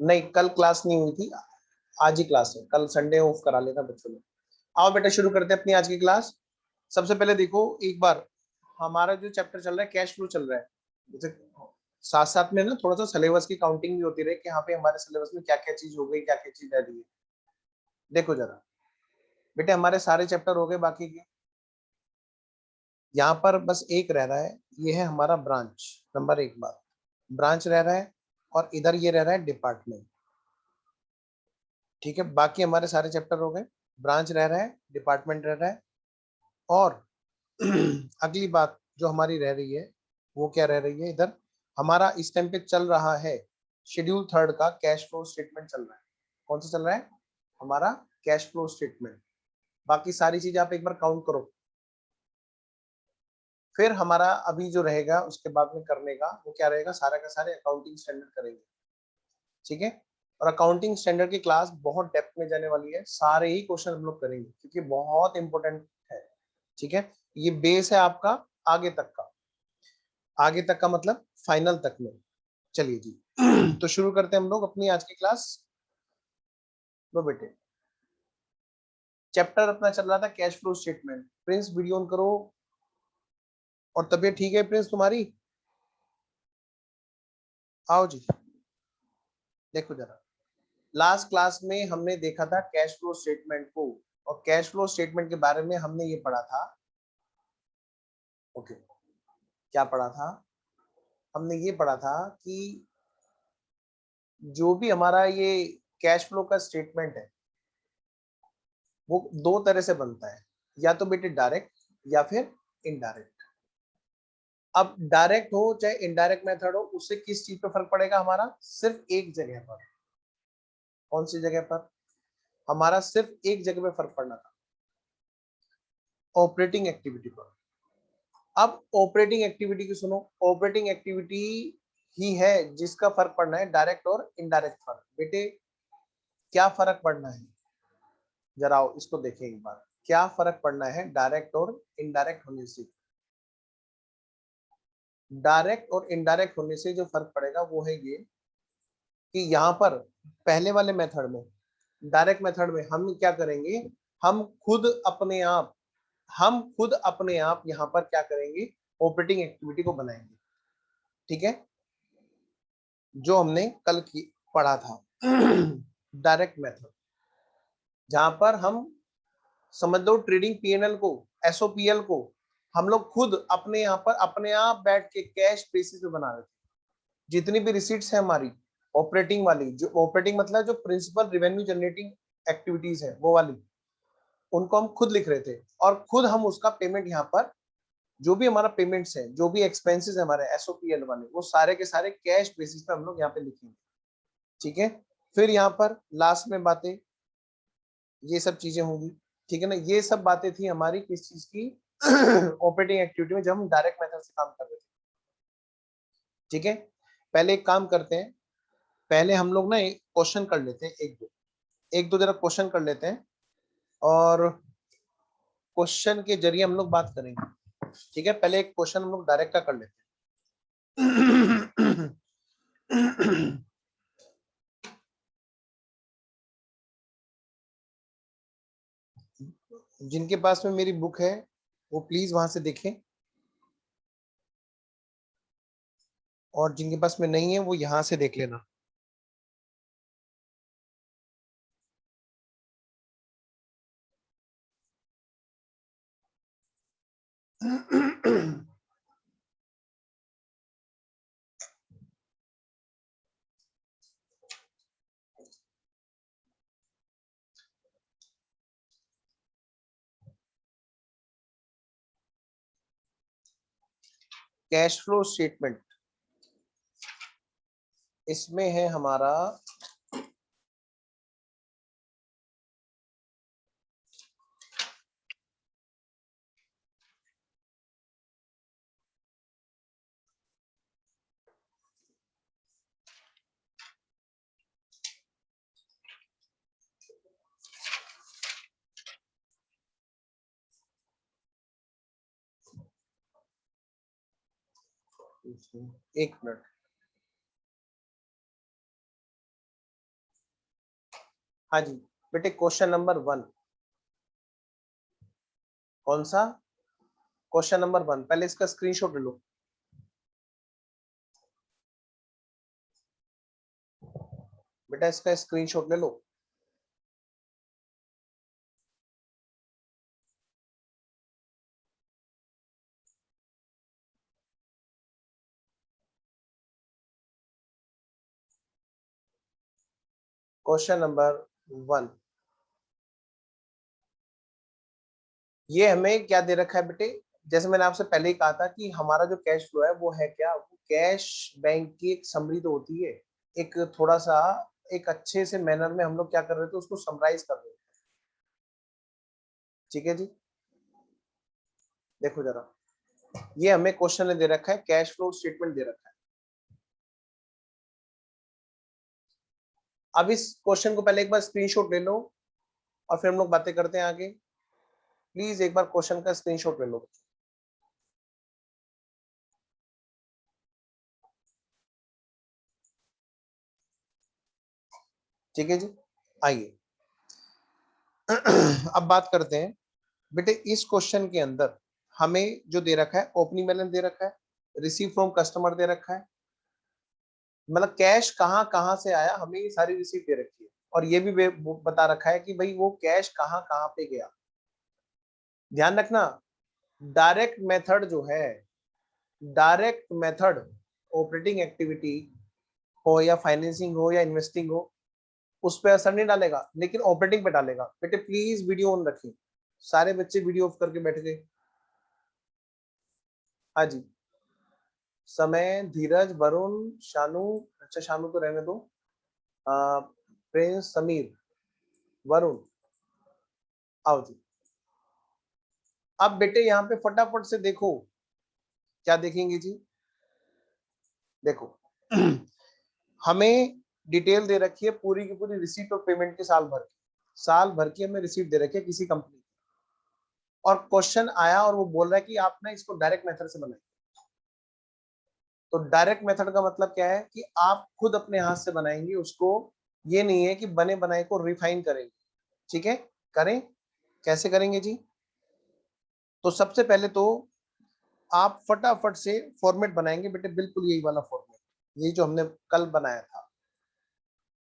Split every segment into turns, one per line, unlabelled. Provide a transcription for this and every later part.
नहीं, कल क्लास नहीं हुई थी, आज ही क्लास है, कल संडे ऑफ करा लेना बच्चों ने। आओ बेटा शुरू करते हैं अपनी आज की क्लास। सबसे पहले देखो एक बार, हमारा जो चैप्टर चल रहा है कैश फ्लो चल रहा है, जैसे साथ साथ में ना थोड़ा सा सिलेबस की काउंटिंग भी होती रहे कि यहाँ पे हमारे सिलेबस में क्या क्या चीज हो गई, क्या क्या चीज रह रही है। देखो जरा बेटे, हमारे सारे चैप्टर हो गए बाकी के, यहाँ पर बस एक रह रहा है, ये है हमारा ब्रांच। नंबर एक बात, ब्रांच रह रहा है, और इधर ये रह रहा है डिपार्टमेंट। ठीक है, बाकी हमारे सारे चैप्टर हो गए, ब्रांच रह रहा है, डिपार्टमेंट रह रहा है, और अगली बात जो हमारी रह रही है वो क्या रह रही है, इधर हमारा इस टाइम पे चल रहा है शेड्यूल थर्ड का कैश फ्लो स्टेटमेंट चल रहा है। कौन सा चल रहा है, हमारा कैश फ्लो स्टेटमेंट। बाकी सारी चीजें आप एक बार काउंट करो। फिर हमारा अभी जो रहेगा उसके बाद में करने का वो क्या रहेगा, सारा का सारे अकाउंटिंग स्टैंडर्ड करेंगे। ठीक है, और अकाउंटिंग स्टैंडर्ड की क्लास बहुत डेप्थ में जाने वाली है, सारे ही क्वेश्चन हम लोग करेंगे क्योंकि बहुत इंपॉर्टेंट है। ठीक है, ये बेस है आपका आगे तक का, आगे तक का मतलब फाइनल तक में। चलिए जी तो शुरू करते हैं हम लोग अपनी आज की क्लास। लो बेटे, चैप्टर अपना चल रहा था cash flow statement. Prince video on करो। और तबीयत ठीक है प्रिंस तुम्हारी? आओ जी, देखो जरा, लास्ट क्लास में हमने देखा था कैश फ्लो स्टेटमेंट को, और कैश फ्लो स्टेटमेंट के बारे में हमने ये पढ़ा था। ओके, क्या पढ़ा था, हमने ये पढ़ा था कि जो भी हमारा ये कैश फ्लो का स्टेटमेंट है वो दो तरह से बनता है, या तो बेटे डायरेक्ट या फिर इनडायरेक्ट। अब डायरेक्ट हो चाहे इनडायरेक्ट मेथड हो, उससे किस चीज पे फर्क पड़ेगा हमारा, सिर्फ एक जगह पर। कौन सी जगह पर, हमारा सिर्फ एक जगह पे फर्क पड़ना था, ऑपरेटिंग एक्टिविटी पर। अब ऑपरेटिंग एक्टिविटी की सुनो, ऑपरेटिंग एक्टिविटी ही है जिसका फर्क पड़ना है, डायरेक्ट और इनडायरेक्ट फर्क। बेटे क्या फर्क पड़ना है, जरा इसको देखें एक बार, क्या फर्क पड़ना है डायरेक्ट और इनडायरेक्ट होने से। डायरेक्ट और इनडायरेक्ट होने से जो फर्क पड़ेगा वो है ये कि यहाँ पर पहले वाले मेथड में, डायरेक्ट मेथड में हम क्या करेंगे, हम खुद अपने आप हम खुद अपने आप यहाँ पर क्या करेंगे, ऑपरेटिंग एक्टिविटी को बनाएंगे। ठीक है, जो हमने कल की पढ़ा था डायरेक्ट मेथड, जहां पर हम समझ लो ट्रेडिंग पीएनएल को, एसओपीएल को हम लोग खुद अपने यहाँ पर अपने आप बैठ के कैश बेसिस पे बना रहे थे। जितनी भी रिसीट्स है हमारी ऑपरेटिंग वाली, जो ऑपरेटिंग मतलब जो प्रिंसिपल रेवेन्यू जनरेटिंग एक्टिविटीज है वो वाली, उनको हम खुद लिख रहे थे, और खुद हम उसका पेमेंट यहाँ पर, जो भी हमारा पेमेंट्स है, जो भी एक्सपेंसेस है हमारे एसओपीएल वाले, वो सारे के सारे कैश बेसिस पे हम लोग यहाँ पे लिखेंगे। ठीक है, फिर यहाँ पर लास्ट में बातें, ये सब चीजें होंगी। ठीक है ना, ये सब बातें थी हमारी किस चीज की ऑपरेटिंग एक्टिविटी में, जब हम डायरेक्ट मेथड से काम कर रहे थे। ठीक है, पहले एक काम करते हैं, पहले हम लोग ना एक क्वेश्चन कर लेते हैं, एक दो जरा क्वेश्चन कर लेते हैं, और क्वेश्चन के जरिए हम लोग बात करेंगे। ठीक है, पहले एक क्वेश्चन हम लोग डायरेक्ट का कर लेते हैं जिनके पास में मेरी बुक है वो प्लीज वहां से देखें, और जिनके पास में नहीं है वो यहाँ से देख लेना। कैश फ्लो स्टेटमेंट, इसमें है हमारा एक मिनट, हाँ जी बेटे, क्वेश्चन नंबर 1 कौन सा? क्वेश्चन नंबर 1, पहले इसका स्क्रीनशॉट ले लो। बेटा इसका स्क्रीनशॉट ले लो। क्वेश्चन नंबर 1, ये हमें क्या दे रखा है बेटे? जैसे मैंने आपसे पहले ही कहा था कि हमारा जो कैश फ्लो है वो है क्या? वो कैश बैंक की एक समरी तो होती है, एक थोड़ा सा एक अच्छे से मैनर में हम लोग क्या कर रहे थे, उसको समराइज कर रहे थे। ठीक है जी, देखो जरा, ये हमें क्वेश्चन ने दे रखा है, कैश फ्लो स्टेटमेंट दे रखा है। अब इस क्वेश्चन को पहले एक बार स्क्रीनशॉट ले लो और फिर हम लोग बातें करते हैं आगे। प्लीज एक बार क्वेश्चन का स्क्रीनशॉट ले लो। ठीक है जी, आइए अब बात करते हैं बेटे। इस क्वेश्चन के अंदर हमें जो दे रखा है, ओपनिंग बैलेंस दे रखा है, रिसीव फ्रॉम कस्टमर दे रखा है, मतलब कैश कहाँ कहाँ से आया, हमें ये सारी रिसीव दे रखी है, और ये भी बता रखा है कि भाई वो कैश कहाँ कहाँ पे गया। ध्यान रखना, डायरेक्ट मेथड जो है, डायरेक्ट मेथड ऑपरेटिंग एक्टिविटी हो या फाइनेंसिंग हो या इन्वेस्टिंग हो, उस पर असर नहीं डालेगा, लेकिन ऑपरेटिंग पे डालेगा। बेटे प्लीज वीडियो ऑन रखिए, सारे बच्चे वीडियो ऑफ करके बैठ गए। हाँ जी, समय, धीरज, वरुण, शानू, अच्छा शानू तो रहने दो, प्रिंस, समीर, वरुण, आओ जी। अब बेटे यहाँ पे फटाफट से देखो, क्या देखेंगे जी? देखो हमें डिटेल दे रखी है पूरी की पूरी, रिसीट और पेमेंट के साल भर की हमें रिसीट दे रखी है किसी कंपनी, और क्वेश्चन आया और वो बोल रहा है कि आप ना इसको डायरेक्ट मेथड से बनाए। तो डायरेक्ट मेथड का मतलब क्या है कि आप खुद अपने हाथ से बनाएंगे उसको, ये नहीं है कि बने बनाए को रिफाइन करेंगे। ठीक है, करें, कैसे करेंगे जी? तो सबसे पहले तो आप फटाफट से फॉर्मेट बनाएंगे बेटे, बिल्कुल यही वाला फॉर्मेट, ये जो हमने कल बनाया था,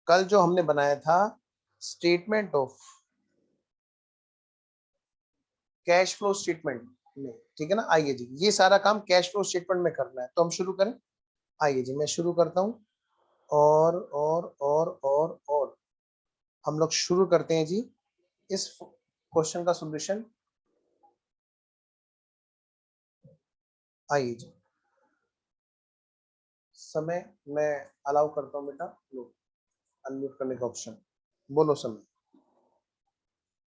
कल जो हमने बनाया था, statement of cash flow statement में। ठीक है ना, आइए जी, ये सारा काम कैश फ्लो स्टेटमेंट में करना है, तो हम शुरू करें। आइए जी, मैं शुरू करता हूं, और हम लोग शुरू करते हैं जी इस क्वेश्चन का सॉल्यूशन। आइए जी, समय मैं अलाउ करता हूं बेटा, लो अनम्यूट करने का ऑप्शन, बोलो समय।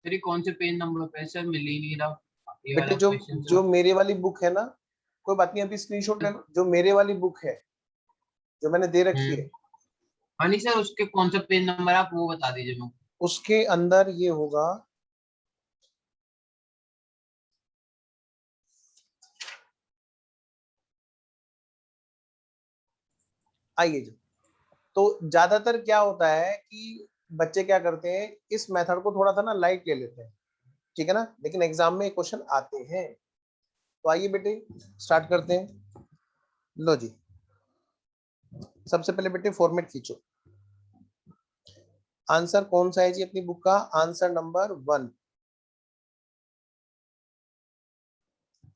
मेरी कौन से पेज नंबर पे है सर, मिल ही नहीं रहा ये
बेटे
वाला
जो
क्वेश्चन
जो
सर।
मेरे वाली बुक है ना, कोई बात नहीं, अभी स्क्रीनशॉट ले लो, जो मेरे वाली बुक है जो मैंने दे रखी है,
हाँ नहीं सर, उसके कौन सा पेज नंबर आप वो बता दीजिए मेरे
उसके अंदर ये होगा। आइए जी, तो ज्यादातर क्या होता है कि बच्चे क्या करते हैं, इस मेथड को थोड़ा सा ना लाइट ले लेते हैं, ठीक है ना, लेकिन एग्जाम में क्वेश्चन आते हैं। तो आइए बेटे स्टार्ट करते हैं। लो जी, सबसे पहले बेटे फॉर्मेट खींचो। आंसर कौन सा है जी अपनी बुक का? Answer number 1,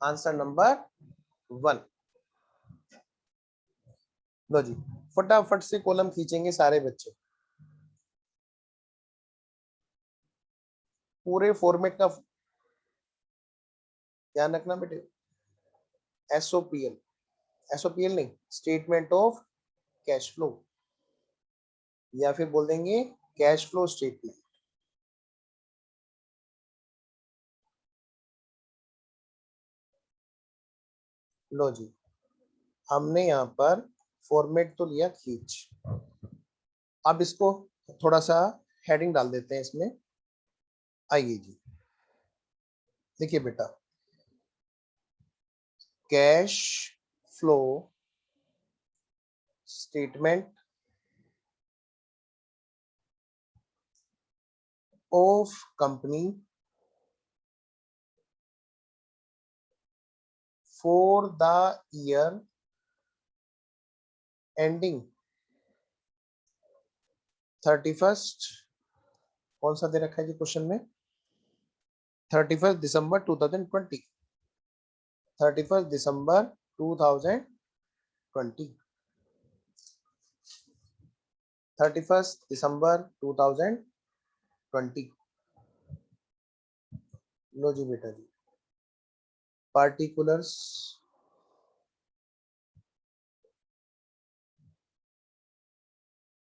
answer number 1। लो जी, फटाफट से कॉलम खींचेंगे सारे बच्चे, पूरे फॉर्मेट का ध्यान रखना बेटे। एसओपीएल, एसओपीएल नहीं, स्टेटमेंट ऑफ कैश फ्लो, या फिर बोल देंगे कैश फ्लो स्टेटमेंट। लो जी, हमने यहाँ पर फॉर्मेट तो लिया खींच, अब इसको थोड़ा सा हेडिंग डाल देते हैं इसमें। आइए जी, देखिए बेटा, cash flow statement of company for the year ending 31st, कौन सा दे रखा है जी क्वेश्चन में, 31st दिसंबर 2020, 31st दिसंबर 2020, 31st दिसंबर 2020। लो जी बेटा जी, पार्टिकुलर्स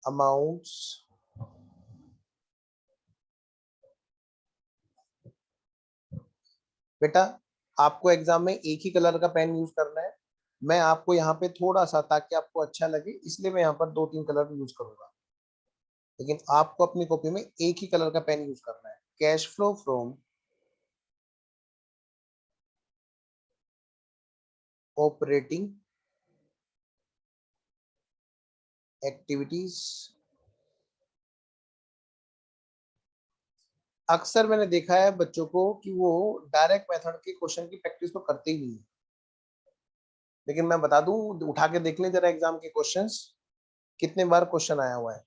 अमाउंट्स बेटा आपको एग्जाम में एक ही कलर का पेन यूज करना है। मैं आपको यहाँ पे थोड़ा सा, ताकि आपको अच्छा लगे इसलिए मैं यहाँ पर 2-3 कलर यूज करूंगा, लेकिन आपको अपनी कॉपी में एक ही कलर का पेन यूज करना है। Cash flow from operating activities. अक्सर मैंने देखा है बच्चों को कि वो डायरेक्ट मेथड के क्वेश्चन की प्रैक्टिस तो करते ही नहीं है, लेकिन मैं बता दूं, उठा के देख लें जरा एग्जाम के क्वेश्चंस, कितने बार क्वेश्चन आया हुआ है।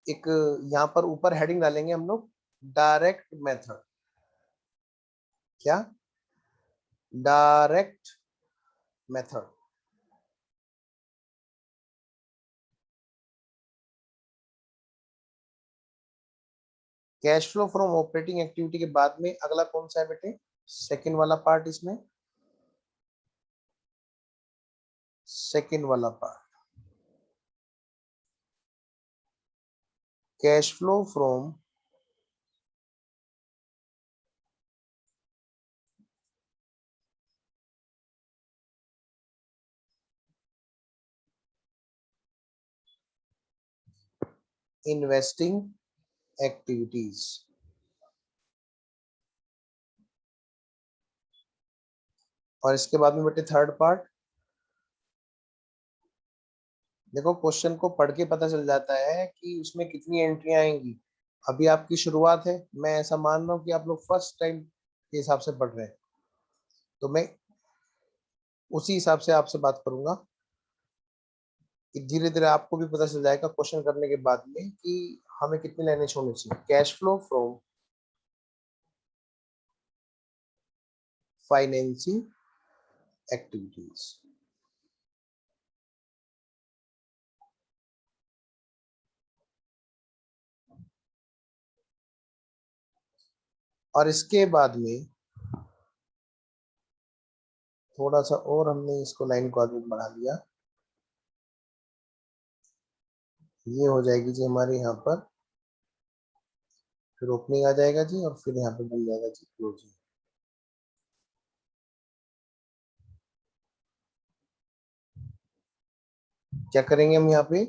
एक यहाँ पर ऊपर हेडिंग डालेंगे हम लोग, डायरेक्ट मेथड। क्या? Direct method. Cash flow from operating activity के बाद में अगला कौन सा है बेटे? सेकंड वाला पार्ट, इसमें सेकंड वाला part, cash flow from investing activities. और इसके बाद में बेटे थर्ड पार्ट, देखो क्वेश्चन को पढ़ के पता चल जाता है कि उसमें कितनी एंट्री आएंगी। अभी आपकी शुरुआत है, मैं ऐसा मान रहा हूँ कि आप लोग फर्स्ट टाइम के हिसाब से पढ़ रहे हैं, तो मैं उसी हिसाब से आपसे बात करूंगा कि धीरे धीरे आपको भी पता चल जाएगा क्वेश्चन करने के बाद में कि हमें कितनी लाइनें छोड़नी चाहिए। Cash flow from financing activities. और इसके बाद में थोड़ा सा और हमने इसको लाइन को आगे बढ़ा दिया, ये हो जाएगी जी हमारे यहाँ पर, फिर ओपनिंग आ जाएगा जी, और फिर यहाँ पे बन जाएगा जी क्लोजिंग। क्या करेंगे हम यहाँ पे?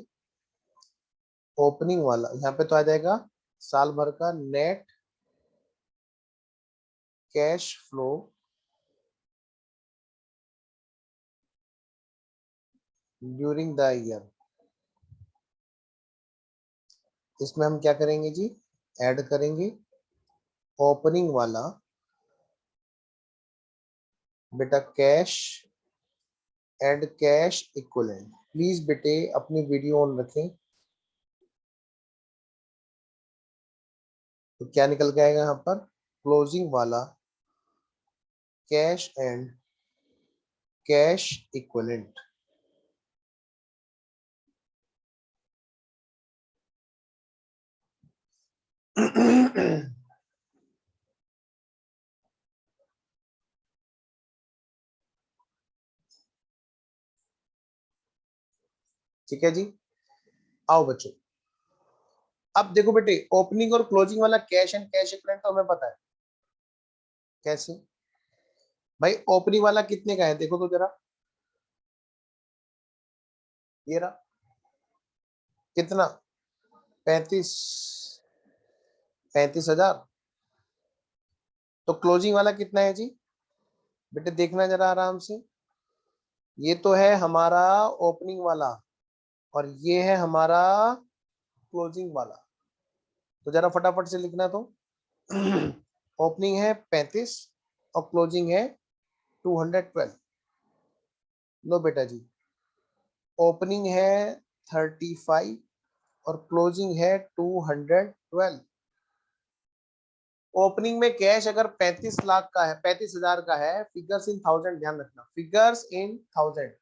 ओपनिंग वाला यहाँ पे तो आ जाएगा साल भर का net cash flow during the year. इसमें हम क्या करेंगे जी? ऐड करेंगे ओपनिंग वाला बेटा cash and cash equivalent. Please बेटे अपनी वीडियो ऑन रखें। तो क्या निकल के आएगा यहाँ पर? क्लोजिंग वाला कैश एंड कैश इक्विवेलेंट। ठीक है जी, आओ बच्चों। अब देखो बेटे, ओपनिंग और क्लोजिंग वाला कैश एंड कैश इक्विवेलेंट तो हमें पता है कैसे। भाई ओपनिंग वाला कितने का है देखो तो जरा, ये रहा, कितना? 35, 35,000। तो क्लोजिंग वाला कितना है जी? बेटे देखना जरा आराम से, ये तो है हमारा ओपनिंग वाला और ये है हमारा क्लोजिंग वाला। तो जरा फटाफट से लिखना। तो ओपनिंग है 35 और क्लोजिंग है 212। लो बेटा जी, ओपनिंग है 35 और क्लोजिंग है 212। ओपनिंग में कैश अगर 35 लाख का है, 35,000 का है, फिगर्स इन थाउजेंड, ध्यान रखना, फिगर्स इन थाउजेंड।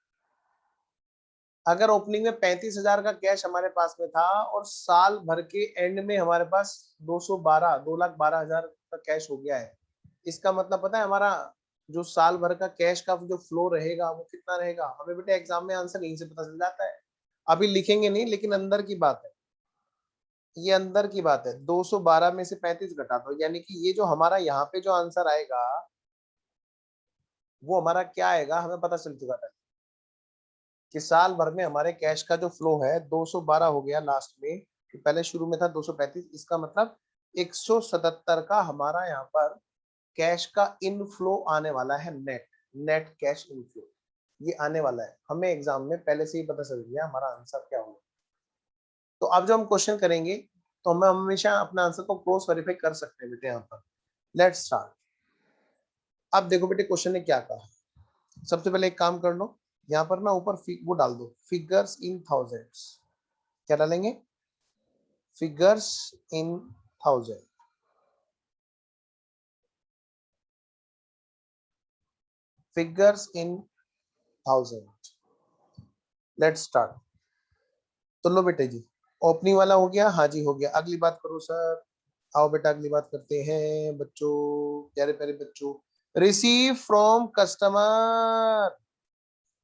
अगर ओपनिंग में 35,000 का कैश हमारे पास में था और साल भर के एंड में हमारे पास 2,12,00,000 का कैश हो गया है, इसका मतलब पता है हमारा जो साल भर का कैश का जो फ्लो रहेगा वो कितना रहेगा? हमें बेटे एग्जाम में आंसर यहीं से पता चल जाता है। अभी लिखेंगे नहीं, लेकिन अंदर की बात है, ये अंदर की बात है। 212 में से 35 घटा दो, यानी कि ये जो हमारा यहाँ पे जो आंसर आएगा वो हमारा क्या आएगा, हमें पता चल चुका था कि साल भर में हमारे कैश का जो फ्लो है 212 हो गया लास्ट में, कि पहले शुरू में था 235, इसका मतलब 177 का हमारा यहाँ पर कैश का इनफ्लो आने वाला है। नेट नेट कैश इनफ्लो ये आने वाला है। हमें एग्जाम में पहले से ही पता चल गया हमारा आंसर क्या होगा। तो अब जो हम क्वेश्चन करेंगे तो हम हमेशा अपना आंसर को क्रॉस वेरीफाई कर सकते हैं बेटे। यहाँ पर लेट्स स्टार्ट। अब देखो बेटे क्वेश्चन ने क्या कहा। सबसे पहले एक काम कर लो, यहाँ पर ना ऊपर वो डाल दो, फिगर्स इन थाउजेंड्स। क्या डालेंगे? Figures in thousand. Figures in thousand. Let's start. तो लो बेटे जी, ओपनिंग वाला हो गया, हाँ जी हो गया। अगली बात करो सर। आओ बेटा अगली बात करते हैं बच्चों, प्यारे प्यारे बच्चों। रिसीव फ्रॉम कस्टमर,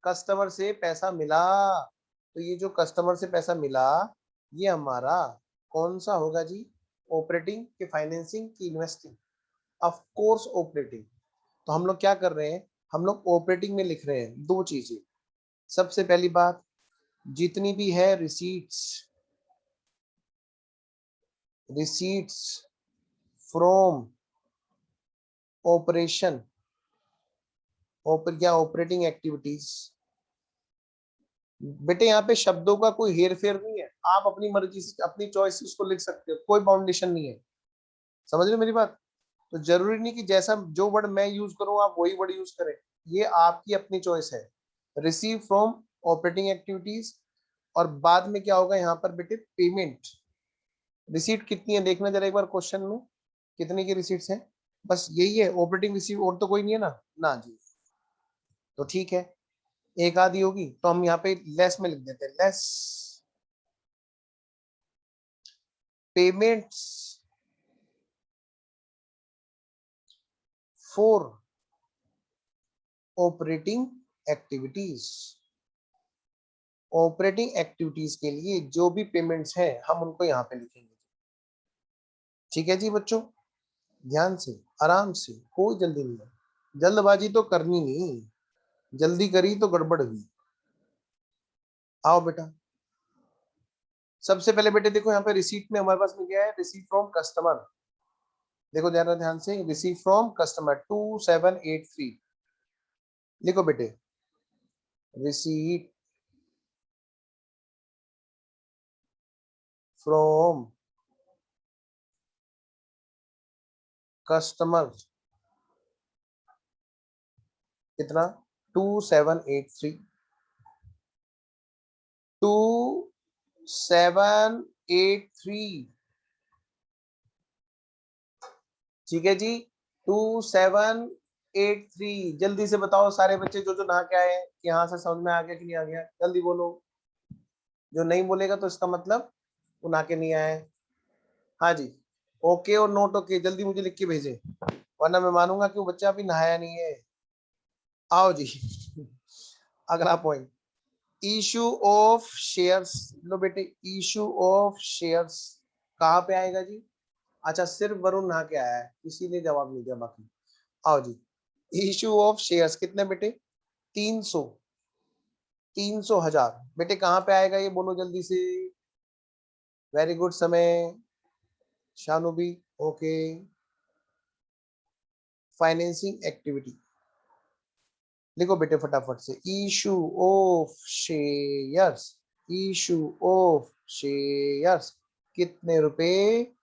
कस्टमर से पैसा मिला। तो ये जो कस्टमर से पैसा मिला ये हमारा कौन सा होगा जी? ऑपरेटिंग की फाइनेंसिंग की इन्वेस्टिंग? Of course operating. तो हम लोग क्या कर रहे हैं, हम लोग ऑपरेटिंग में लिख रहे हैं दो चीजें। सबसे पहली बात, जितनी भी है रिसीट्स, रिसीट्स फ्रॉम ऑपरेशन, या ऑपरेटिंग एक्टिविटीज। बेटे यहाँ पे शब्दों का कोई हेर फेर नहीं है, आप अपनी मर्जी से अपनी चॉइस से उसको लिख सकते हो, कोई बाउंडेशन नहीं है। समझ रहे हो मेरी बात? तो जरूरी नहीं कि जैसा जो वर्ड मैं यूज करूं आप वही वर्ड यूज करें, ये आपकी अपनी चॉइस है। रिसीव फ्रॉम ऑपरेटिंग एक्टिविटीज, और बाद में क्या होगा यहाँ पर बेटे? पेमेंट। रिसीट कितनी है देखना जरा एक बार क्वेश्चन में, कितने की रिसीट्स है? बस यही है ऑपरेटिंग रिसीट, और तो कोई नहीं है ना? ना जी। तो ठीक है, एक आधी होगी तो हम यहाँ पे लेस में लिख देते हैं, less payments for operating activities. Operating activities के लिए जो भी पेमेंट्स हैं हम उनको यहाँ पे लिखेंगे। ठीक है जी बच्चों, ध्यान से, आराम से, कोई जल्दी नहीं है, जल्दबाजी तो करनी नहीं, जल्दी करी तो गड़बड़ हुई। आओ बेटा, सबसे पहले बेटे देखो यहाँ पे रिसीट में हमारे पास में क्या है? Receipt from customer. देखो जरा ध्यान से, रिसीट फ्रॉम कस्टमर 2783। लिखो बेटे, रिसीट फ्रॉम कस्टमर कितना? 2783। 2783। ठीक है जी, 2783। जल्दी से बताओ सारे बच्चे जो जो नहा के आए हैं कि यहाँ से समझ में आ गया कि नहीं आ गया, जल्दी बोलो। जो नहीं बोलेगा तो इसका मतलब वो नहा के नहीं आए। हाँ जी, ओके और नोट ओके जल्दी मुझे लिख के भेजे, वरना मैं मानूंगा कि वो बच्चा अभी नहाया नहीं है। आओ जी अगला पॉइंट, इशू ऑफ शेयर्स। लो बेटे, इशू ऑफ शेयर्स कहाँ पे आएगा जी? अच्छा, सिर्फ वरुण नहा के आया है, इसीलिए जवाब नहीं दिया बाकी। आओ जी, इशू ऑफ शेयर्स कितने बेटे? 300। 300,000 बेटे कहाँ पे आएगा ये बोलो जल्दी से। वेरी गुड समय, शानू भी ओके। फाइनेंसिंग एक्टिविटी लिखो बेटे फटाफट से, issue of shares. Issue of shares कितने रुपए?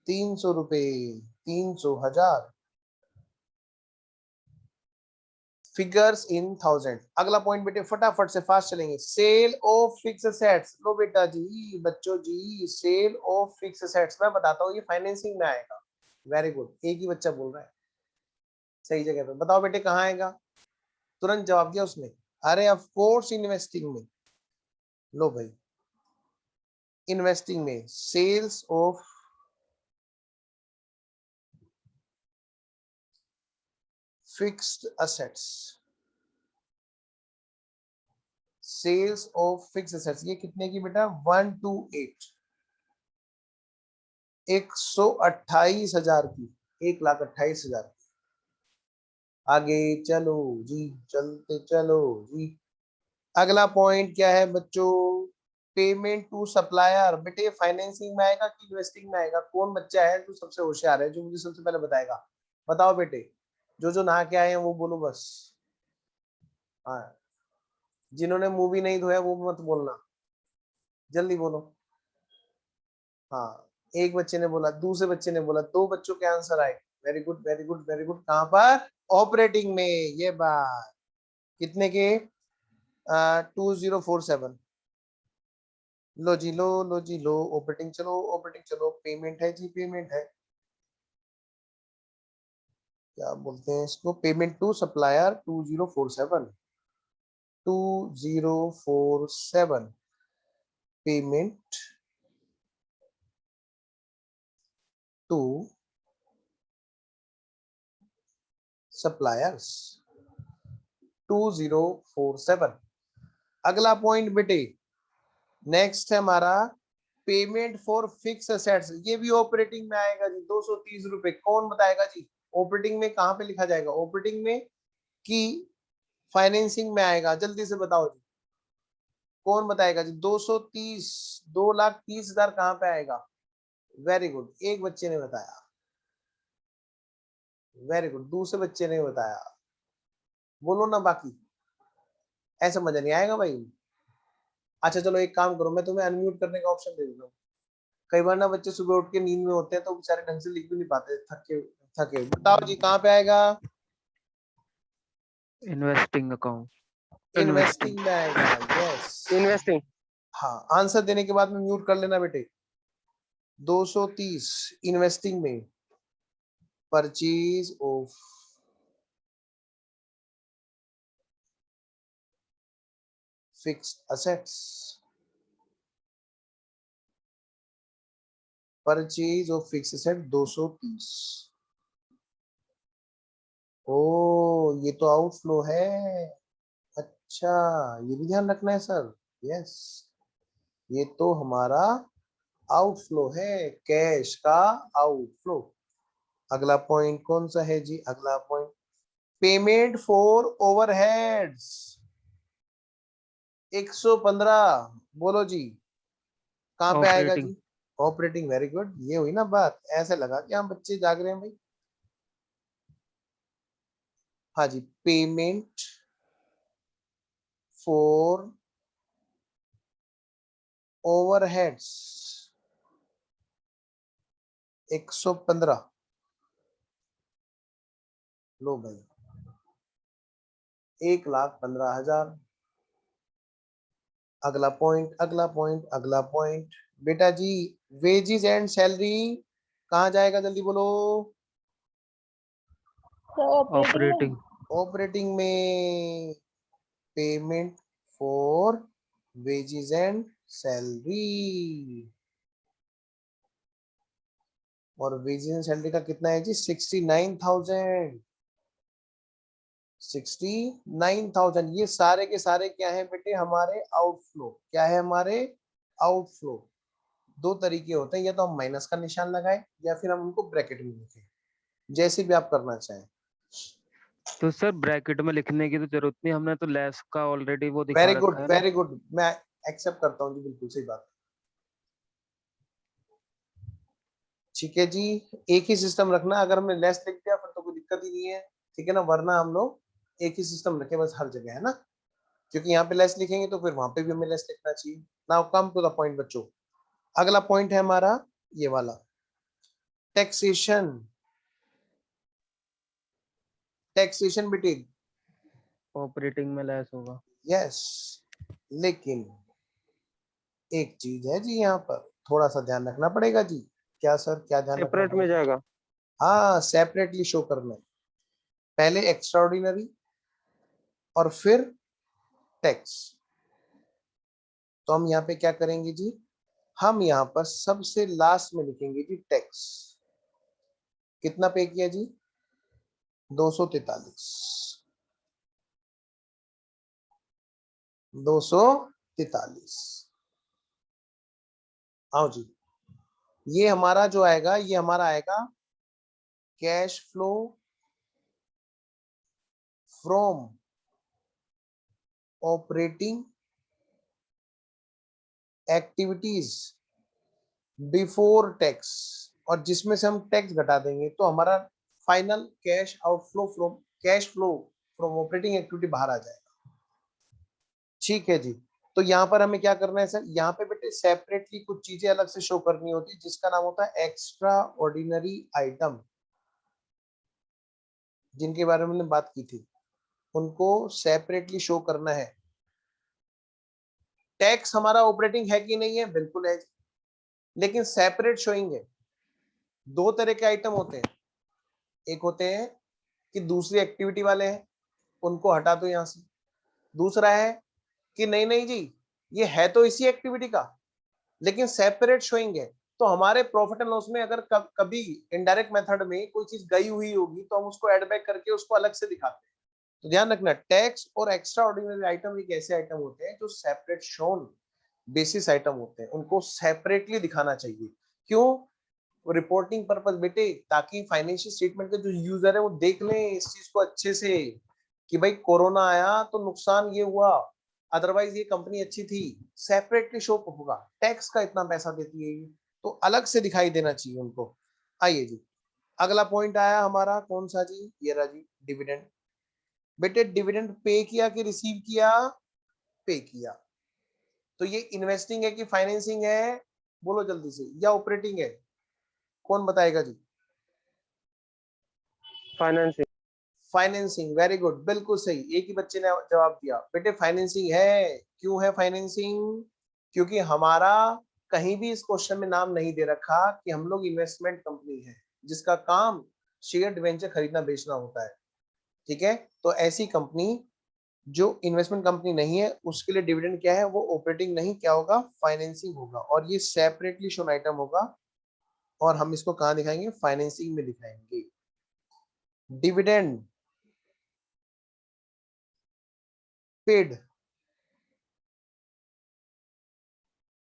₹300, 300 हजार, फिगर्स इन 1000। अगला पॉइंट बेटे फटाफट से फास्ट चलेंगे, सेल ऑफ फिक्स एसेट्स। लो बेटा जी, बच्चों जी, सेल ऑफ फिक्स एसेट्स मैं बताता हूँ, ये फाइनेंसिंग में आएगा। वेरी गुड, एक ही बच्चा बोल रहा है सही जगह पे। बताओ बेटे कहाँ आएगा, तुरंत जवाब दिया उसने, अरे ऑफ कोर्स इन्वेस्टिंग में। लो भाई, इन्वेस्टिंग में sales of fixed assets, sales of fix assets, ये कितने की बेटा, 128, 128,000 की, 1,28,000। आगे चलो जी, चलते चलो जी। अगला पॉइंट क्या है बच्चों, पेमेंट टू सप्लायर। बेटे फाइनेंसिंग में आएगा कि इन्वेस्टिंग में आएगा, कौन बच्चा है जो सबसे होशियार है, जो मुझे सबसे पहले बताएगा। बताओ बेटे, जो नहा के आए हैं वो बोलो बस। हाँ, जिन्होंने मुंह भी नहीं धोया वो मत बोलना, जल्दी बोलो। हाँ, एक बच्चे ने बोला, दूसरे बच्चे ने बोला, दो बच्चों के आंसर आए। Very good very good very good. कहां पर, ऑपरेटिंग में। ये बात कितने के, 2047। लो जी लो, लो जी लो, ऑपरेटिंग चलो, ऑपरेटिंग चलो, पेमेंट है जी, पेमेंट है, क्या बोलते हैं इसको, payment to supplier 2047, 2047 payment to suppliers 2047। अगला पॉइंट बेटे, नेक्स्ट है हमारा पेमेंट फॉर फिक्स एसेट्स, ये भी ऑपरेटिंग में आएगा जी, ₹230। कौन बताएगा जी, ऑपरेटिंग में कहां पे लिखा जाएगा, ऑपरेटिंग में कि फाइनेंसिंग में आएगा, जल्दी से बताओ जी, कौन बताएगा जी। 230, 2,30,000 कहां पे आएगा। वेरी गुड, एक बच्चे ने बताया, वेरी गुड, दूसरे बच्चे ने बताया, बोलो ना बाकी, ऐसे मजा नहीं आएगा भाई। अच्छा चलो एक काम करो, मैं तुम्हें अनम्यूट करने का ऑप्शन दे देता हूँ। कई बार ना बच्चे सुबह उठ के नींद में होते हैं तो बेचारे ढंग से लिख भी नहीं पाते, थके थके। बताओ जी कहाँ पे आएगा,
इन्वेस्टिंग अकाउंट, इन्वेस्टिंग,
इन्वेस्टिंग में आएगा। Yes,
investing.
हाँ, आंसर देने के बाद में म्यूट कर लेना बेटे। 230 इन्वेस्टिंग में, purchase of fixed assets, purchase of fixed asset 230। ओ, ये तो आउटफ्लो है। अच्छा, ये भी ध्यान रखना है सर। यस, ये तो हमारा आउटफ्लो है, कैश का आउटफ्लो। अगला पॉइंट कौन सा है जी, अगला पॉइंट पेमेंट फॉर ओवरहेड्स 115। बोलो जी कहाँ पे आएगा
ऑपरेटिंग,
जी, ऑपरेटिंग। वेरी गुड, ये हुई ना बात, ऐसे लगा कि हम बच्चे जाग रहे हैं भाई। हाँ जी, पेमेंट फॉर ओवरहेड्स 115। लो भाई, 1,15,000। अगला पॉइंट, अगला पॉइंट, अगला पॉइंट बेटा जी, वेजेस एंड सैलरी कहाँ जाएगा, जल्दी बोलो।
ऑपरेटिंग,
ऑपरेटिंग में, payment for wages and salary. और वेजेस एंड सैलरी का कितना है जी, 69,000, 69,000। ये सारे के सारे क्या है बेटे, हमारे आउटफ्लो। क्या है हमारे आउटफ्लो। दो तरीके होते हैं, या तो हम माइनस का निशान लगाए या फिर हम उनको ब्रैकेट में लिखें, जैसे भी आप करना चाहें।
तो सर ब्रैकेट में लिखने की तो जरूरत नहीं, हमने तो लेस का ऑलरेडी वो दिखा
वेरी गुड
रखा है ना।
वेरी गुड, मैं एक्सेप्ट करता हूँ जी, बिल्कुल सही बात। ठीक है जी, एक ही सिस्टम रखना, अगर हमने लेस लिख दिया फिर तो कोई दिक्कत ही नहीं है, ठीक है ना, वरना हम लोग एक ही सिस्टम रखें बस हर जगह, है ना, क्योंकि यहाँ पे लेस लिखेंगे तो फिर वहां पे भी हमें लेस लिखना चाहिए। Now come to the point बच्चों, अगला पॉइंट है हमारा ये वाला, टैक्सेशन, टैक्सेशन बेटे,
ऑपरेटिंग में लेस होगा।
यस। लेकिन एक चीज है जी, यहाँ पर थोड़ा सा ध्यान रखना पड़ेगा जी। क्या सर, क्या ध्यान रखना
सेपरेट में
पड़ेगा?
जाएगा।
हाँ, सेपरेटली शो करना है, पहले एक्स्ट्रा ऑर्डिनरी और फिर टैक्स। तो हम यहाँ पे क्या करेंगे जी, हम यहाँ पर सबसे लास्ट में लिखेंगे जी टैक्स। कितना पे किया जी? 243, 243। आओ जी, ये हमारा जो आएगा, ये हमारा आएगा cash flow from operating activities before tax, और जिसमें से हम टैक्स घटा देंगे तो हमारा final cash outflow from, cash flow from operating activity बाहर आ जाएगा। ठीक है जी। तो यहाँ पर हमें क्या करना है सर, यहाँ पे बेटे सेपरेटली कुछ चीजें अलग से शो करनी होती है, जिसका नाम होता है एक्स्ट्रा ऑर्डिनरी आइटम, जिनके बारे में हमने बात की थी, उनको सेपरेटली शो करना है। टैक्स हमारा ऑपरेटिंग है कि नहीं है? बिल्कुल है, लेकिन सेपरेट शोइंग है। दो तरह के आइटम होते हैं, एक होते हैं कि दूसरी एक्टिविटी वाले हैं, उनको हटा दो यहां से। दूसरा है कि नहीं नहीं जी, ये है तो इसी एक्टिविटी का लेकिन सेपरेट शोइंग है। तो हमारे प्रॉफिट एंड लॉस में अगर कभी इनडायरेक्ट मेथड में कोई चीज गई हुई होगी तो हम उसको एड बैक करके उसको अलग से दिखाते हैं। तो ध्यान रखना, टैक्स और एक्स्ट्रा ऑर्डिनरी आइटम एक ऐसे आइटम होते हैं जो सेपरेट शोन बेसिस आइटम होते हैं, उनको सेपरेटली दिखाना चाहिए। क्यों? रिपोर्टिंग पर्पस बेटे, ताकि फाइनेंशियल स्टेटमेंट के जो यूजर है वो देख लें इस चीज को अच्छे से कि भाई कोरोना आया तो नुकसान ये हुआ, अदरवाइज ये कंपनी अच्छी थी। सेपरेटली शो होगा, टैक्स का इतना पैसा देती है ये, तो अलग से दिखाई देना चाहिए उनको। आइए जी, अगला पॉइंट आया हमारा कौन सा जी? ये रहा जी, डिविडेंड। बेटे डिविडेंड पे किया कि रिसीव किया? पे किया। तो ये इन्वेस्टिंग है कि फाइनेंसिंग है? बोलो जल्दी से, या ऑपरेटिंग है? कौन बताएगा जी?
फाइनेंसिंग।
फाइनेंसिंग, वेरी गुड, बिल्कुल सही, एक ही बच्चे ने जवाब दिया। बेटे फाइनेंसिंग है। क्यों है फाइनेंसिंग? क्योंकि हमारा कहीं भी इस क्वेश्चन में नाम नहीं दे रखा कि हम लोग इन्वेस्टमेंट कंपनी है जिसका काम शेयर डिवेंचर खरीदना बेचना होता है। ठीक है, तो ऐसी कंपनी जो इन्वेस्टमेंट कंपनी नहीं है उसके लिए डिविडेंड क्या है? वो ऑपरेटिंग नहीं, क्या होगा? फाइनेंसिंग होगा, और ये सेपरेटली शोन आइटम होगा। और हम इसको कहाँ दिखाएंगे? फाइनेंसिंग में दिखाएंगे। डिविडेंड पेड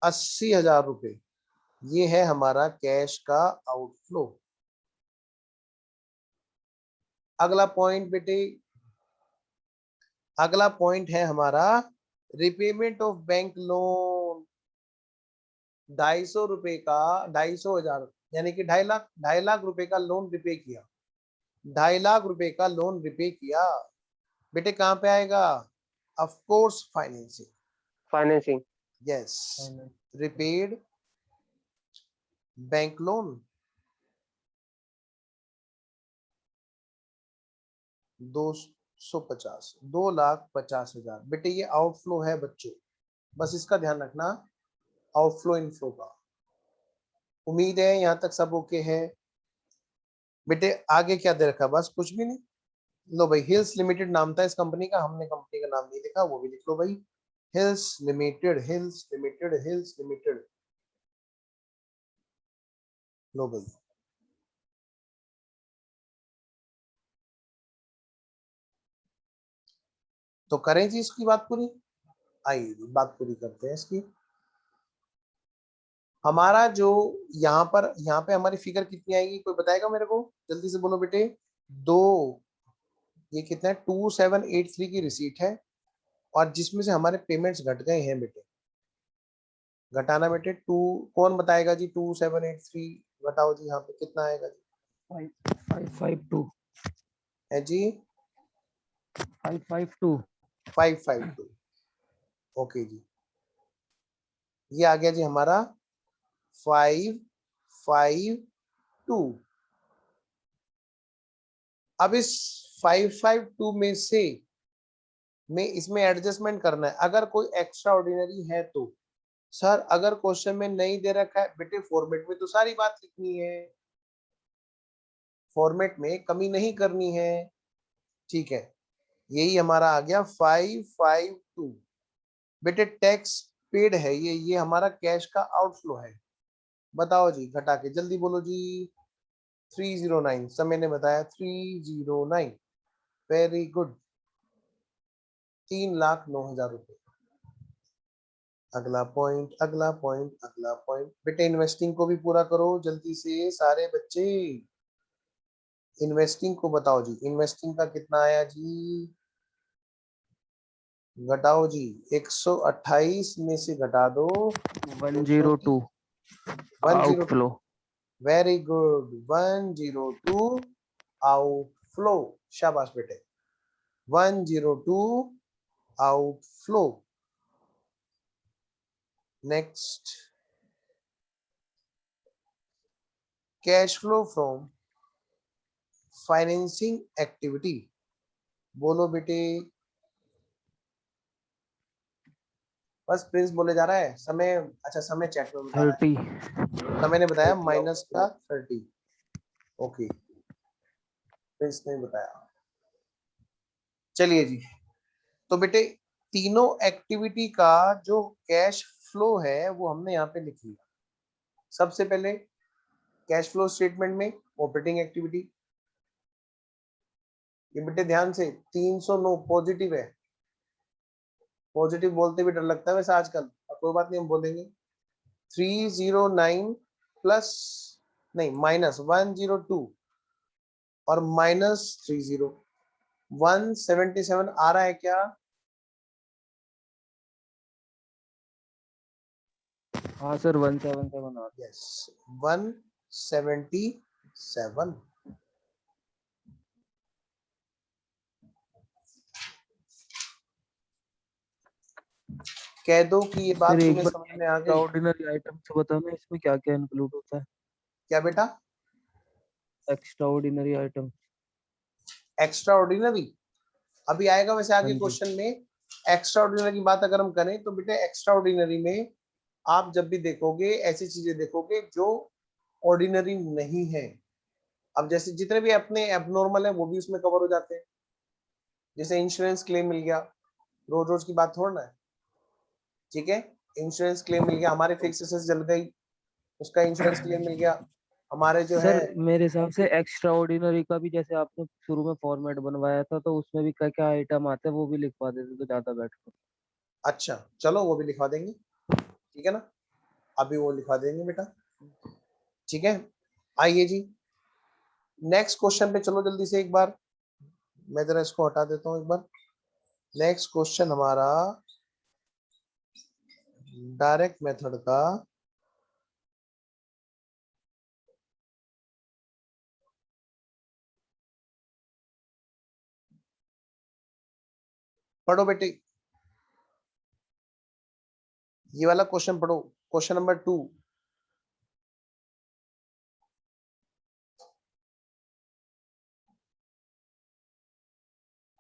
80,000 रुपए, ये है हमारा कैश का आउटफ्लो। अगला पॉइंट बेटे, अगला पॉइंट है हमारा रिपेमेंट ऑफ बैंक लोन। 250 रुपए का, 250,000 यानी कि 2.5 लाख, 2.5 लाख रुपए का लोन रिपे किया। 2.5 लाख रुपए का लोन रिपे किया। बेटे कहाँ पे आएगा? Of course financing.
Financing.
Yes, repaid bank loan 250, 2,50,000। बेटे ये आउटफ्लो है बच्चों, बस इसका ध्यान रखना, आउटफ्लो इनफ्लो का। उम्मीद है यहाँ तक सब ओके है। बेटे आगे क्या दे रखा? बस कुछ भी नहीं। लो भाई, हिल्स लिमिटेड नाम था इस कंपनी का, हमने कंपनी का नाम नहीं लिखा, वो भी लिख लो भाई, Hills Limited, Hills Limited, Hills Limited. लो भाई, तो करें जी इसकी बात पूरी। आइए बात पूरी करते हैं इसकी। हमारा जो यहाँ पे हमारी फिगर कितनी आएगी, कोई बताएगा मेरे को? जल्दी से बोलो बेटे। दो, ये कितना है? 2783 की रिसीट है, और जिसमें से हमारे पेमेंट्स घट गए हैं बेटे। घटाना बेटे, टू, कौन बताएगा जी? 2783 बताओ जी, यहाँ पे कितना आएगा जी?
552।
है जी
552।
552। ओके जी, ये आ गया जी हमारा 552। अब इस 552 में से में इसमें एडजस्टमेंट करना है। अगर कोई एक्स्ट्रा ऑर्डिनरी है तो सर, अगर क्वेश्चन में नहीं दे रखा है बेटे, फॉर्मेट में तो सारी बात लिखनी है, फॉर्मेट में कमी नहीं करनी है। ठीक है, यही हमारा आ गया 552। बेटे टैक्स पेड है, ये हमारा कैश का आउटफ्लो है। बताओ जी, घटा के जल्दी बोलो जी। 309, समय ने बताया 309। वेरी गुड, 3,09,000 रुपए। अगला पॉइंट, अगला पॉइंट, अगला पॉइंट। बेटे इन्वेस्टिंग को भी पूरा करो जल्दी से सारे बच्चे। इन्वेस्टिंग को बताओ जी, इन्वेस्टिंग का कितना आया जी? घटाओ जी, 128 में से घटा दो
102
102।
आउटफ्लो।
Very good, 102 outflow. शाबाश बेटे, 102 outflow. Next, cash flow from financing activity. बोलो बेटे। बस प्रिंस बोले जा रहा है समय। अच्छा, समय चैट में बता रहा
30।
है। समय ने बताया
30
माइनस
आउटफ्लो।
का 30। ओके, प्रिंस ने बताया। चलिए जी, तो बेटे तीनों एक्टिविटी का जो कैश फ्लो है वो हमने यहाँ पे लिख लिया। सबसे पहले कैश फ्लो स्टेटमेंट में ऑपरेटिंग एक्टिविटी, ये बेटे ध्यान से 309 पॉजिटिव है। पॉजिटिव बोलते भी डर लगता है वैसे आजकल, अब कोई बात नहीं, हम बोलेंगे 309 प्लस, नहीं माइनस 102 और माइनस 30, 177 आ रहा है क्या?
हाँ सर 177 आ
यस, 177। कह दो कि ये
सर।
बात
एक
तुम्हें
बार
समझ में आ
एक्स्ट्रा
गई।
ऑर्डिनरी आइटम से बताना, इसमें क्या क्या इंक्लूड होता है?
क्या बेटा?
Extra ordinary item.
Extra ordinary अभी आएगा वैसे
हाँ
आगे
जी।
क्वेश्चन में। एक्स्ट्रा ऑर्डिनरी की बात अगर हम करें तो बेटे एक्स्ट्रा ऑर्डिनरी में आप जब भी देखोगे ऐसी चीजें देखोगे जो ऑर्डिनरी नहीं है। अब जैसे जितने भी अपने एबनॉर्मल है वो भी उसमें कवर हो जाते हैं। जैसे इंश्योरेंस क्लेम मिल गया, रोज रोज की बात थोड़ा ना है। ठीक है, इंश्योरेंस क्लेम मिल गया, हमारे फिक्स एसेट्स जल गई, उसका इंश्योरेंस क्लेम मिल गया। हमारे जो है,
सर मेरे हिसाब से एक्स्ट्रा ऑर्डिनरी का भी, जैसे आपने शुरू में फॉर्मेट बनवाया था, तो उसमें भी क्या क्या आइटम आते हैं वो भी लिखवा देते तो ज्यादा बेटर।
अच्छा चलो वो भी लिखवा देंगे, ठीक है ना, अभी वो लिखवा देंगे बेटा। ठीक है, आइए जी नेक्स्ट क्वेश्चन पे चलो जल्दी से एक बार। मैं जरा इसको हटा देता हूँ एक बार। नेक्स्ट क्वेश्चन हमारा डायरेक्ट मेथड का, पढ़ो बेटे, ये वाला क्वेश्चन पढ़ो, क्वेश्चन नंबर 2।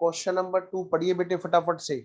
क्वेश्चन नंबर 2 पढ़िए बेटे फटाफट से।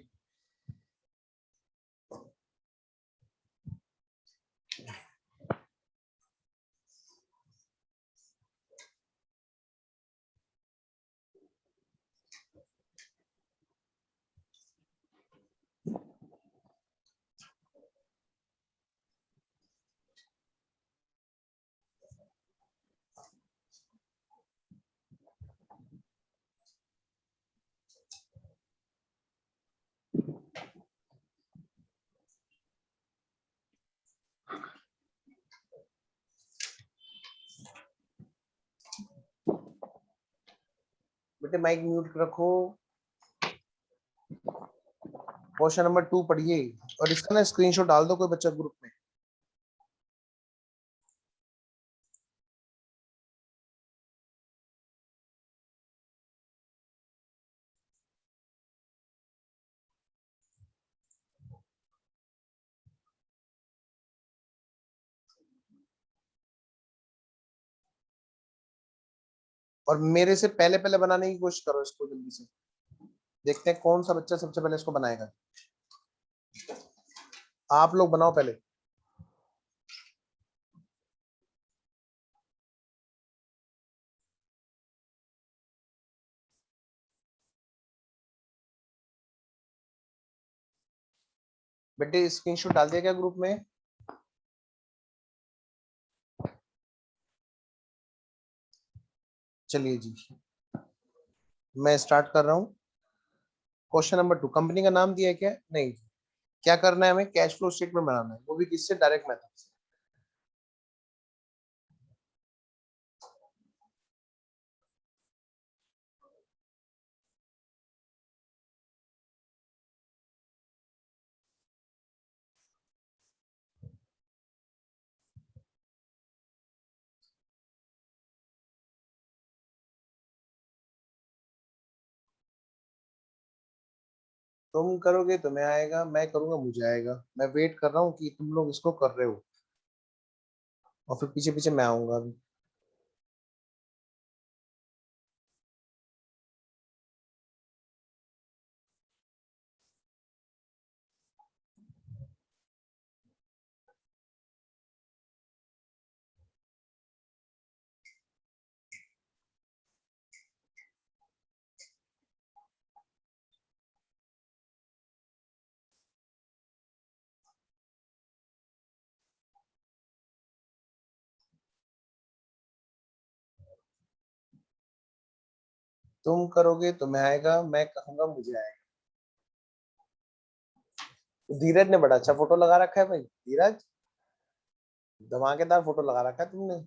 बेटे माइक म्यूट रखो। क्वेश्चन नंबर 2 पढ़िए और इसका ना स्क्रीनशॉट डाल दो कोई बच्चा ग्रुप में। और मेरे से पहले पहले बनाने की कोशिश करो इसको जल्दी से, देखते हैं कौन सा बच्चा सबसे पहले इसको बनाएगा। आप लोग बनाओ पहले। बेटे स्क्रीनशॉट डाल दिया क्या ग्रुप में? चलिए जी, मैं स्टार्ट कर रहा हूँ। क्वेश्चन नंबर 2, कंपनी का नाम दिया है क्या? नहीं। क्या करना है हमें? कैश फ्लो स्टेटमेंट बनाना है, वो भी किससे? डायरेक्ट मेथड से। तुम करोगे तुम्हें आएगा, मैं करूंगा मुझे आएगा। मैं वेट कर रहा हूँ कि तुम लोग इसको कर रहे हो, और फिर पीछे पीछे मैं आऊंगा अभी। तुम करोगे तुम्हें आएगा, मैं कहूंगा मुझे आएगा। धीरज ने बड़ा अच्छा फोटो लगा रखा है भाई। धीरज, धमाकेदार फोटो लगा रखा है तुमने।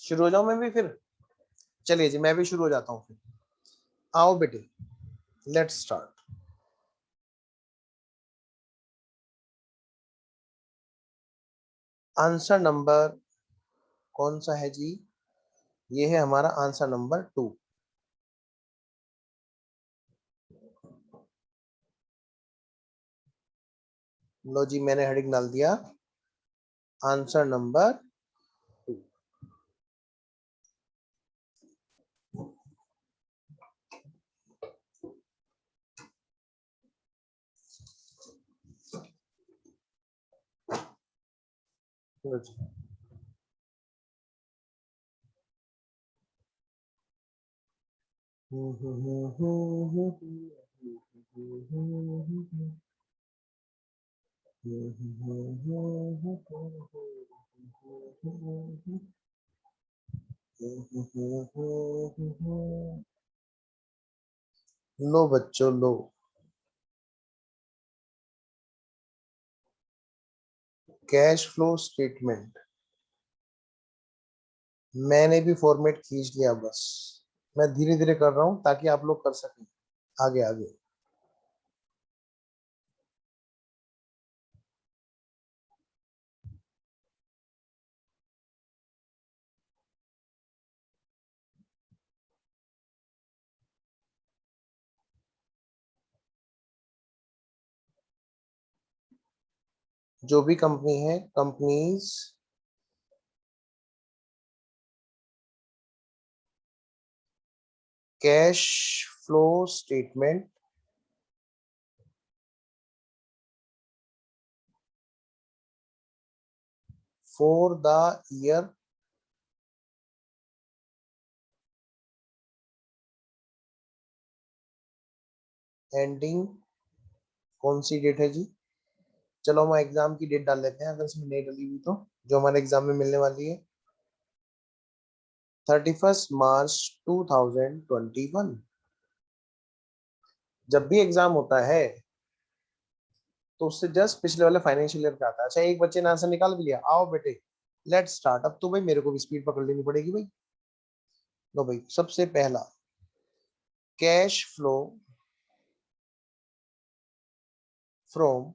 शुरू हो जाऊं मैं भी फिर? चलिए जी, मैं भी शुरू हो जाता हूँ फिर। आओ बेटे, लेट्स स्टार्ट। आंसर नंबर कौन सा है जी? ये है हमारा आंसर नंबर 2। लो जी, मैंने हेडिंग डाल दिया आंसर नंबर 2। लो जी। लो बच्चों लो, कैश फ्लो स्टेटमेंट मैंने भी फॉर्मेट खींच लिया बस। मैं धीरे धीरे कर रहा हूं ताकि आप लोग कर सकें आगे आगे। जो भी कंपनी है, companies cash flow statement for the year ending कौन सी डेट है जी? चलो हम एग्जाम की डेट डाल लेते हैं, अगर इसमें नहीं डली हुई तो, जो हमारे एग्जाम में मिलने वाली है 31 मार्च 2021। जब भी एग्जाम होता है तो उससे जस्ट पिछले वाले फाइनेंशियल ईयर का आता है। अच्छा, एक बच्चे ने आंसर निकाल भी लिया, आओ बेटे लेट स्टार्ट। अब तो भाई मेरे को भी स्पीड पकड़ लेनी पड़ेगी भाई। लो भाई, सबसे पहला cash flow from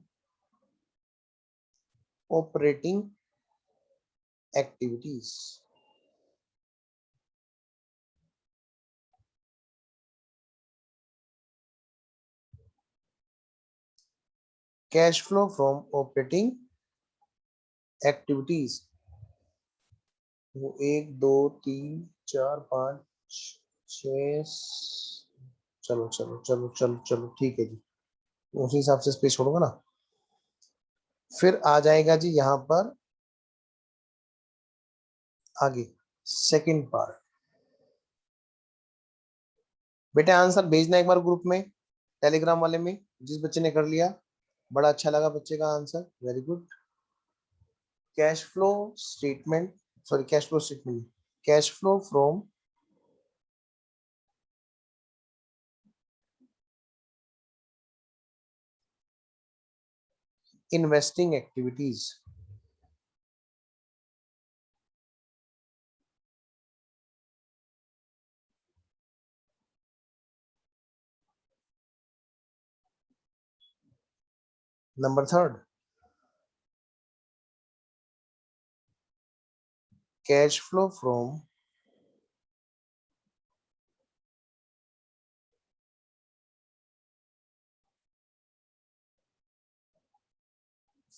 operating activities. Cash flow from operating activities, वो 1 2 3 4 5 6, चलो चलो चलो चलो चलो ठीक है जी, उसी हिसाब से स्पेस छोड़ूंगा ना। फिर आ जाएगा जी यहाँ पर आगे सेकंड पार्ट। बेटा आंसर भेजना एक बार ग्रुप में, टेलीग्राम वाले में, जिस बच्चे ने कर लिया। बड़ा अच्छा लगा बच्चे का answer, very good. Cash flow statement, sorry cash flow statement, cash flow from investing activities. Number third, cash flow from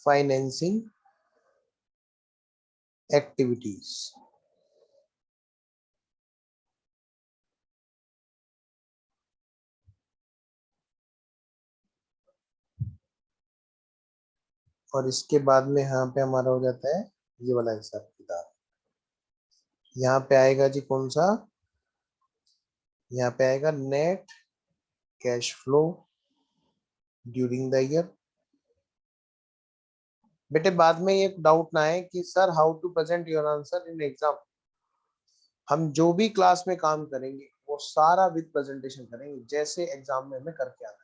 financing activities. और इसके बाद में यहाँ पे हमारा हो जाता है ये वाला हिसाब किताब। यहाँ पे आएगा जी कौन सा, यहाँ पे आएगा net cash flow during the year. बेटे बाद में एक डाउट ना है कि sir how to present your answer in exam. हम जो भी क्लास में काम करेंगे वो सारा विद प्रेजेंटेशन करेंगे, जैसे एग्जाम में हमें करके आना है।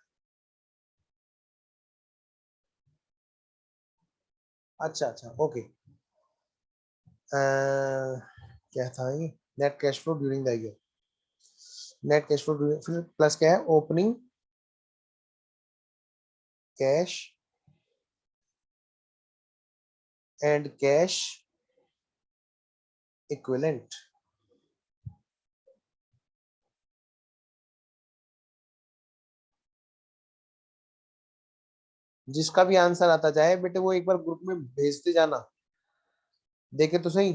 अच्छा अच्छा ओके। क्या था ये, net cash flow during the year. Net cash flow during, फिर प्लस क्या है, opening cash and cash equivalent. जिसका भी आंसर आता जाए बेटे वो एक बार ग्रुप में भेजते जाना, देखे तो सही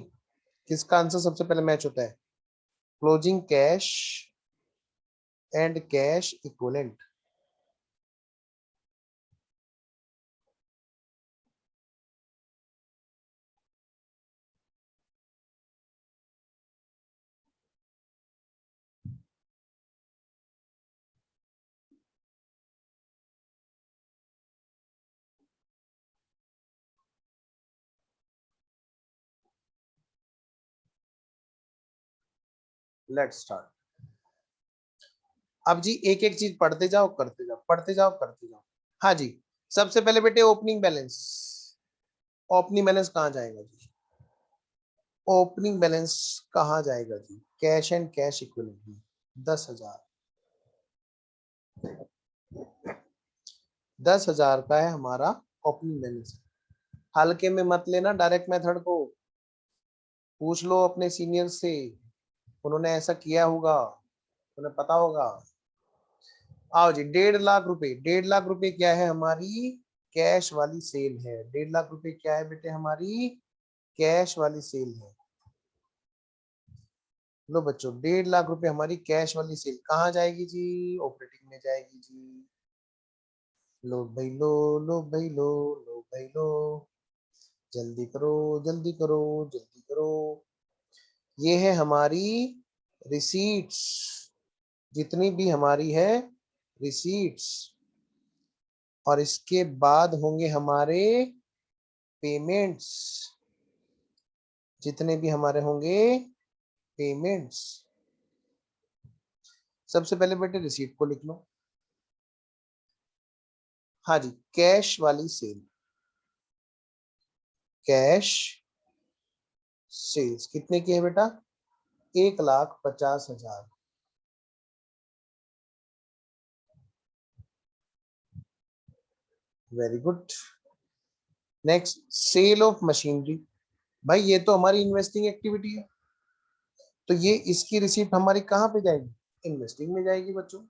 किसका आंसर सबसे पहले मैच होता है। Closing cash and cash equivalent. Let's start. अब जी एक एक चीज पढ़ते जाओ करते जाओ, पढ़ते जाओ करते जाओ। हाँ जी, सबसे पहले बेटे ओपनिंग बैलेंस। ओपनिंग बैलेंस कहाँ जाएगा जी, ओपनिंग बैलेंस कहाँ जाएगा जी, कैश एंड कैश इक्विवेलेंट में 10,000। 10,000 का है हमारा ओपनिंग बैलेंस। हल्के में मत लेना डायरेक्ट मेथड को, पूछ लो अपने सीनियर से, उन्होंने ऐसा किया होगा, उन्हें पता होगा। आओ जी, 1.5 लाख रुपए, 1.5 लाख रुपए क्या है हमारी, कैश वाली सेल है। 1.5 लाख रुपए क्या है बेटे हमारी, कैश वाली सेल है। लो बच्चों, 1.5 लाख रुपए हमारी कैश वाली सेल कहाँ जाएगी जी, ऑपरेटिंग में जाएगी जी। लो भाई लो, लो भाई लो, लो भाई लो, जल्दी करो जल्दी करो जल्दी करो। ये है हमारी रिसीट्स, जितनी भी हमारी है रिसीट्स, और इसके बाद होंगे हमारे पेमेंट्स, जितने भी हमारे होंगे पेमेंट्स। सबसे पहले बेटे रिसीट को लिख लो। हाँ जी, कैश वाली सेल, कैश सेल्स कितने की है बेटा? 1,50,000। Very good. Next, sale of machinery. भाई ये तो हमारी इन्वेस्टिंग एक्टिविटी है, तो ये इसकी रिसीप्ट हमारी कहाँ पे जाएगी? इन्वेस्टिंग में जाएगी बच्चों।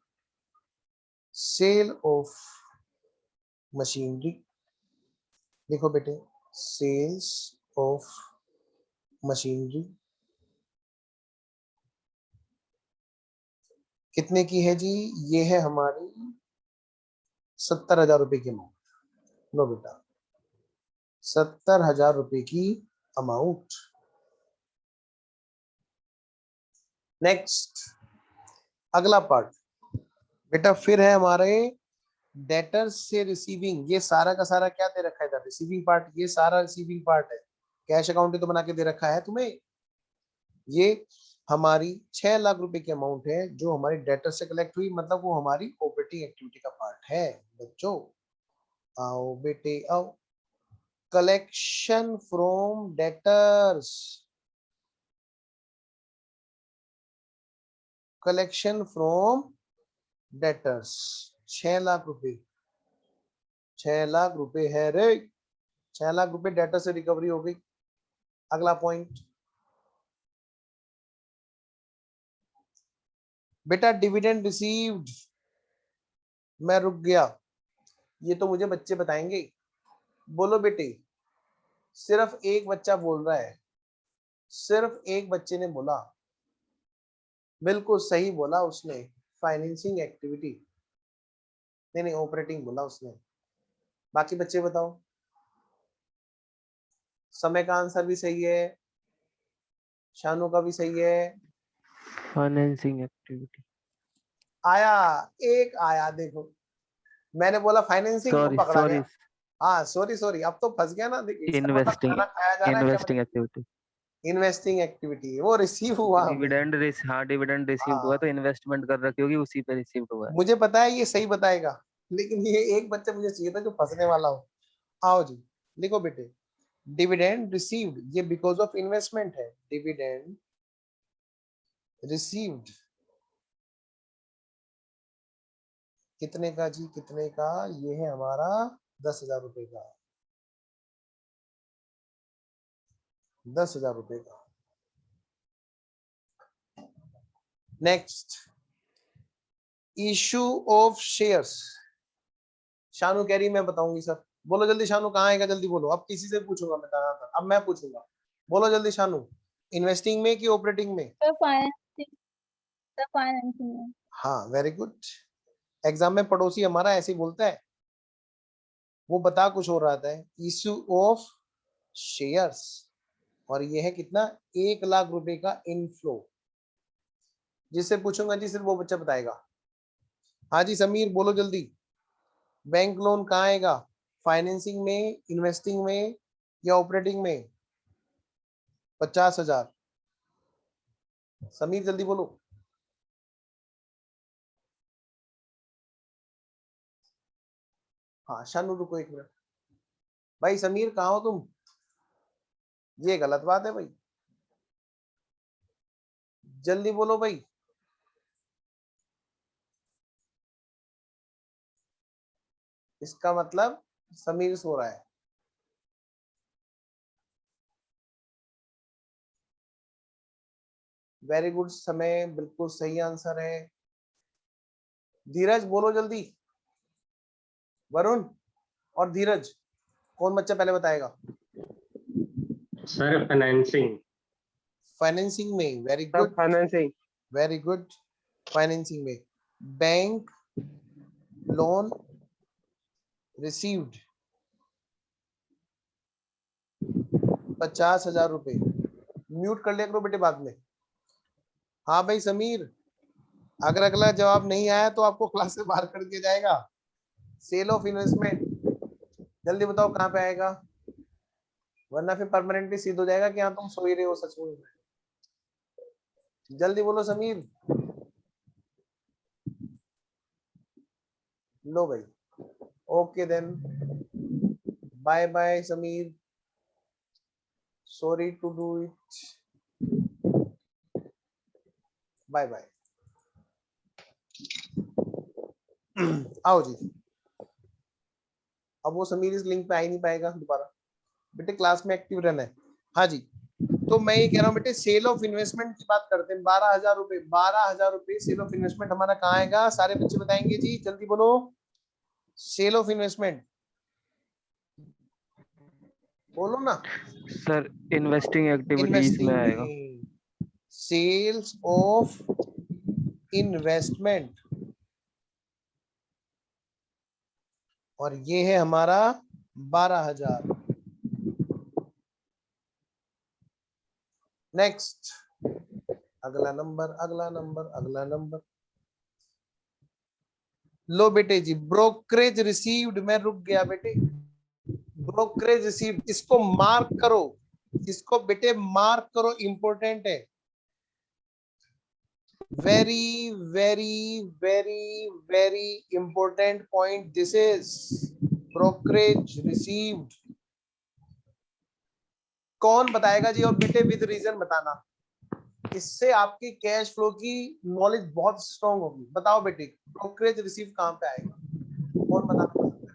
सेल ऑफ मशीनरी देखो बेटे, सेल्स ऑफ मशीनरी कितने की है जी? ये है हमारी 70,000 रुपए की अमाउंट। लो बेटा, 70,000 रुपए की अमाउंट। नेक्स्ट, अगला पार्ट बेटा फिर है हमारे डेटर्स से रिसीविंग। ये सारा का सारा क्या दे रखा है इधर? Receiving part. ये सारा रिसीविंग पार्ट है। कैश अकाउंट तो बना के दे रखा है तुम्हें। ये हमारी 6 लाख रुपए की अमाउंट है जो हमारी डेटर से कलेक्ट हुई, मतलब वो हमारी ऑपरेटिंग एक्टिविटी का पार्ट है। बच्चों आओ बेटे आओ। Collection from debtors, collection from debtors 6 lakh रुपए, 6 लाख रुपए है रे। 6 लाख रुपए डेटर से रिकवरी हो गई। अगला पॉइंट बेटा, डिविडेंड रिसीव्ड। मैं रुक गया, ये तो मुझे बच्चे बताएंगे। बोलो बेटे, सिर्फ एक बच्चा बोल रहा है, सिर्फ एक बच्चे ने बोला, बिल्कुल सही बोला उसने, फाइनेंसिंग एक्टिविटी। नहीं नहीं, ऑपरेटिंग बोला उसने। बाकी बच्चे बताओ। समय का आंसर भी सही है, शानू का भी सही है।
Financing activity.
आया, एक आया देखो। मैंने बोला फाइनेंसिंग, वो
सॉरी
पकड़ा
सॉरी,
गया। हाँ सॉरी सॉरी, अब तो फंस गया ना। देखिए इसका मतलब
इन्वेस्टिंग,
खाना खाया जा रहा है क्या?
Investing activity.
इन्वेस्टिंग एक्टिविटी वो रिसीव हुआ हमें।
हाँ डिविडेंड रिसीव्ड हुआ
हाँ
तो इन्वेस्टमेंट कर रखी होगी, उसी पे रिसीव्ड हुआ है।
मुझे पता है ये सही बताएगा, लेकिन ये एक बच्चा मुझे चाहिए था जो फंसने वाला हो। आओ जी, लिखो बेटे, डिविडेंड रिसीव्ड, ये बिकॉज ऑफ इन्वेस्टमेंट है। डिविडेंड रिसीव्ड कितने का जी? कितने का? ये है हमारा 10,000 रुपए का, 10,000 रुपए का। Next, issue of shares. Shanu कह रही मैं बताऊंगी सर। बोलो जल्दी शानू, कहाँ आएगा? जल्दी बोलो। अब किसी से पूछूंगा मैं ज्यादातर, अब मैं पूछूंगा। बोलो जल्दी शानू, इन्वेस्टिंग में कि ऑपरेटिंग में?
सर फाइनेंसिंग, सर फाइनेंसिंग में।
हाँ वेरी गुड। एग्जाम में पड़ोसी हमारा ऐसे ही बोलता है, वो बता कुछ हो रहा था। इशू ऑफ शेयर्स, और ये है कितना? 1 लाख रुपए का इनफ्लो। जिससे पूछूंगा जी सिर्फ वो बच्चा बताएगा। हाँ जी समीर बोलो जल्दी, बैंक लोन कहाँ आएगा? फाइनेंसिंग में, इन्वेस्टिंग में या ऑपरेटिंग में? 50,000। समीर जल्दी बोलो। हाँ शानू रुको 1 मिनट। भाई समीर कहाँ हो तुम? ये गलत बात है भाई, जल्दी बोलो भाई। इसका मतलब समीर सो रहा है। वेरी गुड, समय बिल्कुल सही आंसर है। धीरज बोलो जल्दी। वरुण और धीरज, कौन बच्चा पहले बताएगा?
Sir financing.
फाइनेंसिंग में, वेरी
सब
good,
financing.
Very good. Financing में बैंक लोन रिसीव्ड 50,000 रुपए। म्यूट कर लिया करो बेटे बाद में। हाँ भाई समीर, अगर अगला जवाब नहीं आया तो आपको क्लास से बाहर कर दिया जाएगा। सेल ऑफ इन्वेस्टमेंट, जल्दी बताओ कहाँ पे आएगा, वरना फिर परमानेंटली सिद्ध हो जाएगा कि हाँ तुम सो ही रहे हो सच में। जल्दी बोलो समीर। लो भाई, okay then, bye bye Sameer, sorry to do it, bye bye. आओ जी, अब वो समीर इस लिंक पे आ ही नहीं पाएगा दोबारा, बेटे क्लास में एक्टिव रहना है। हाँ जी, तो मैं ये कह रहा हूँ बेटे सेल ऑफ इन्वेस्टमेंट की बात करते हैं। 12,000 रुपए, 12,000 रुपए सेल ऑफ इन्वेस्टमेंट हमारा कहाँ आएगा, सारे बच्चे बताएंगे जी, जल्दी बोलो। सेल ऑफ इन्वेस्टमेंट बोलो ना।
सर इन्वेस्टिंग एक्टिविटीज में आएगा।
इन्वेस्टिंग, सेल्स ऑफ इन्वेस्टमेंट, और ये है हमारा 12,000। नेक्स्ट, अगला नंबर, अगला नंबर, अगला नंबर। लो बेटे जी, ब्रोकरेज रिसीव्ड, मैं रुक गया बेटे, ब्रोकरेज रिसीव्ड, इसको मार्क करो, इसको बेटे मार्क करो, इंपॉर्टेंट है, very very very very important point this is, brokerage received. कौन बताएगा जी, और बेटे विद रीजन बताना, इससे आपकी कैश फ्लो की नॉलेज बहुत स्ट्रांग होगी। बताओ बेटे, ब्रोकरेज रिसीव कहां पे आएगा, कौन बताना पसंद करे?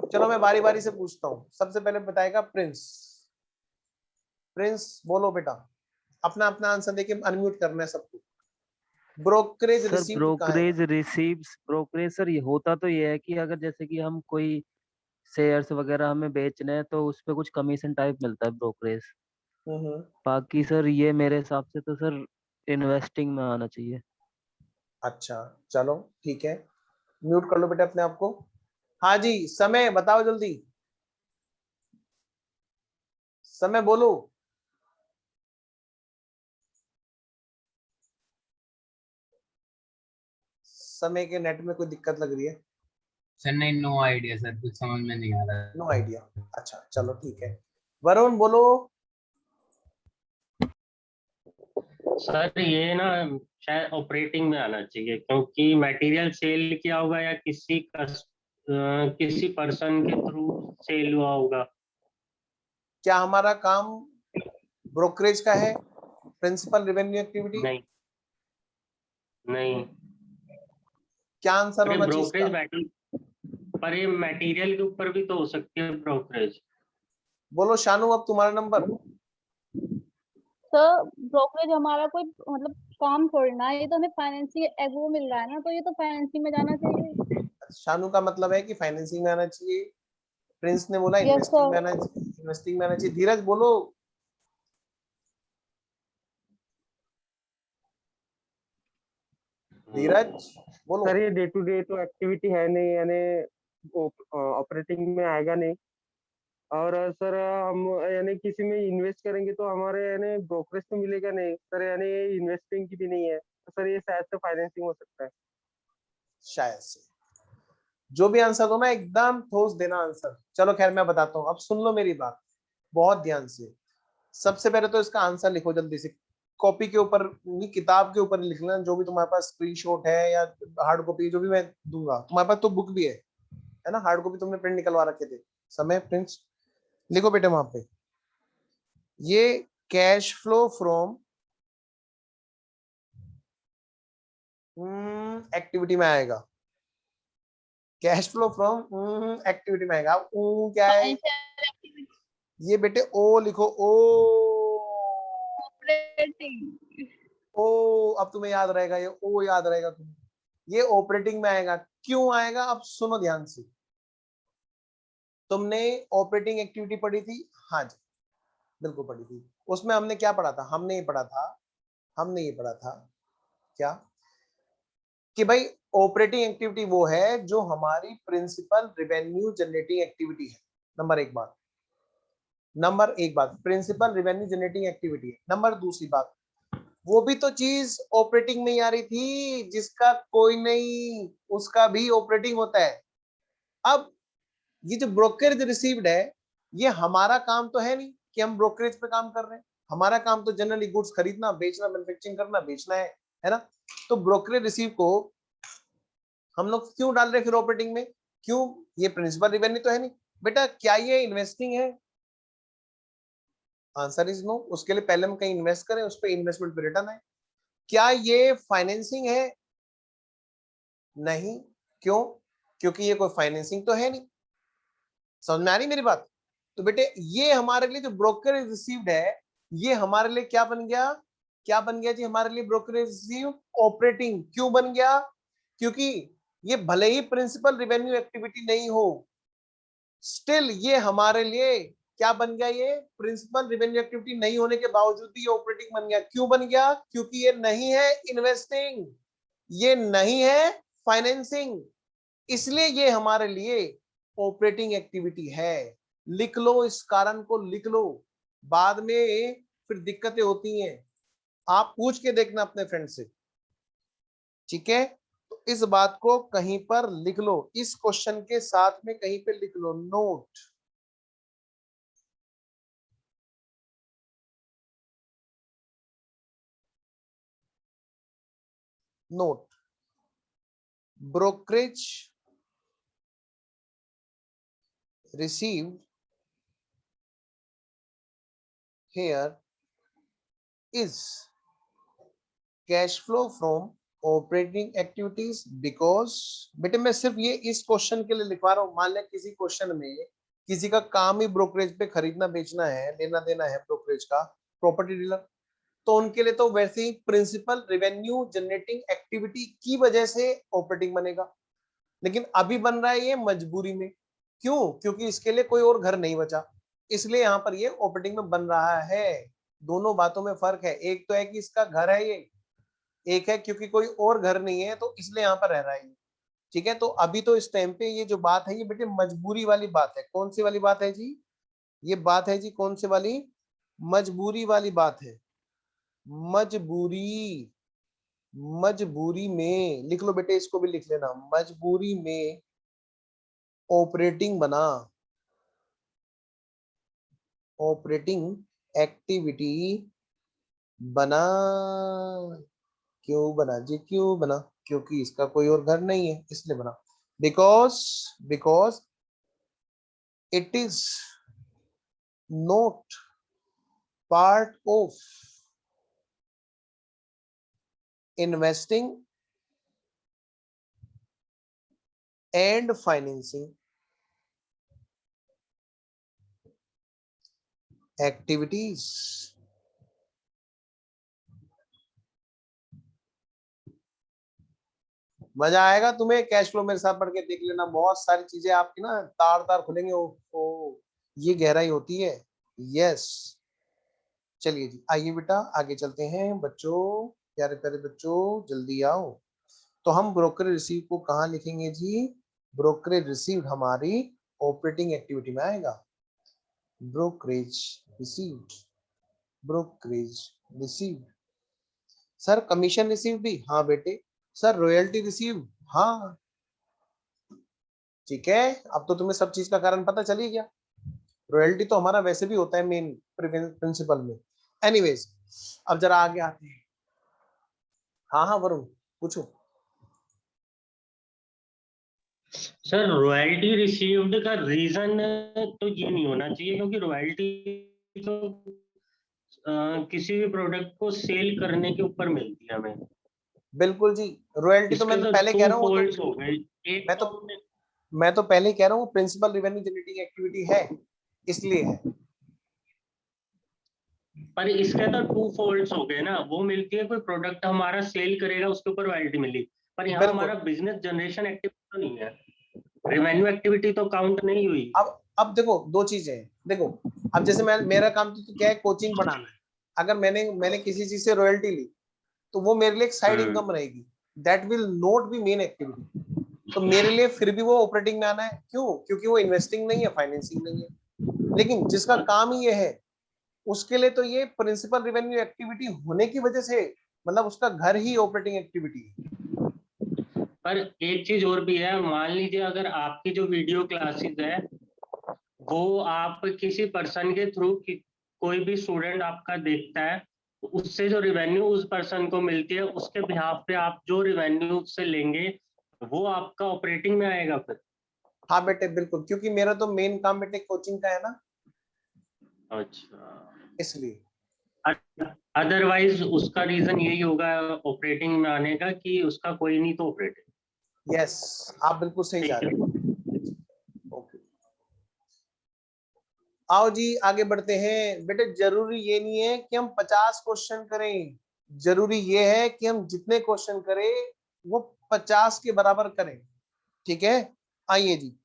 चलो मैं बारी बारी से पूछता हूँ, सबसे पहले बताएगा प्रिंस। प्रिंस बोलो बेटा, अपना अपना आंसर देके अनम्यूट करना है सबको। ब्रोकरेज
सर
रिसीव्ड कहाँ
ब्रोकरेज
है?
रिसीव्स, ब्रोकरेज सर ये होता तो ये है कि अगर जैसे कि हम कोई शेयर्स वगैरह हमें बेचने हैं तो उस पे कुछ कमीशन टाइप मिलता है ब्रोकरेज। बाकी सर ये मेरे हिसाब से तो सर इन्वेस्टिंग में आना चाहिए।
अच्छा चलो ठीक है, म्यूट कर लो बेटा अपने आप को। हाँ जी, समय बताओ जल्दी, समय बोलो। समय के नेट में कोई दिक्कत लग रही है?
सर नहीं, नो आइडिया सर, कुछ समझ में नहीं आ रहा।
नो आइडिया, अच्छा चलो ठीक है। वरुण बोलो।
सर ये ना शायद ऑपरेटिंग में आना चाहिए, क्योंकि मटेरियल सेल किया होगा या किसी पर्सन के थ्रू सेल हुआ होगा।
क्या हमारा काम ब्रोकरेज का है, प्रिंसिपल रेवेन्यू एक्टिविटी?
नहीं नहीं,
क्या आंसर
पर ये
होना चाहिए इसका?
पर ये मटेरियल के ऊपर भी तो हो सकती है ब्रोकरेज।
बोलो शानू, अब तुम्हारा नंबर।
सर ब्रोकरेज हमारा कोई मतलब काम थोड़ी ना है, ये तो हमें फाइनेंसिंग एग्रो मिल रहा है ना, तो ये तो फाइनेंसिंग में जाना चाहिए।
शानू का मतलब है कि फाइनेंसिंग में आना चाहिए, प्रिंस ने बोला
यस
इन्वेस्टिंग में
सर।
आना चाहिए, इन्वेस्टिंग में आना चाहिए। धीरज बोलो। धीरज बोलो।
सर ये डे टू डे तो एक्टिविटी है नहीं, यानी ऑपरेटिंग में आएगा नहीं। और सर हम यानी किसी में इन्वेस्ट करेंगे तो हमारे यानी ब्रोकरेज तो मिलेगा नहीं सर, यानी इन्वेस्टिंग की भी नहीं है, तो सर ये शायद से फाइनेंसिंग हो सकता है।
शायद से, जो भी आंसर दो ना एकदम ठोस देना आंसर। चलो खैर मैं बताता हूँ, अब सुन लो मेरी बात बहुत ध्यान से। सबसे पहले तो इसका आंसर लिखो जल्दी से, कॉपी के ऊपर नहीं, किताब के ऊपर लिखना, जो भी तुम्हारे पास स्क्रीनशॉट है या हार्ड कॉपी जो भी मैं दूंगा, तुम्हारे पास तो बुक भी है ना, हार्ड कॉपी तुमने प्रिंट निकलवा रखे थे। समय प्रिंट लिखो बेटे वहां पे, ये कैश फ्लो फ्रॉम एक्टिविटी में आएगा, कैश फ्लो फ्रॉम एक्टिविटी में आएगा। क्या है
फाइनेंशियल एक्टिविटी,
ये बेटे, ओ लिखो, ओ
ऑपरेटिंग।
ओ, अब तुम्हें याद रहेगा, ये ओ याद रहेगा तुम्हें, ये ऑपरेटिंग में आएगा। क्यों आएगा, अब सुनो ध्यान से। तुमने ऑपरेटिंग एक्टिविटी पढ़ी थी? हाँ जी बिल्कुल पढ़ी थी। उसमें हमने क्या पढ़ा था? हमने ये पढ़ा था, क्या कि भाई ऑपरेटिंग एक्टिविटी वो है जो हमारी प्रिंसिपल रेवेन्यू जनरेटिंग एक्टिविटी है। नंबर एक बात प्रिंसिपल रेवेन्यू जनरेटिंग एक्टिविटी है। नंबर दूसरी बात, वो भी तो चीज ऑपरेटिंग में ही आ रही थी, जिसका कोई नहीं उसका भी ऑपरेटिंग होता है। अब ये जो ब्रोकरेज रिसीव्ड है, ये हमारा काम तो है नहीं कि हम ब्रोकरेज पे काम कर रहे हैं। हमारा काम तो जनरली गुड्स खरीदना, बेचना, मैन्युफैक्चरिंग करना, बेचना है ना। तो ब्रोकरेज रिसीव को हम लोग क्यों डाल रहे हैं फिर ऑपरेटिंग में? क्यों? ये प्रिंसिपल रिवेन्यू तो है नहीं बेटा। क्या ये इन्वेस्टिंग है? Answer is no. उसके लिए पहले हम कहीं इन्वेस्ट करें, उस पर इन्वेस्टमेंट पे रिटर्न आए। क्या ये फाइनेंसिंग है? नहीं। क्यों? क्योंकि ये कोई फाइनेंसिंग तो है नहीं। समझ में आ रही मेरी बात? तो बेटे ये हमारे लिए जो ब्रोकरेज रिसीव्ड है, ये हमारे लिए क्या बन गया? क्या बन गया जी हमारे लिए ब्रोकरेज रिसीव्ड? ऑपरेटिंग। क्यों बन गया? क्योंकि ये भले ही प्रिंसिपल रिवेन्यू एक्टिविटी नहीं हो, स्टिल ये हमारे लिए क्या बन गया? ये प्रिंसिपल रिवेन्यू एक्टिविटी नहीं होने के बावजूद भी ये ऑपरेटिंग बन गया। क्यों बन गया? क्योंकि ये नहीं है इन्वेस्टिंग, ये नहीं है फाइनेंसिंग, इसलिए ये हमारे लिए ऑपरेटिंग एक्टिविटी है। लिख लो, इस कारण को लिख लो, बाद में फिर दिक्कतें होती हैं। आप पूछ के देखना अपने फ्रेंड से, ठीक है? तो इस बात को कहीं पर लिख लो, इस क्वेश्चन के साथ में कहीं पे लिख लो, note. Note, brokerage received here is cash flow from operating activities because, बेटे मैं सिर्फ ये इस क्वेश्चन के लिए लिखवा रहा हूं। मान लिया किसी क्वेश्चन में किसी का काम ही ब्रोकरेज पे खरीदना बेचना है, लेना देना है ब्रोकरेज का, प्रॉपर्टी डीलर, तो उनके लिए तो वैसे ही प्रिंसिपल रेवेन्यू जनरेटिंग एक्टिविटी की वजह से ऑपरेटिंग बनेगा। लेकिन अभी बन रहा है ये मजबूरी में। क्यों? क्योंकि इसके लिए कोई और घर नहीं बचा, इसलिए यहाँ पर ये ऑपरेटिंग में बन रहा है। दोनों बातों में फर्क है। एक तो है कि इसका घर है ये, एक है क्योंकि कोई और घर नहीं है तो इसलिए यहाँ पर रह रहा है ये। ठीक है? तो अभी तो इस टाइम पे ये जो बात है ये बेटे मजबूरी वाली बात है। कौन सी वाली बात है जी? ये बात है जी कौन सी वाली? मजबूरी वाली बात है। मजबूरी, मजबूरी में लिख लो बेटे, इसको भी लिख लेना। मजबूरी में ऑपरेटिंग बना, ऑपरेटिंग एक्टिविटी बना। क्यों बना जी? क्यों बना? क्योंकि इसका कोई और घर नहीं है इसलिए बना। Because it is not part of investing and financing activities. मजा आएगा तुम्हें कैश फ्लो मेरे साथ पढ़ के देख लेना। बहुत सारी चीजें आपकी ना तार तार खुलेंगे। ओ, ये गहराई होती है। यस, चलिए जी, आइए बेटा आगे चलते हैं। बच्चों, प्यारे प्यारे बच्चों, जल्दी आओ। तो हम ब्रोकरेज रिसीव को कहाँ लिखेंगे जी? ब्रोकरेज रिसीव्ड हमारी ऑपरेटिंग एक्टिविटी में आएगा। Brokerage received, brokerage received. Sir commission receive भी? हाँ बेटे। Sir royalty receive? हाँ ठीक है। अब तो तुम्हें सब चीज का कारण पता चल ही गया। रॉयल्टी तो हमारा वैसे भी होता है मेन प्रिंसिपल में। एनीवेज, अब जरा आगे आते हैं। हाँ हाँ वरुण पूछो।
सर रॉयल्टी रिसीव्ड का रीजन तो ये नहीं होना चाहिए, क्योंकि रॉयल्टी तो किसी भी प्रोडक्ट को सेल करने के ऊपर मिलती है हमें।
बिल्कुल जी, रॉयल्टी तो मैं
इसके तो
पहले कह रहा हूँ,
फॉल्ट्स हो गए। एक
मैं तो पहले ही कह रहा हूँ प्रिंसिपल रेवेन्यू जनरेटिंग एक्टिविटी है, इसलिए है।
पर इसके तो टू फॉल्ट्स हो गए ना। वो मिलती है कोई प्रोडक्ट हमारा सेल करेगा उसके ऊपर रॉयल्टी मिली, पर यहाँ हमारा बिजनेस जनरेशन एक्टिविटी तो नहीं है, रेवेन्यू एक्टिविटी तो काउंट नहीं हुई।
अब देखो दो चीजें हैं। देखो अब जैसे मेरा काम तो क्या है, कोचिंग पढ़ाना है। अगर मैंने किसी चीज से रॉयल्टी ली तो वो मेरे लिए एक साइड इनकम रहेगी, that will not be main activity. तो मेरे लिए फिर भी वो ऑपरेटिंग में आना है। क्यों? क्योंकि वो इन्वेस्टिंग नहीं है, फाइनेंसिंग नहीं है। लेकिन जिसका काम ही ये है उसके लिए तो ये प्रिंसिपल रेवेन्यू एक्टिविटी होने की वजह से, मतलब उसका घर ही ऑपरेटिंग एक्टिविटी है।
पर एक चीज और भी है, मान लीजिए अगर आपकी जो वीडियो क्लासेस है वो आप किसी पर्सन के थ्रू कोई भी स्टूडेंट आपका देखता है, तो उससे जो रिवेन्यू उस पर्सन को मिलती है उसके बिहाफ पे आप जो रिवेन्यू उससे लेंगे वो आपका ऑपरेटिंग में आएगा फिर।
हाँ बेटे बिल्कुल, क्योंकि मेरा तो मेन काम बेटे कोचिंग का है ना,
अच्छा,
इसलिए।
अदरवाइज उसका रीजन यही होगा ऑपरेटिंग में आने का कि उसका कोई नहीं तो ऑपरेटिंग।
यस, आप बिल्कुल सही जा
ठीक
रहे
है।
हो। ओके, आओ जी आगे बढ़ते हैं। बेटे जरूरी ये नहीं है कि हम 50 क्वेश्चन करें, जरूरी ये है कि हम जितने क्वेश्चन करें वो 50 के बराबर करें। ठीक है, आइए जी,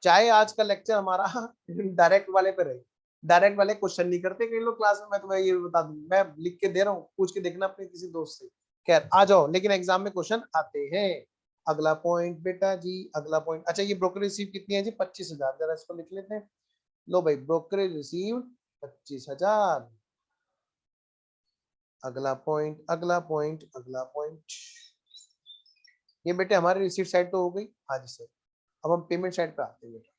चाहे आज का लेक्चर हमारा डायरेक्ट वाले पे रहे, डायरेक्ट वाले क्वेश्चन नहीं करते कई लोग क्लास में, मैं तुम्हें ये बता दूं, मैं लिख के दे रहा हूँ, पूछ के देखना अपने किसी दोस्त से। खैर आ जाओ, लेकिन एग्जाम में क्वेश्चन आते हैं। अगला पॉइंट बेटा जी, अगला पॉइंट, अच्छा ये ब्रोकर रिसीव कितनी है जी? 25,000, जरा इसको लिख लेते हैं। लो भाई, ब्रोकरेज रिसीव 25,000। अगला पॉइंट, अगला पॉइंट, अगला पॉइंट, ये बेटे हमारी रिसीव साइड तो हो गई। हाँ जी सर, अब हम पेमेंट साइड पे आते हैं बेटा।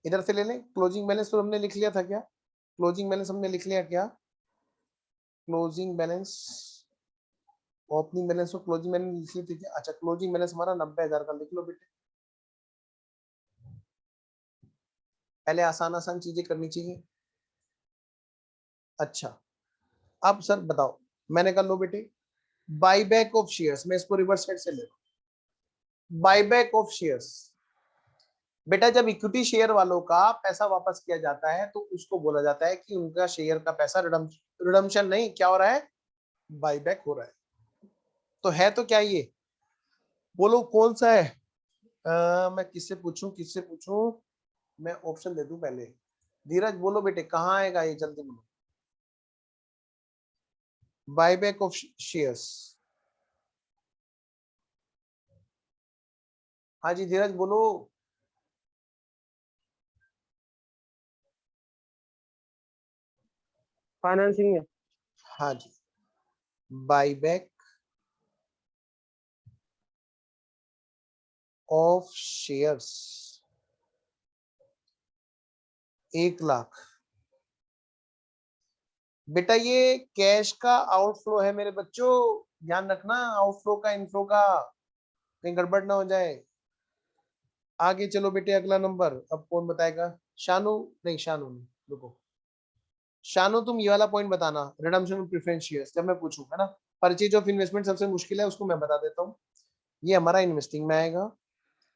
इधर से ले लें। क्लोजिंग बैलेंस तो हमने लिख लिया था क्या? क्लोजिंग बैलेंस हमने लिख लिया क्या? क्लोजिंग बैलेंस, ओपनिंग बैलेंस और क्लोजिंग बैलेंस लिख ली थी क्या? अच्छा, क्लोजिंग बैलेंस हमारा 90,000 का, लिख लो बेटे। पहले आसान आसान चीजें करनी चाहिए। अच्छा, अब सर बताओ, मैंने कहा लो बेटे, बाईबैक ऑफ शेयर्स, मैं इसको रिवर्स साइड से ले रहा हूं। बाईबैक ऑफ शेयर्स बेटा, जब इक्विटी शेयर वालों का पैसा वापस किया जाता है तो उसको बोला जाता है कि उनका शेयर का पैसा रिडम्पशन नहीं, क्या हो रहा है? बाईबैक हो रहा है। तो है तो क्या ये? बोलो कौन सा है? मैं किससे पूछूं, किससे पूछूं? मैं ऑप्शन दे दूं पहले। धीरज बोलो बेटे, कहाँ आएगा ये, जल्दी बोलो। बाईबैक ऑफ शेयर्स, हाँ जी धीरज बोलो।
फाइनेंसिंग में।
हाँ जी, बाईबैक ऑफ शेयर्स 1,00,000। बेटा ये कैश का आउटफ्लो है मेरे बच्चों, ध्यान रखना आउटफ्लो का इनफ्लो का, कहीं गड़बड़ ना हो जाए। आगे चलो बेटे, अगला नंबर अब कौन बताएगा? शानू? नहीं शानू नहीं, रुको। शानू तुम ये वाला पॉइंट बताना, रिडम्पशन ऑफ प्रेफरेंस शेयर्स, जब मैं पूछूं, है ना। परचेज ऑफ इन्वेस्टमेंट सबसे मुश्किल है, उसको मैं बता देता हूँ। ये हमारा इन्वेस्टिंग में आएगा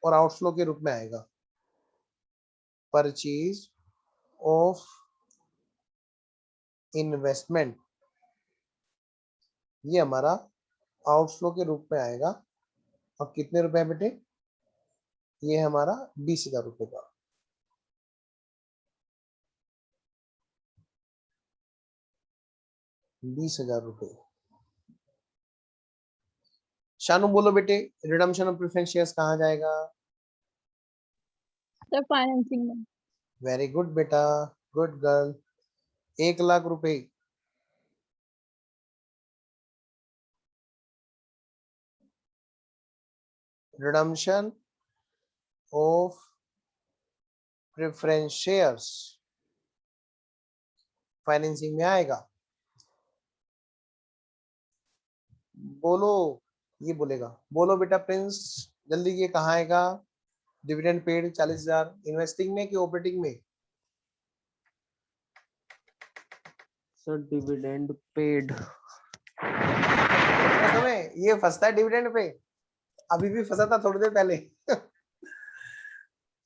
और आउटफ्लो के रूप में आएगा। परचेज ऑफ इन्वेस्टमेंट ये हमारा आउटफ्लो के रूप में आएगा। और कितने रुपए है बेटे? ये हमारा 20,000 रुपए का। ₹20,000। शानू बोलो बेटे, रिडम्पशन ऑफ प्रेफरेंस शेयर्स कहाँ जाएगा?
सर फाइनेंसिंग में।
वेरी गुड बेटा, गुड गर्ल। 1,00,000 रुपए। Redemption of preference shares financing में आएगा। बोलो, ये बोलेगा, बोलो बेटा प्रिंस, जल्दी, ये कहाँ आएगा? डिविडेंड पेड 40,000, इन्वेस्टिंग में कि ऑपरेटिंग में?
Sir dividend paid.
समय ये फंसता है डिविडेंड पे, अभी भी फंसा था थोड़ी देर पहले।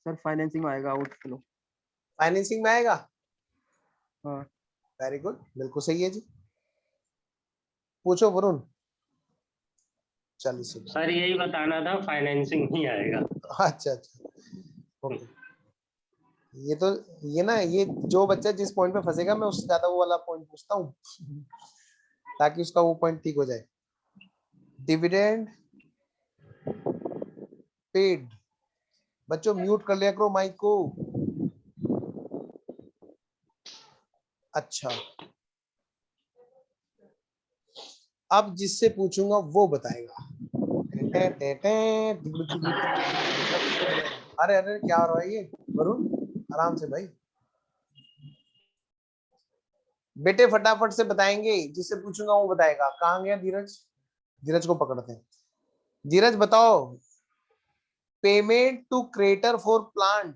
सर फाइनेंसिंग में आएगा आउटफ्लो।
फाइनेंसिंग में आएगा।
हाँ
वेरी गुड, बिल्कुल सही है जी। पूछो वरुण। 40।
सर यही बताना था, फाइनेंसिंग नहीं आएगा।
अच्छा अच्छा, ओके। ये तो, ये ना, ये जो बच्चा जिस पॉइंट पे फंसेगा मैं उससे ज्यादा वो वाला पॉइंट पूछता हूँ ताकि उसका वो पॉइंट ठीक हो जाए। डिविडेंड पेड, बच्चों म्यूट कर लिया करो माइक को। अच्छा, अब जिससे पूछूंगा वो बताएगा। अरे अरे क्या हो रहा है ये वरुण, आराम से भाई। बेटे फटाफट से बताएंगे, जिससे पूछूंगा वो बताएगा। कहाँ गया धीरज? धीरज को पकड़ते हैं। धीरज बताओ, payment to creator for plant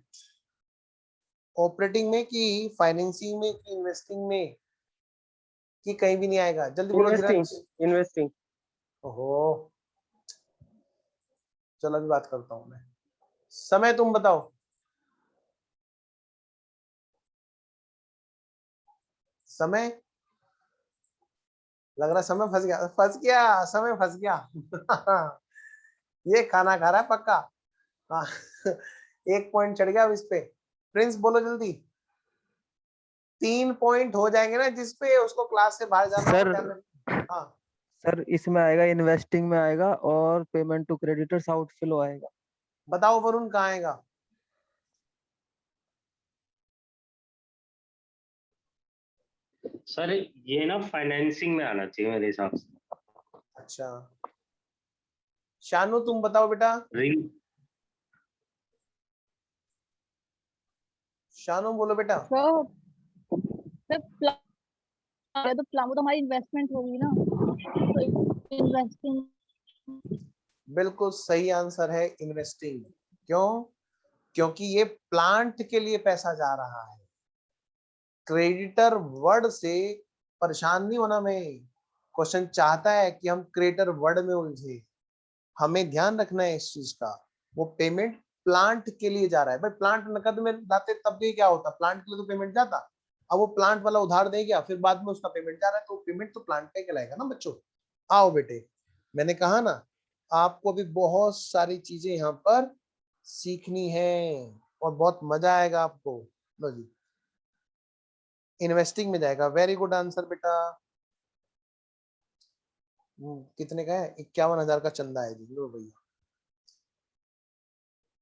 operating में कि फाइनेंसिंग में कि इन्वेस्टिंग में कि कहीं भी नहीं आएगा? जल्दी बोलो
इन्वेस्टिंग,
धीरज।
इन्वेस्टिंग।
ओहो, चलो अभी बात करता हूं मैं। समय तुम बताओ। समय लग रहा समय फंस गया, फंस गया, समय फंस गया। ये खाना खा रहा है पक्का। हाँ। 1 पॉइंट चढ़ गया अब इस पे। प्रिंस बोलो जल्दी। 3 पॉइंट हो जाएंगे ना जिसपे, उसको क्लास से बाहर जाना
सर,
होगा। हाँ
सर इसमें आएगा, इन्वेस्टिंग में आएगा और पेमेंट टू क्रेडिटर्स आउटफ्लो आएगा।
बताओ वरुण कहाँ आएगा?
सर ये ना फाइनेंसिंग में आना चाहिए मेरे हिसाब से।
अच्छा, शानू तुम बताओ बेटा।
रिंग
शानू बोलो बेटा।
सर तो प्लान तो हमारी इन्वेस्टमेंट होगी ना, तो इन्वेस्टिंग।
बिल्कुल सही आंसर है इन्वेस्टिंग। क्यों? क्योंकि ये प्लांट के लिए पैसा जा रहा है। क्रेडिटर वर्ड से परेशान नहीं होना। मैं क्वेश्चन चाहता है कि हम क्रेडिटर वर्ड में उलझे, हमें ध्यान रखना है इस चीज का। वो पेमेंट प्लांट के लिए जा रहा है भाई। प्लांट नकद में लाते तब भी क्या होता, प्लांट के लिए तो पेमेंट जाता। अब वो प्लांट वाला उधार दे गया, फिर बाद में उसका पेमेंट जा रहा है, तो पेमेंट तो प्लांट का ही कहलाएगा ना बच्चों। आओ बेटे, मैंने कहा ना आपको अभी बहुत सारी चीजें यहाँ पर सीखनी है और बहुत मजा आएगा आपको। लो जी, इन्वेस्टिंग में जाएगा। वेरी गुड आंसर बेटा। कितने का है? 51,000 का चंदा है जी। लो भैया,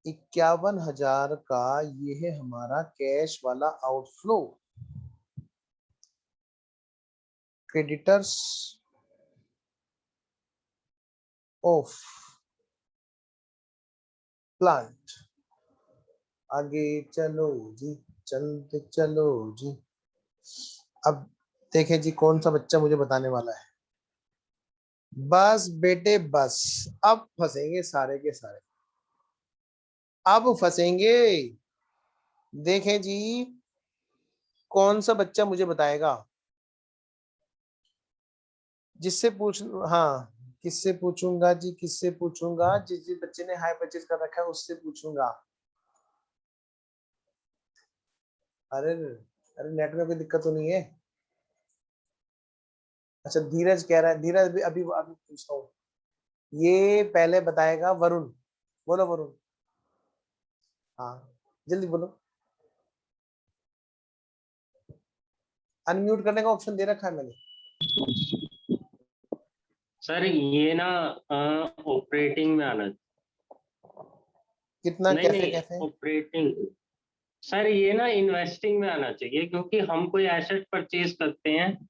51,000 का ये है हमारा कैश वाला आउटफ्लो। Creditors of plant. आगे चलो जी, चलते चलो जी। अब देखें जी कौन सा बच्चा मुझे बताने वाला है। बस बेटे बस, अब फंसेंगे सारे के सारे, अब फंसेंगे। देखें जी कौन सा बच्चा मुझे बताएगा, जिससे पूछ। हाँ, किससे पूछूंगा जी, किससे पूछूंगा? जिस जिस बच्चे ने हाई परचेज कर रखा है उससे पूछूंगा। अरे अरे नेट में कोई दिक्कत तो नहीं है? अच्छा धीरज कह रहा है, धीरज अभी अभी अभी पूछता हूँ। ये पहले बताएगा वरुण। बोलो वरुण। हाँ जल्दी बोलो। अनम्यूट करने का ऑप्शन दे रखा है मैंने।
सर ये ना ऑपरेटिंग में आना।
कितना?
नहीं
कैसे
नहीं,
कैसे?
ऑपरेटिंग। सर ये ना इन्वेस्टिंग में आना चाहिए, क्योंकि हम कोई एसेट परचेज करते हैं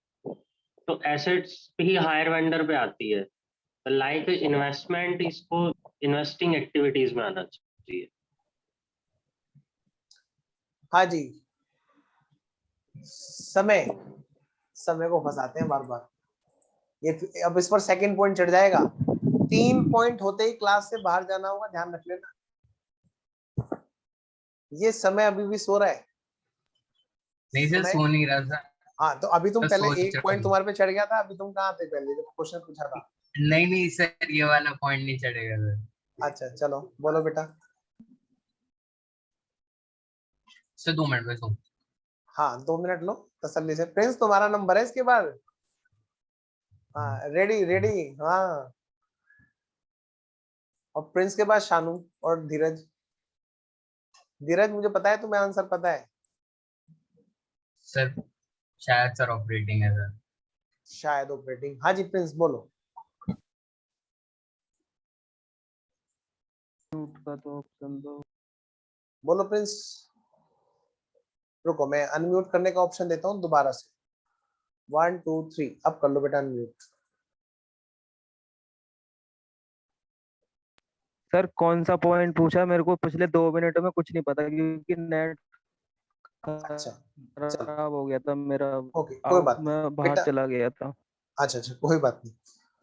तो एसेट्स ही हायर वेंडर पे आती है। लाइक इन्वेस्टमेंट, इसको इन्वेस्टिंग एक्टिविटीज में आना चाहिए।
हाँ जी, समय, समय को फंसाते हैं बार बार। ये अब इस पर सेकंड पॉइंट चढ़ जाएगा। 3 पॉइंट होते ही क्लास से बाहर जाना होगा, ध्यान रख लेना। ये समय अभी भी सो रहा है।
नहीं सर,
समय,
सो नहीं रहा था।
हाँ तो अभी तुम
तो
पहले
सोच
1
रहा
पॉइंट
हूँ।
तुम्हारे पे चढ़ गया था। अभी तुम कहाँ थे पहले जब क्वेश्चन पूछा था?
नहीं नहीं सर, ये वाला पॉइंट नहीं चढ़ेगा सर।
अच्छा चलो बोलो बेटा।
सर 2 मिनट में सो।
हाँ 2 मिनट लो तसल्ली से। प्रिंस तुम्हारा नंबर है इसके बाद। हाँ रेडी रेडी। हाँ, और प्रिंस के बाद शानू और धीरज। धीरज मुझे पता है तुम्हें आंसर पता है।
सर शायद सर ऑपरेटिंग है सर।
शायद ऑपरेटिंग। हाँ जी प्रिंस बोलो।
का तो ऑप्शन दो।
बोलो प्रिंस। रुको मैं अनम्यूट करने का ऑप्शन देता हूँ दोबारा से। 1 2 3 अब कर लो बेटा अनम्यूट।
सर कौन सा पॉइंट पूछा? मेरे को पिछले 2 मिनट में कुछ नहीं पता क्योंकि नेट
अच्छा चलो
खराब हो गया था मेरा।
ओके कोई बात नहीं
मैं बाहर
बेटा।
चला गया था।
अच्छा अच्छा कोई बात नहीं।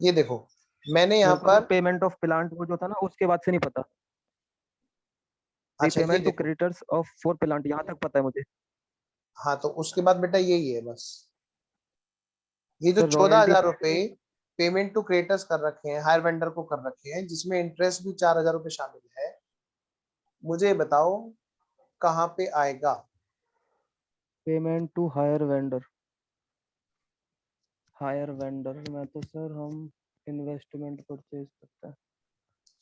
ये देखो मैंने यहाँ
मेरे को सर
पर
पेमेंट ऑफ प्लांट वो जो था ना उसके बाद से नहीं पता।
अच्छा ये
रीपेमेंट टू
देखो
क्रेडिटर्स ऑफ फॉर प्लांट यहाँ तक पता है मुझे।
हाँ तो उसके बाद बेटा यही है बस। ये जो
सर
चौदह
रॉयल्टी
हजार
पेड
रुपए
नहीं।
पेमेंट टू क्रेडिटर्स कर रखे हैं, हायर वेंडर को कर रखे हैं, जिसमें इंटरेस्ट भी 4,000 रुपए शामिल है, मुझे बताओ कहाँ पे आएगा?
पेमेंट टू हायर वेंडर में तो सर हम इन्वेस्टमेंट परचेज करते हैं।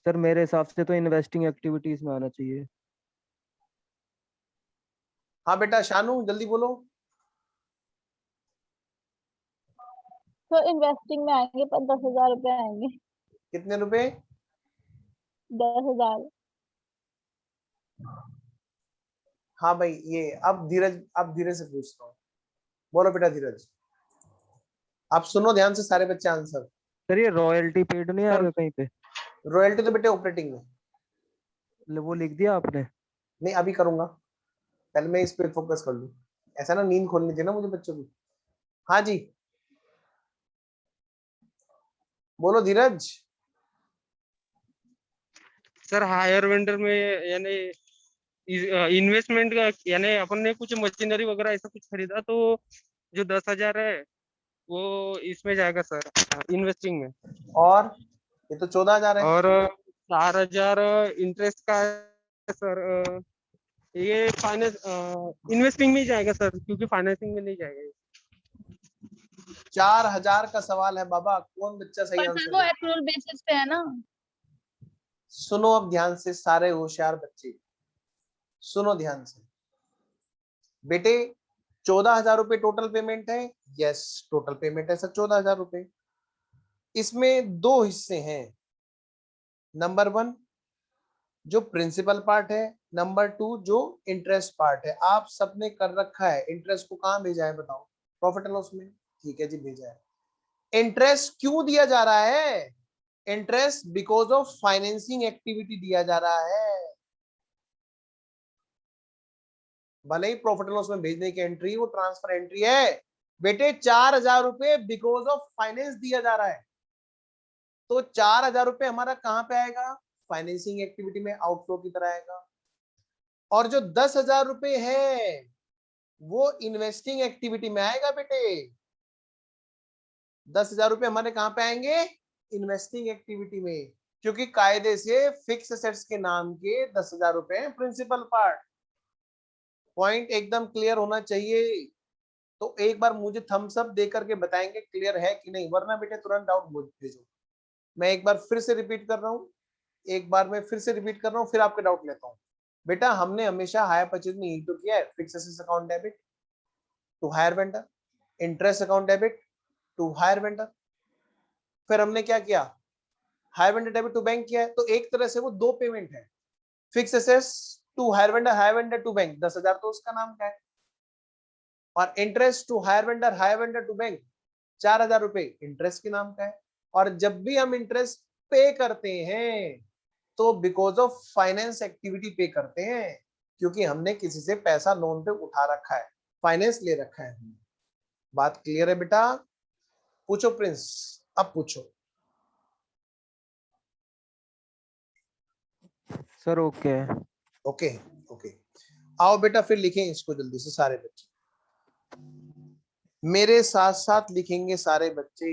सर मेरे हिसाब से तो इन्वेस्टिंग एक्टिविटीज में आना चाहिए।
हाँ बेटा शानू जल्दी बोलो।
तो इन्वेस्टिंग में आएंगे पर 10,000 रुपए आएंगे।
कितने रुपए?
10,000।
हाँ भाई ये अब धीरज, अब धीरे से पूछता हूँ। बोलो बेटा धीरज। आप सुनो ध्यान से सारे बच्चे आंसर।
सर ये रॉयल्टी पेड नहीं आएगा कहीं पे?
रॉयल्टी तो बेटे ऑपरेटिंग में।
वो लिख दिया आपने?
नहीं अभी करूंगा, पहले मैं इस पे फोकस कर लूं। ऐसा ना नींद खोलनी थी ना मुझे बच्चों की। हाँ जी बोलो धीरज।
सर हायर वेंडर में यानी इन्वेस्टमेंट का यानी अपन ने कुछ मशीनरी वगैरह ऐसा कुछ खरीदा तो जो 10,000 है वो इसमें जाएगा सर, इन्वेस्टिंग में।
और ये तो 14,000 है।
और 4,000 इंटरेस्ट का है सर। ये फाइनेंस इन्वेस्टिंग में ही जाएगा सर, क्योंकि फाइनेंसिंग में नहीं जाएगा ये।
4,000 का सवाल है बाबा, कौन बच्चा सही
पर सर
आंसर
वो
दे?
एक्रूअल बेसिस पे है ना।
सुनो अब ध्यान से सारे होशियार बच्चे, सुनो ध्यान से बेटे। 14,000 रुपए टोटल पेमेंट है। यस टोटल पेमेंट है सर 14,000 रुपए। इसमें दो हिस्से हैं। नंबर 1 जो प्रिंसिपल पार्ट है, नंबर 2 जो इंटरेस्ट पार्ट है। आप सबने कर रखा है। इंटरेस्ट को कहाँ भेजा है बताओ? प्रॉफिट एंड लॉस में। ठीक है जी भेजा है। इंटरेस्ट क्यों दिया जा रहा है? Interest because of financing activity दिया जा रहा है। भले ही प्रॉफिट एंड लॉस में भेजने की एंट्री वो ट्रांसफर एंट्री है बेटे। 4,000 रुपए बिकॉज ऑफ फाइनेंस दिया जा रहा है। तो 4,000 रुपए हमारा कहां पे आएगा? फाइनेंसिंग एक्टिविटी में आउटफ्लो की तरह आएगा। और जो 10,000 रुपए है वो इन्वेस्टिंग एक्टिविटी में आएगा बेटे। 10,000 रुपए हमारे कहां पे आएंगे? इन्वेस्टिंग एक्टिविटी में। क्योंकि कायदे से फिक्स एसेट्स के नाम के 10,000 रुपए प्रिंसिपल पार्ट। पॉइंट एकदम क्लियर होना चाहिए। तो एक बार मुझे थम्स अप दे करके बताएंगे क्लियर है कि नहीं, वरना बेटे तुरंत डाउट भेजो। मैं एक बार फिर से रिपीट कर रहा हूँ, एक बार मैं फिर से रिपीट कर रहा हूँ, फिर आपके डाउट लेता हूँ। बेटा हमने हमेशा हायर परचेज में यही तो किया है, fix assets account debit to hire vendor, interest account debit to hire vendor. फिर हमने क्या किया? Hire vendor debit to bank किया है। तो एक तरह से वो दो पेमेंट है। Fix assets to hire vendor to bank 10,000 तो उसका नाम क्या है, और interest to hire vendor to bank 4,000 रुपए इंटरेस्ट के नाम का है। और जब भी हम इंटरेस्ट पे करते हैं तो बिकॉज ऑफ फाइनेंस एक्टिविटी पे करते हैं, क्योंकि हमने किसी से पैसा लोन पे उठा रखा है, फाइनेंस ले रखा है हमने। बात क्लियर है बेटा? पूछो प्रिंस, अब पूछो।
Sir okay.
ओके ओके आओ बेटा फिर लिखें इसको जल्दी से सारे बच्चे, मेरे साथ साथ लिखेंगे सारे बच्चे,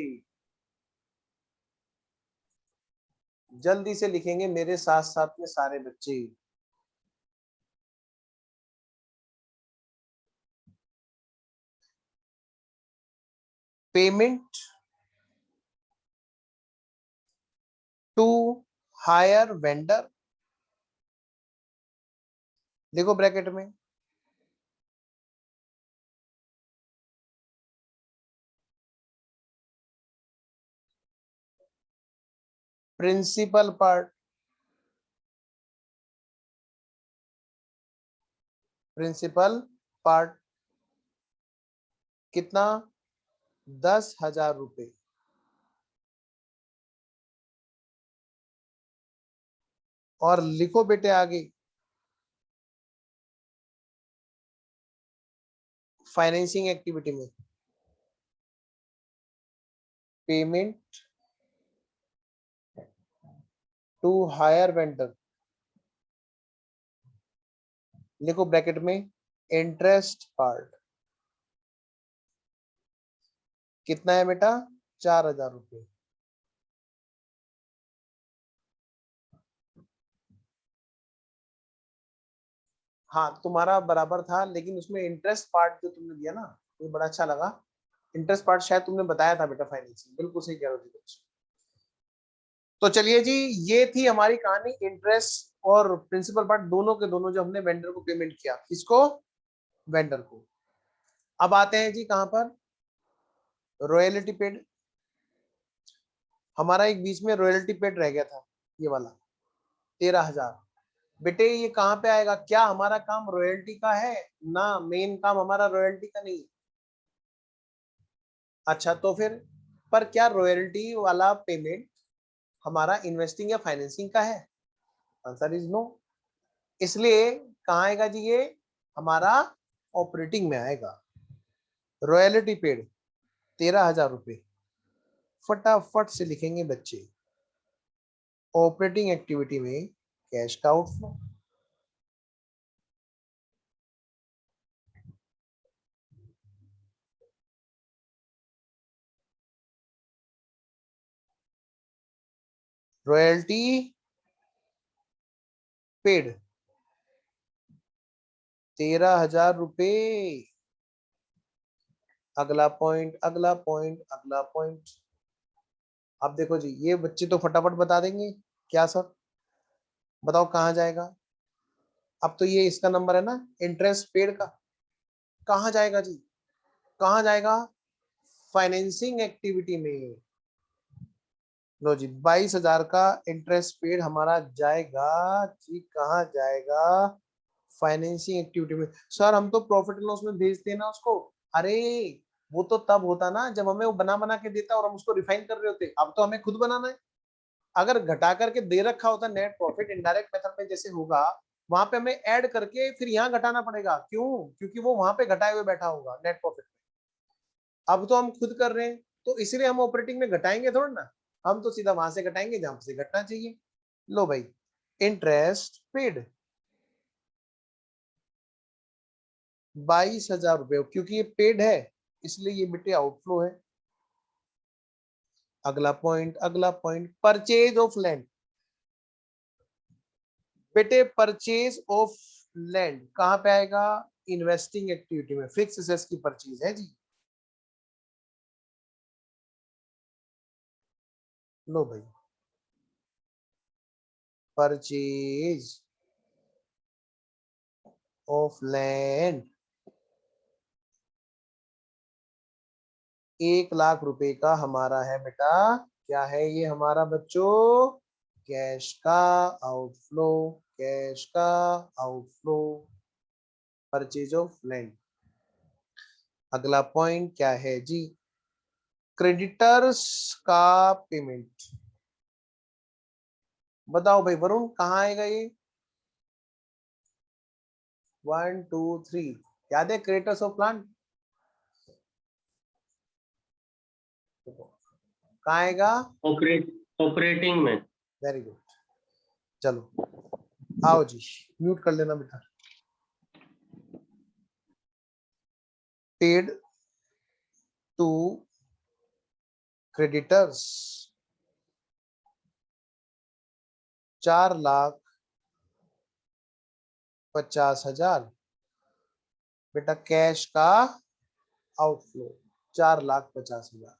जल्दी से लिखेंगे मेरे साथ साथ में सारे बच्चे। पेमेंट टू हायर वेंडर, देखो ब्रैकेट में, प्रिंसिपल पार्ट, प्रिंसिपल पार्ट कितना? 10,000 रुपए। और लिखो बेटे आगे, फाइनेंसिंग एक्टिविटी में पेमेंट टू हायर वेंडर, लिखो ब्रैकेट में इंटरेस्ट पार्ट कितना है बेटा, 4,000 रुपए। हाँ तुम्हारा बराबर था, लेकिन उसमें इंटरेस्ट पार्ट जो तुमने दिया ना, ये बड़ा अच्छा लगा। इंटरेस्ट पार्ट शायद तुमने बताया था बेटा फाइनेंसिंग, बिल्कुल सही कह रहे हो जी। तो चलिए जी, ये थी हमारी कहानी, इंटरेस्ट और प्रिंसिपल पार्ट दोनों के दोनों जो हमने वेंडर को पेमेंट किया। किसको? वेंडर को। अब आते हैं जी कहां पर, रॉयल्टी पेड। हमारा एक बीच में रॉयल्टी पेड रह गया था, ये वाला 13,000। बेटे ये कहां पे आएगा? क्या हमारा काम रॉयल्टी का है ना? मेन काम हमारा रॉयल्टी का नहीं। अच्छा तो फिर, पर क्या रॉयल्टी वाला पेमेंट हमारा इन्वेस्टिंग या फाइनेंसिंग का है? Answer is no. इसलिए कहाँ आएगा जी ये? हमारा ऑपरेटिंग में आएगा। रॉयल्टी पेड 13,000 रुपए, फटाफट से लिखेंगे बच्चे, ऑपरेटिंग एक्टिविटी में कैश का आउटफ्लो। रॉयल्टी पेड 13,000 रुपए। अगला पॉइंट, अगला पॉइंट, अगला पॉइंट। अब देखो जी, ये बच्चे तो फटाफट बता देंगे। क्या सर? बताओ कहाँ जाएगा? अब तो ये इसका नंबर है ना, इंटरेस्ट पेड का, कहाँ जाएगा जी? कहाँ जाएगा? फाइनेंसिंग एक्टिविटी में। लो जी, 22,000 का इंटरेस्ट पेड हमारा जाएगा जी, कहाँ जाएगा? फाइनेंसिंग एक्टिविटी में। सर हम तो प्रॉफिट एंड लॉस में भेजते हैं ना उसको। अरे वो तो तब होता ना जब हमें वो बना बना के देता और हम उसको रिफाइन कर रहे होते, अब तो हमें खुद बनाना है। अगर घटा करके दे रखा होता नेट प्रॉफिट इनडायरेक्ट मेथड में जैसे होगा, वहां पे हमें ऐड करके फिर यहाँ घटाना पड़ेगा। क्यों? क्योंकि वो वहां पे घटाए हुए बैठा होगा नेट प्रॉफिट में। अब तो हम खुद कर रहे हैं, तो इसलिए हम ऑपरेटिंग में घटाएंगे थोड़ा ना, हम तो सीधा वहां से घटाएंगे जहां से घटना चाहिए। लो भाई, इंटरेस्ट पेड 22,000 रुपए, क्योंकि ये पेड है इसलिए ये बेटे आउटफ्लो है। अगला पॉइंट, अगला पॉइंट, परचेज ऑफ लैंड। बेटे परचेज ऑफ लैंड कहां पे आएगा? इन्वेस्टिंग एक्टिविटी में, फिक्स एसेट्स की परचेज है जी। लो भाई, परचेज ऑफ लैंड 1,00,000 रुपए का हमारा है बेटा। क्या है ये हमारा बच्चों? कैश का आउटफ्लो, कैश का आउटफ्लो, परचेज ऑफ लैंड। अगला पॉइंट क्या है जी? क्रेडिटर्स का पेमेंट। बताओ भाई वरुण, कहाँ आएगा ये? 1 2 3 याद है? क्रेडिटर्स ऑफ प्लांट कहाँ आएगा?
ऑपरेटिंग में।
Very good. चलो आओ जी, म्यूट कर लेना बेटा। पेड टू क्रेडिटर्स 4,50,000 बेटा, कैश का आउटफ्लो 4,50,000।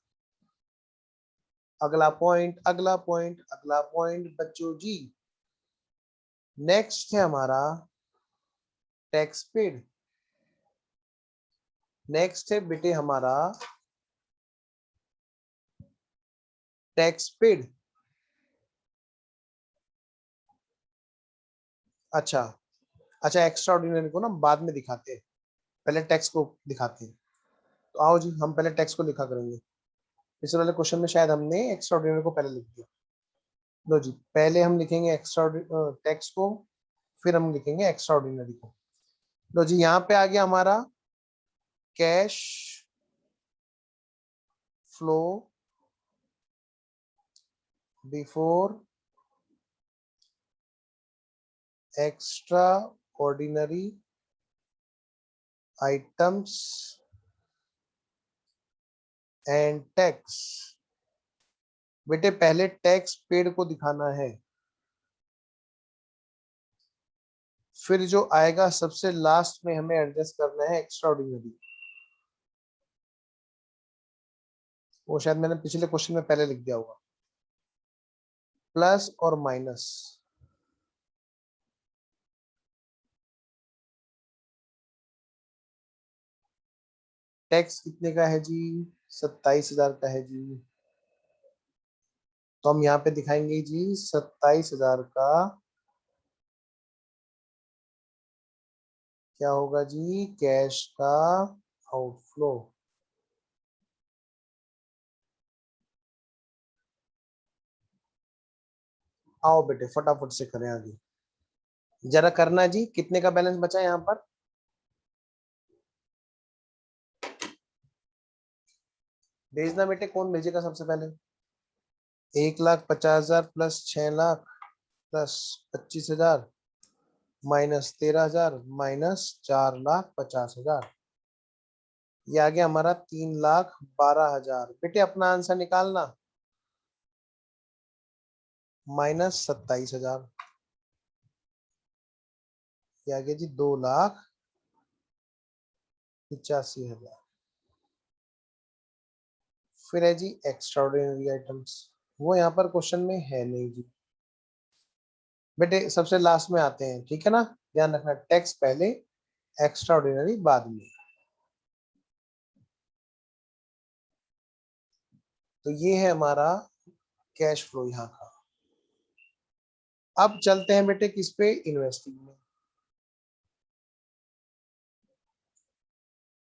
अगला पॉइंट, अगला पॉइंट, अगला पॉइंट बच्चों जी, नेक्स्ट है हमारा टैक्स पेड। नेक्स्ट है बेटे हमारा टैक्स पेड। अच्छा अच्छा, एक्स्ट्रा ऑर्डिनरी को ना बाद में दिखाते हैं, पहले टैक्स को दिखाते हैं। तो आओ जी हम पहले टैक्स को लिखा करेंगे। पिछले वाले क्वेश्चन में शायद हमने एक्स्ट्राऑर्डिनरी को पहले लिख दिया। लो जी पहले हम लिखेंगे एक्स्ट्रा टैक्स को, फिर हम लिखेंगे एक्स्ट्राऑर्डिनरी को। लो जी यहाँ पे आ गया हमारा cash flow before extra ordinary items and tax. बेटे पहले टैक्स पेड को दिखाना है, फिर जो आएगा सबसे लास्ट में हमें एडजस्ट करना है एक्स्ट्रा ऑर्डिनरी। वो शायद मैंने पिछले क्वेश्चन में पहले लिख दिया होगा, प्लस और माइनस। टैक्स कितने का है जी? 27,000 का है जी। तो हम यहाँ पे दिखाएंगे जी 27,000 का क्या होगा जी? कैश का आउटफ्लो। आओ बेटे फटाफट से करें आगे, जरा करना जी। कितने का बैलेंस बचा है यहाँ पर? भेजना बेटे, कौन भेजेगा सबसे पहले? 1,50,000 plus 6 lakh plus 25,000 minus 13,000 minus 4,50,000, ये आ गया हमारा 3,12,000। बेटे अपना आंसर निकालना, माइनस 27,000, ये आ गया जी 2,85,000। फिर है जी एक्स्ट्राऑर्डिनरी आइटम्स, वो यहाँ पर क्वेश्चन में है नहीं जी। बेटे सबसे लास्ट में आते हैं, ठीक है ना, ध्यान रखना, टैक्स पहले एक्स्ट्राऑर्डिनरी बाद में। तो ये है हमारा कैश फ्लो यहाँ का। अब चलते हैं बेटे किस पे? इन्वेस्टिंग में।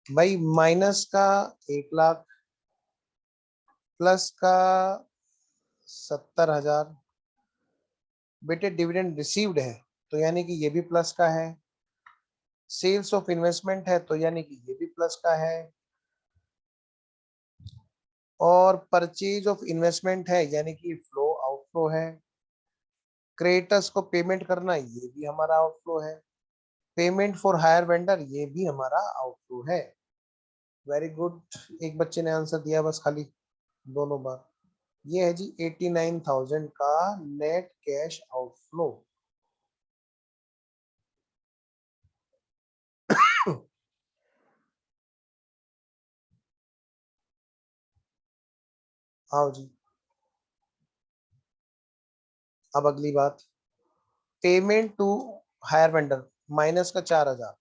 भाई माइनस का 1,00,000 प्लस का 70,000। बेटे डिविडेंड रिसीव्ड है तो यानी कि ये भी प्लस का है, सेल्स ऑफ इन्वेस्टमेंट है तो यानी कि ये भी प्लस का है, और परचेज ऑफ इन्वेस्टमेंट है यानी कि फ्लो आउटफ्लो है, क्रेडिटर्स को पेमेंट करना ये भी हमारा आउटफ्लो है, पेमेंट फॉर हायर वेंडर ये भी हमारा आउटफ्लो है। वेरी गुड, एक बच्चे ने आंसर दिया बस खाली, दोनों बार। ये है जी 89,000 का नेट कैश आउटफ्लो। आओ जी अब अगली बात, payment to hire vendor minus का 4,000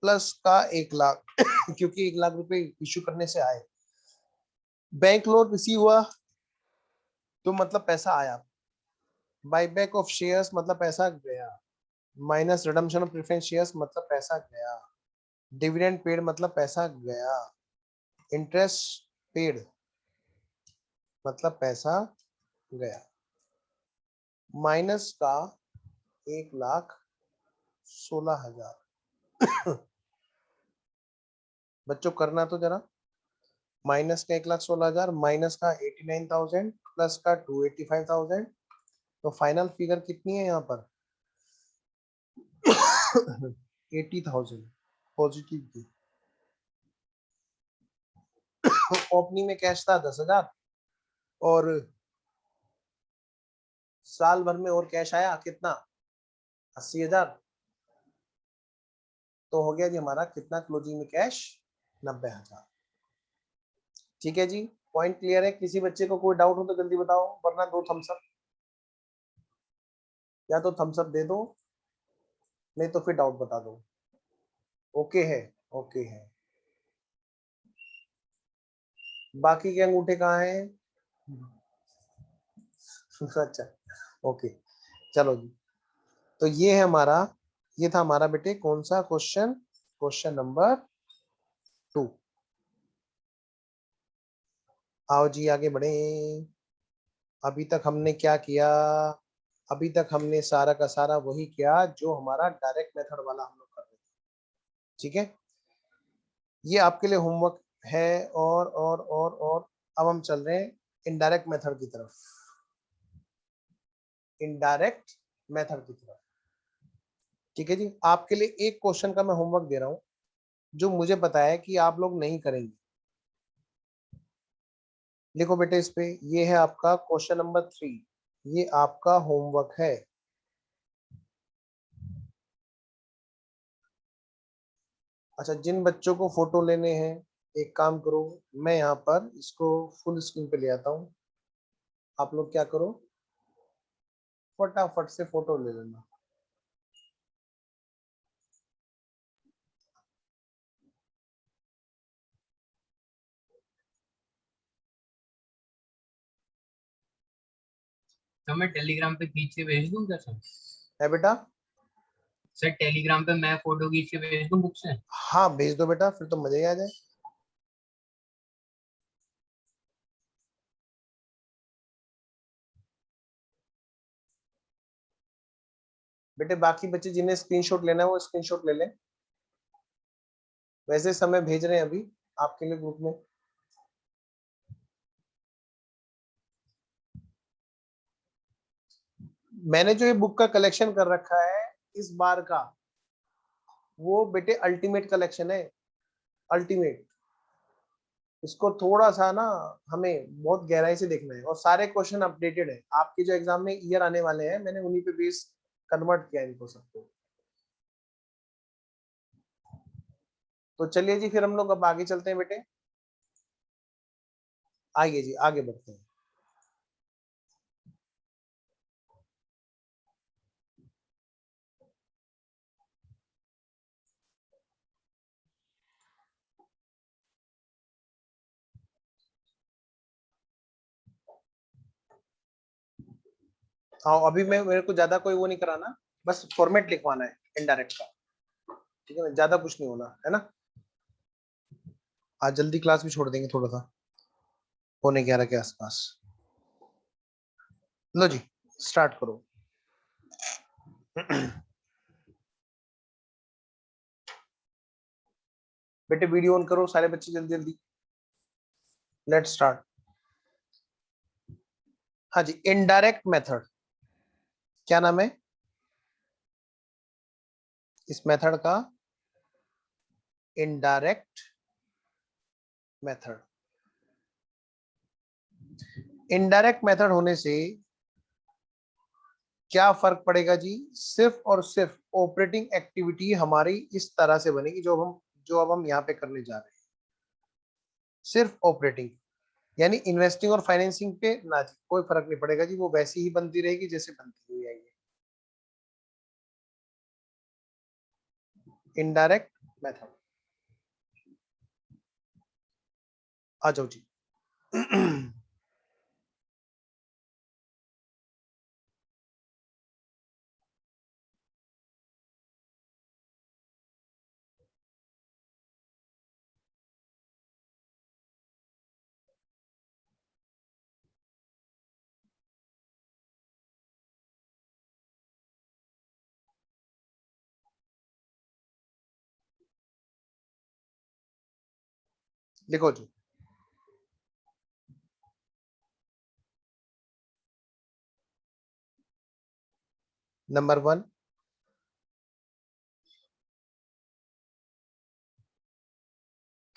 प्लस का 1,00,000 क्योंकि 1,00,000 रुपए इश्यू करने से आए, बैंक लोन रिसीव हुआ तो मतलब पैसा आया, बाईबैक ऑफ शेयर्स मतलब पैसा गया, minus redemption of preference shares मतलब पैसा गया, डिविडेंड पेड मतलब पैसा गया, इंटरेस्ट पेड मतलब पैसा गया, माइनस का 1,16,000। बच्चों करना तो जरा, माइनस का 1,16,000 माइनस का 89,000 प्लस का 285,000, तो फाइनल फिगर कितनी है यहाँ पर? 80,000 पॉजिटिव की। ओपनिंग में कैश था 10,000 और साल भर में और कैश आया कितना? 80,000। तो हो गया जी हमारा कितना क्लोजिंग में कैश? 90,000। ठीक है जी, पॉइंट क्लियर है? किसी बच्चे को कोई डाउट हो तो जल्दी बताओ, वरना दो थम्स अप, या तो थम्स अप दे दो, नहीं तो फिर डाउट बता दो। ओके है? ओके है। बाकी के अंगूठे कहाँ हैं? अच्छा ओके, चलो जी। तो ये है हमारा, ये था हमारा बेटे कौन सा क्वेश्चन? Question number 2। आओ जी आगे बढ़े। अभी तक हमने क्या किया? अभी तक हमने सारा का सारा वही किया जो हमारा डायरेक्ट मेथड वाला हम लोग कर रहे थे। ठीक है, ये आपके लिए होमवर्क है। और अब हम चल रहे हैं इनडायरेक्ट मेथड की तरफ। इनडायरेक्ट मेथड की तरफ। ठीक है जी, आपके लिए एक क्वेश्चन का मैं होमवर्क दे रहा हूं जो मुझे पता है कि आप लोग नहीं करेंगे। लिखो बेटे इस पे, ये है आपका क्वेश्चन नंबर 3, ये आपका होमवर्क है। अच्छा, जिन बच्चों को फोटो लेने हैं एक काम करो, मैं यहाँ पर इसको फुल स्क्रीन पे ले आता हूँ। आप लोग क्या करो, फटाफट से फोटो ले लेना।
तो मैं टेलीग्राम पे खींच के भेज दूं क्या सर?
है बेटा?
सर टेलीग्राम पे मैं फोटो खींच के भेज दूं बुक से?
हाँ भेज दो बेटा, फिर तो मजा ही आ जाए। बेटे बाकी बच्चे जिन्हें स्क्रीनशॉट लेना है वो स्क्रीनशॉट ले लें। वैसे समय भेज रहे हैं अभी आपके लिए ग्रुप में। मैंने जो ये बुक का कलेक्शन कर रखा है इस बार का, वो बेटे अल्टीमेट कलेक्शन है। अल्टीमेट, इसको थोड़ा सा ना हमें बहुत गहराई से देखना है, और सारे क्वेश्चन अपडेटेड है। आपके जो एग्जाम में ईयर आने वाले हैं मैंने उन्हीं पे बेस कन्वर्ट किया इनको सबको। तो चलिए जी, फिर हम लोग अब आगे चलते हैं बेटे। आइए जी आगे बढ़ते हैं। हाँ अभी मैं, मेरे को ज्यादा कोई वो नहीं कराना, बस फॉर्मेट लिखवाना है इनडायरेक्ट का। ठीक है ना, ज्यादा कुछ नहीं होना है ना। आज जल्दी क्लास भी छोड़ देंगे थोड़ा सा, 11:15 के आसपास। लो जी स्टार्ट करो। बेटे वीडियो ऑन करो सारे बच्चे जल्दी जल्दी। Let's start. हाँ जी, इनडायरेक्ट मेथड, क्या नाम है इस मेथड का? Indirect method. इनडायरेक्ट मेथड होने से क्या फर्क पड़ेगा जी? सिर्फ और सिर्फ ऑपरेटिंग एक्टिविटी हमारी इस तरह से बनेगी जो अब हम यहाँ पे करने जा रहे हैं। सिर्फ ऑपरेटिंग, यानी इन्वेस्टिंग और फाइनेंसिंग पे ना जी कोई फर्क नहीं पड़ेगा जी, वो वैसी ही बनती रहेगी जैसे बनती हुई आई है। इनडायरेक्ट मेथड, आ जाओ जी। लिखो जी। Number 1,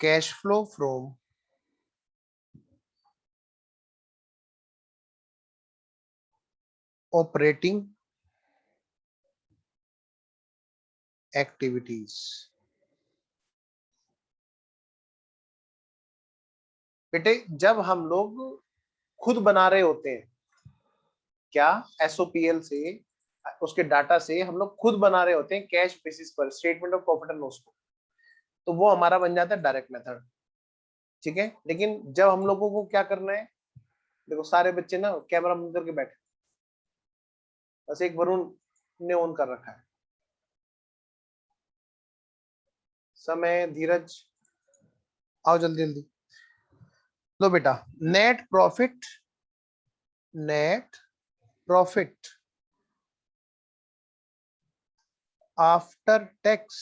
cash flow from operating activities. बेटे जब हम लोग खुद बना रहे होते हैं, क्या एसओपीएल से, उसके डाटा से हम लोग खुद बना रहे होते हैं कैश बेसिस पर statement of profit and loss को, तो वो हमारा बन जाता है डायरेक्ट मेथड। ठीक है, लेकिन जब हम लोगों को क्या करना है, देखो सारे बच्चे ना कैमरा बंद करके बैठे, बस एक वरुण ने ऑन कर रखा है। समय, धीरज आओ जल्दी जल्दी। लो बेटा, net profit after tax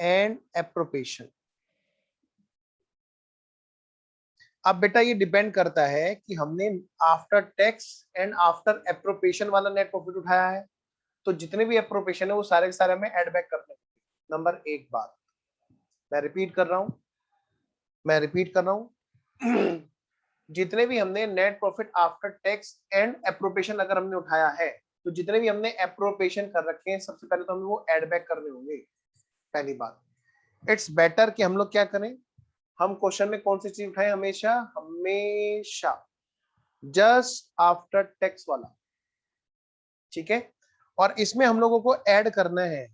and appropriation. अब बेटा ये डिपेंड करता है कि हमने after tax and after appropriation वाला नेट प्रॉफिट उठाया है, तो जितने भी एप्रोप्रिएशन है वो सारे के सारे हमें ऐड बैक करने। नंबर एक बात मैं रिपीट कर रहा हूं, जितने भी हमने net profit after tax and appropriation अगर हमने उठाया है, तो जितने भी हमने एप्रोप्रिएशन कर रखे हैं सबसे पहले तो हमें वो ऐड बैक करने होंगे। पहली बात, इट्स बेटर कि हम लोग क्या करें, हम क्वेश्चन में कौन सी चीज उठाएं, हमेशा जस्ट आफ्टर टैक्स वाला, ठीक है। और इसमें हम लोगों को ऐड करना है,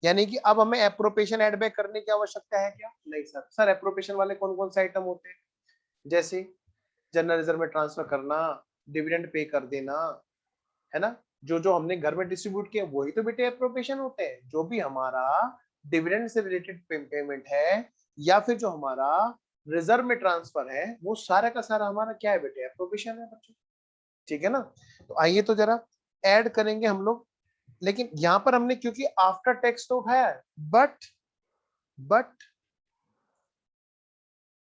यानी कि अब हमें एप्रोप्रिएशन ऐड बैक करने की आवश्यकता है क्या? नहीं सर एप्रोप्रिएशन वाले कौन कौन से आइटम होते हैं, जैसे जनरल रिजर्व में ट्रांसफर करना, डिविडेंड पे कर देना, है ना, जो जो हमने घर में डिस्ट्रीब्यूट किया वही तो बेटे एप्रोप्रिएशन होते हैं। जो भी हमारा डिविडेंड से रिलेटेड पेमेंट है या फिर जो हमारा रिजर्व में ट्रांसफर है, वो सारा का सारा हमारा क्या है बेटे, एप्रोप्रिएशन है बच्चों, ठीक है ना। तो आइए तो जरा ऐड करेंगे हम लोग, लेकिन यहां पर हमने क्योंकि आफ्टर टैक्स तो उठाया है, बट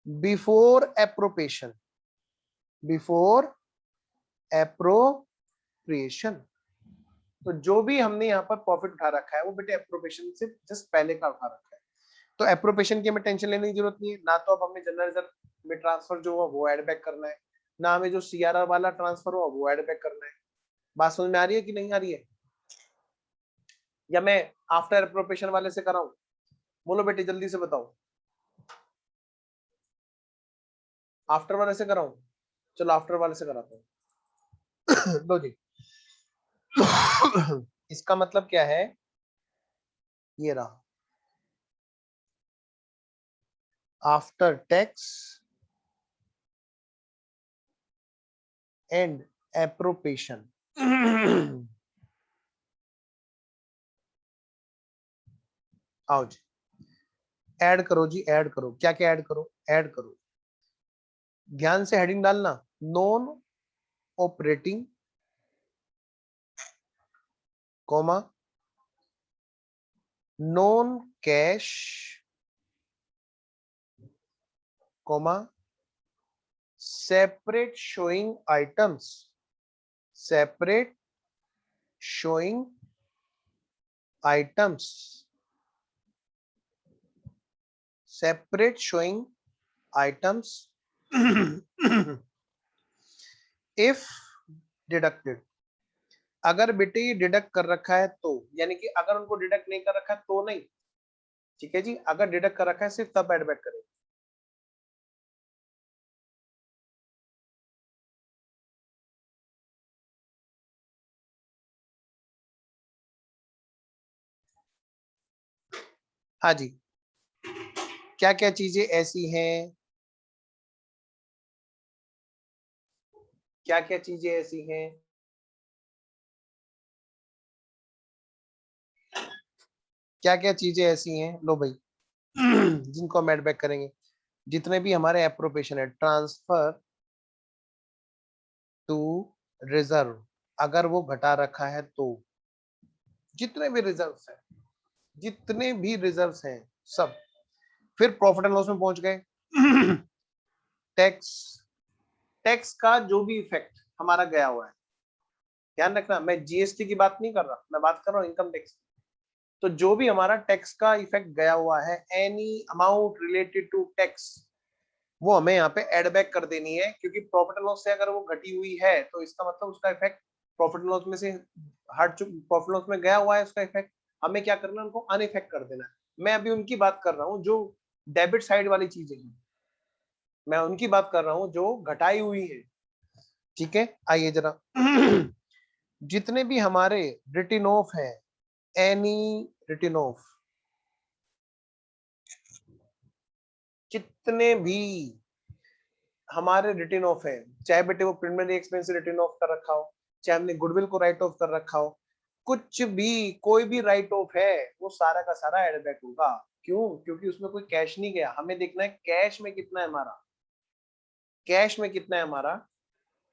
बिफोर एप्रोप्रिएशन तो जो भी हमने यहाँ पर प्रॉफिट उठा रखा है वो बेटे एप्रोप्रिएशन से जस्ट पहले का उठा रखा है, तो एप्रोप्रिएशन की हमें टेंशन लेने की जरूरत नहीं है ना। तो अब हमें जनरल रिजर्व में ट्रांसफर जो हुआ वो ऐड बैक करना है, ना हमें जो सीआरआर वाला ट्रांसफर हुआ वो ऐड बैक करना है। बात समझ में आ रही है कि नहीं आ रही है, या मैं आफ्टर एप्रोप्रिएशन वाले से कराऊं? बोलो बेटे जल्दी से बताओ, आफ्टर वाले से कराऊं? चलो आफ्टर वाले से कराता हूं। लो जी। इसका मतलब क्या है, ये रहा, आफ्टर टैक्स एंड एप्रोप्रिएशन। आओ जी, ऐड करो जी, ऐड करो, क्या क्या ऐड करो, ऐड करो, ध्यान से हेडिंग डालना, non operating comma non cash comma separate showing items, separate showing items, separate showing items if deducted. अगर बेटे ये डिडक्ट कर रखा है तो, यानी कि अगर उनको डिडक्ट नहीं कर रखा है तो नहीं, ठीक है जी, अगर डिडक्ट कर रखा है सिर्फ तब एड बैक करें। हाँ जी, क्या क्या चीजें ऐसी हैं, क्या क्या चीजें ऐसी हैं, क्या क्या चीजें ऐसी हैं, लो भाई, जिनको हम एड बैक करेंगे। जितने भी हमारे एप्रोप्रिएशन है, ट्रांसफर टू रिजर्व, अगर वो घटा रखा है तो, जितने भी रिजर्व्स हैं, जितने भी रिजर्व्स हैं सब, फिर प्रॉफिट एंड लॉस में पहुंच गए। टैक्स, टैक्स का जो भी इफेक्ट हमारा गया हुआ है, ध्यान रखना मैं जीएसटी की बात नहीं कर रहा, मैं बात कर रहा हूँ इनकम टैक्स। तो जो भी हमारा टैक्स का इफेक्ट गया हुआ है, any amount related to tax, वो हमें यहाँ पे एड बैक कर देनी है, क्योंकि प्रॉफिट एंड लॉस से अगर वो घटी हुई है तो इसका मतलब उसका इफेक्ट प्रॉफिट एंड लॉस में से हट चुका, प्रॉफिट लॉस में गया हुआ है उसका इफेक्ट, हमें क्या करना है, उनको अनइफेक्ट कर देना है। मैं अभी उनकी बात कर रहा हूँ जो डेबिट साइड वाली चीजें हैं, मैं उनकी बात कर रहा हूँ जो घटाई हुई है, ठीक है। आइए जरा, जितने भी हमारे रिटन ऑफ है, एनी रिटन ऑफ, जितने भी हमारे रिटन ऑफ है, चाहे बेटे वो प्रिलिमिनरी एक्सपेंस रिटन ऑफ कर रखा हो, चाहे हमने गुडविल को राइट ऑफ कर रखा हो, कुछ भी कोई भी राइट ऑफ है वो सारा का सारा एड बैक होगा। क्यों? क्योंकि उसमें कोई कैश नहीं गया, हमें देखना है कैश में कितना है हमारा, कैश में कितना है हमारा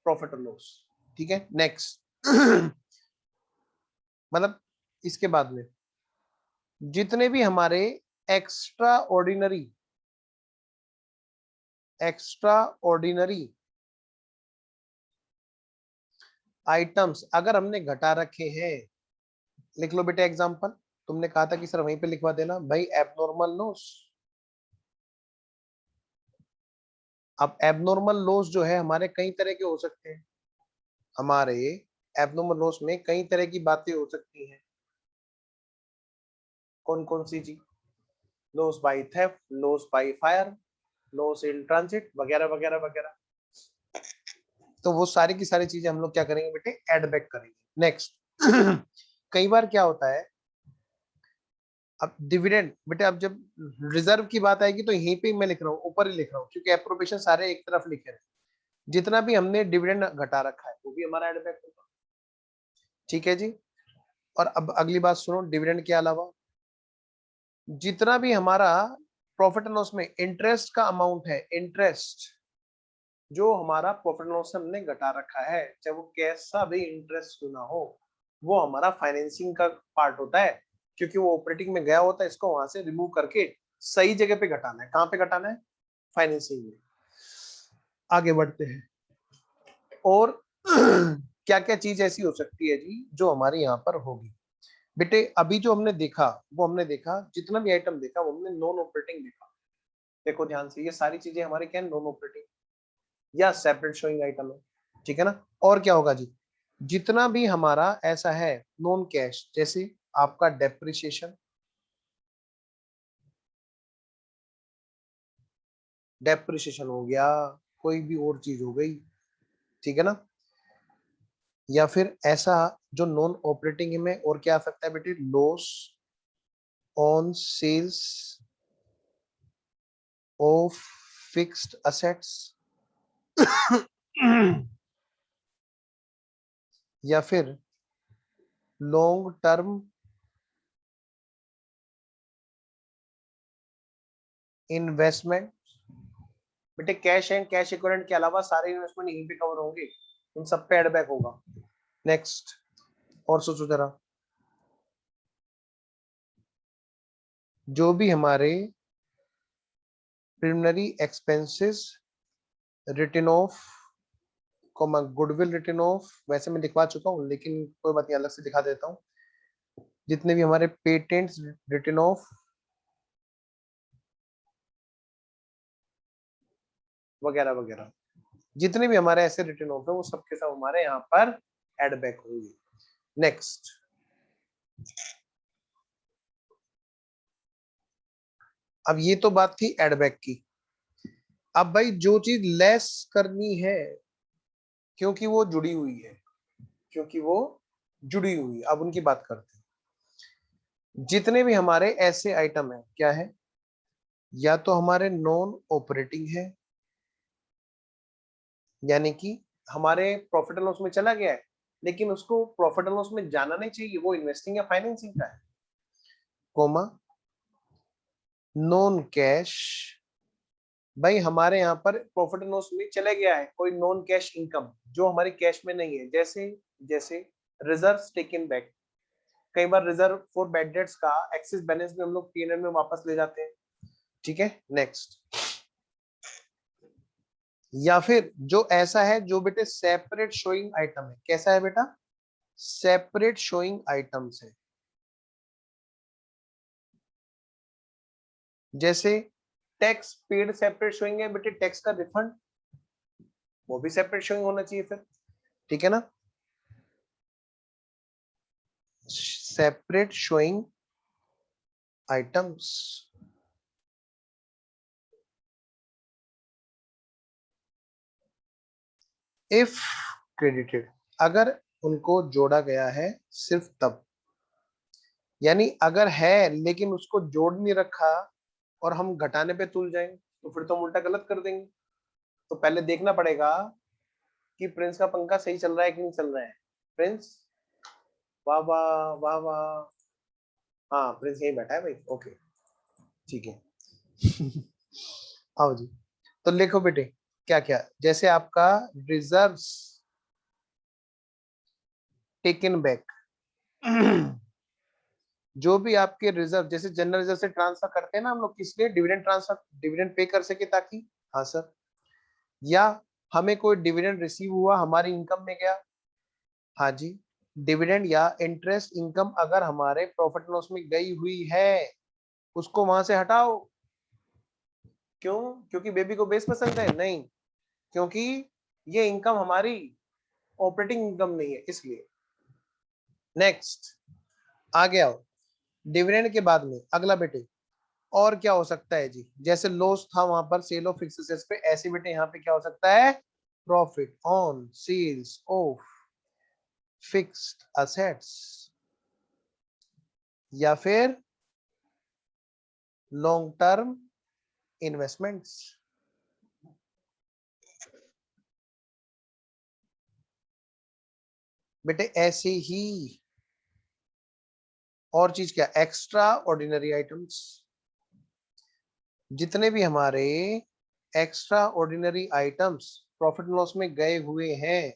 प्रॉफिट और लॉस। ठीक है, नेक्स्ट मतलब इसके बाद में जितने भी हमारे एक्स्ट्रा ऑर्डिनरी आइटम्स अगर हमने घटा रखे हैं, लिख लो बेटे एग्जांपल, तुमने कहा था कि सर वहीं पे लिखवा देना भाई, एबनॉर्मल लॉस। अब एबनॉर्मल लॉस जो है हमारे कई तरह के हो सकते हैं, हमारे एबनॉर्मल लॉस में कई तरह की बातें हो सकती हैं। कौन कौन सी जी? Loss by theft, loss by fire, loss in transit वगैरह वगैरह वगैरह। तो वो सारी की सारी चीजें हम लोग क्या करेंगे बेटे, एड बैक करेंगे। नेक्स्ट कई बार क्या होता है, अब डिविडेंड बेटे, अब जब रिजर्व की बात आएगी तो यहीं पे मैं लिख रहा हूँ, ऊपर ही लिख रहा हूँ, क्योंकि एप्रोप्रिएशन सारे एक तरफ लिखे हैं। जितना भी हमने डिविडेंड घटा रखा है वो भी हमारा एड बैक होगा। ठीक है जी। और अब अगली बात सुनो, डिविडेंड के अलावा जितना भी हमारा प्रॉफिट एंड लॉस में इंटरेस्ट का अमाउंट है, इंटरेस्ट जो हमारा प्रॉफिट एंड लॉस हमने घटा रखा है, चाहे वो कैसा भी इंटरेस्ट क्यों ना हो, वो हमारा फाइनेंसिंग का पार्ट होता है, क्योंकि वो ऑपरेटिंग में गया होता है, इसको वहां से रिमूव करके सही जगह पे घटाना है। कहां पे घटाना है? फाइनेंसिंग में। आगे बढ़ते हैं, और क्या क्या चीज ऐसी हो सकती है जी जो हमारे यहाँ पर होगी बेटे? अभी जो हमने देखा वो हमने देखा, जितना भी आइटम देखा वो हमने नॉन ऑपरेटिंग देखा। देखो ध्यान से, ये सारी चीजें हमारे क्या है, नॉन ऑपरेटिंग या सेपरेट शोइंग आइटम है। ठीक है ना? और क्या होगा जी, जितना भी हमारा ऐसा है नॉन कैश, जैसे आपका डेप्रिसिएशन, हो गया, कोई भी और चीज हो गई, ठीक है ना? या फिर ऐसा जो नॉन ऑपरेटिंग में और क्या आ सकता है बेटे, loss on sales of fixed assets या फिर लॉन्ग टर्म इन्वेस्टमेंट। बेटे कैश एंड कैश इक्विवेलेंट के अलावा सारे इन्वेस्टमेंट यहीं पे कवर होंगे, उन सब पे एड बैक होगा। नेक्स्ट, और सोचो जरा, जो भी हमारे preliminary expenses written off, goodwill written off, वैसे मैं दिखवा चुका हूँ लेकिन कोई बात नहीं, अलग से दिखा देता हूँ। जितने भी हमारे पेटेंट्स रिटन ऑफ वगैरह वगैरह, जितने भी हमारे ऐसे रिटर्न ऑफ है वो सबके सब हमारे यहाँ पर एड बैक होंगे। नेक्स्ट, अब ये तो बात थी एड बैक की। अब भाई जो चीज लेस करनी है, क्योंकि वो जुड़ी हुई है, अब उनकी बात करते हैं। जितने भी हमारे ऐसे आइटम है, क्या है, या तो हमारे नॉन ऑपरेटिंग है, यानी कि हमारे प्रॉफिट एंड लॉस में चला गया है, लेकिन उसको प्रॉफिट एंड लॉस में जाना नहीं चाहिए, वो इन्वेस्टिंग या फाइनेंसिंग का है, कोमा नॉन कैश, भाई हमारे यहाँ पर प्रॉफिट एंड लॉस में चले गया है कोई नॉन कैश इनकम जो हमारे कैश में नहीं है, जैसे रिजर्व टेकन बैक। कई बार रिजर्व फॉर बैड डेट्स का एक्सेस बैलेंस में हम लोग पीएनएल में वापस ले जाते हैं। ठीक है, नेक्स्ट, या फिर जो ऐसा है जो बेटे सेपरेट शोइंग आइटम है। कैसा है बेटा? सेपरेट शोइंग आइटम्स है, जैसे टैक्स पेड सेपरेट शोइंग है बेटे, टैक्स का रिफंड वो भी सेपरेट शोइंग होना चाहिए फिर। ठीक है ना? Separate showing items, if credited, अगर उनको जोड़ा गया है सिर्फ तब, यानी अगर है लेकिन उसको जोड़ नहीं रखा और हम घटाने पे तुल जाएं तो फिर तो हम उल्टा गलत कर देंगे। तो पहले देखना पड़ेगा कि प्रिंस का पंखा सही चल रहा है कि नहीं चल रहा है। प्रिंस, वाह वाह वाह वाह, हाँ प्रिंस यही बैठा है भाई, ओके ठीक है। आओ जी, तो लिखो बेटे क्या क्या, जैसे आपका रिजर्व्स टेकन बैक, जो भी आपके रिजर्व, जैसे जनरल रिजर्व से ट्रांसफर करते हैं ना हम लोग, किस लिए? डिविडेंड ट्रांसफर, डिविडेंड पे कर सके ताकि, हाँ सर, या हमें कोई डिविडेंड रिसीव हुआ, हमारी इनकम में गया, हाँ जी, डिविडेंड या इंटरेस्ट इनकम अगर हमारे प्रॉफिट लॉस में गई हुई है, उसको वहां से हटाओ। क्यों? क्योंकि बेबी को बेस पसंद है? नहीं, क्योंकि ये इनकम हमारी ऑपरेटिंग इनकम नहीं है, इसलिए। नेक्स्ट, आगे आओ। डिविडेंड के बाद में अगला बेटे और क्या हो सकता है जी? जैसे लॉस था वहां पर सेल ऑफ फिक्स्ड एसेट्स पे, ऐसे बेटे यहाँ पे क्या हो सकता है? Profit on sales of fixed assets, या फिर लॉन्ग टर्म इन्वेस्टमेंट्स। बेटे ऐसे ही और चीज क्या? एक्स्ट्रा ऑर्डिनरी आइटम्स, जितने भी हमारे extra ordinary items profit loss में गए हुए हैं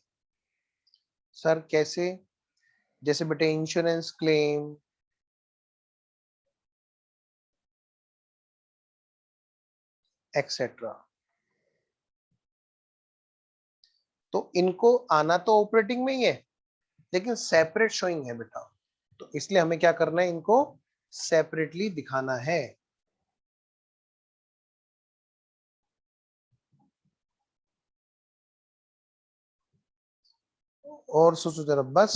सर, कैसे? जैसे बेटे इंश्योरेंस क्लेम, एक्सेट्रा, तो इनको आना तो ऑपरेटिंग में ही है, लेकिन सेपरेट शोइंग है बेटा, तो इसलिए हमें क्या करना है? इनको सेपरेटली दिखाना है। और सोचो जरा, बस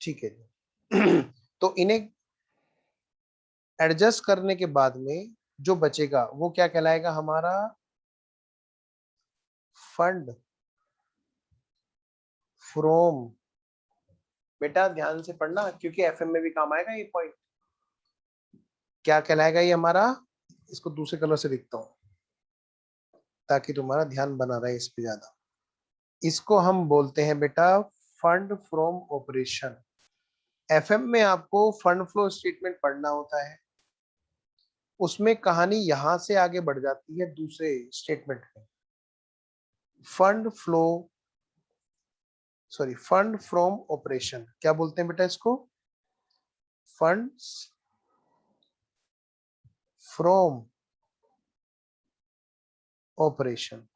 ठीक है जी। तो इन्हें एडजस्ट करने के बाद में जो बचेगा वो क्या कहलाएगा? हमारा फंड फ्रॉम, बेटा ध्यान से पढ़ना क्योंकि एफएम में भी काम आएगा ये पॉइंट। क्या कहलाएगा ये हमारा? इसको दूसरे कलर से लिखता हूं ताकि तुम्हारा ध्यान बना रहे इस पे ज्यादा। इसको हम बोलते हैं बेटा फंड फ्रॉम ऑपरेशन। एफएम में आपको फंड फ्लो स्टेटमेंट पढ़ना होता है, उसमें कहानी यहां से आगे बढ़ जाती है दूसरे स्टेटमेंट में। Fund flow, sorry, fund from operation क्या बोलते हैं बेटा इसको? Funds from operation.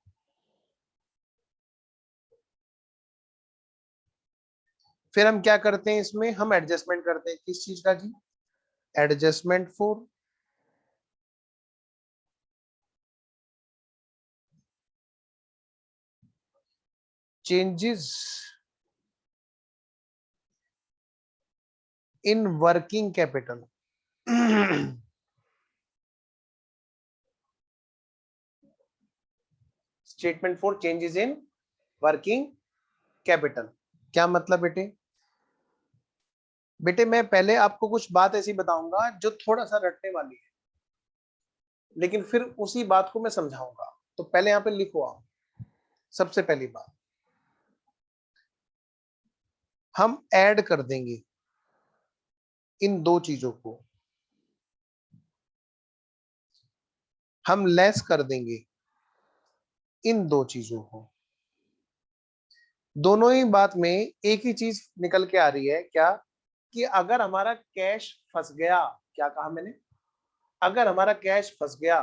फिर हम क्या करते हैं इसमें? हम एडजस्टमेंट करते हैं, किस चीज का जी? Adjustment for changes in working capital. Statement for changes in working capital क्या मतलब बेटे? बेटे मैं पहले आपको कुछ बात ऐसी बताऊंगा जो थोड़ा सा रटने वाली है, लेकिन फिर उसी बात को मैं समझाऊंगा। तो पहले यहां पे लिखो आप, सबसे पहली बात हम ऐड कर देंगे इन दो चीजों को, हम लेस कर देंगे इन दो चीजों को। दोनों ही बात में एक ही चीज निकल के आ रही है क्या? कि अगर हमारा कैश फंस गया, क्या कहा मैंने? अगर हमारा कैश फंस गया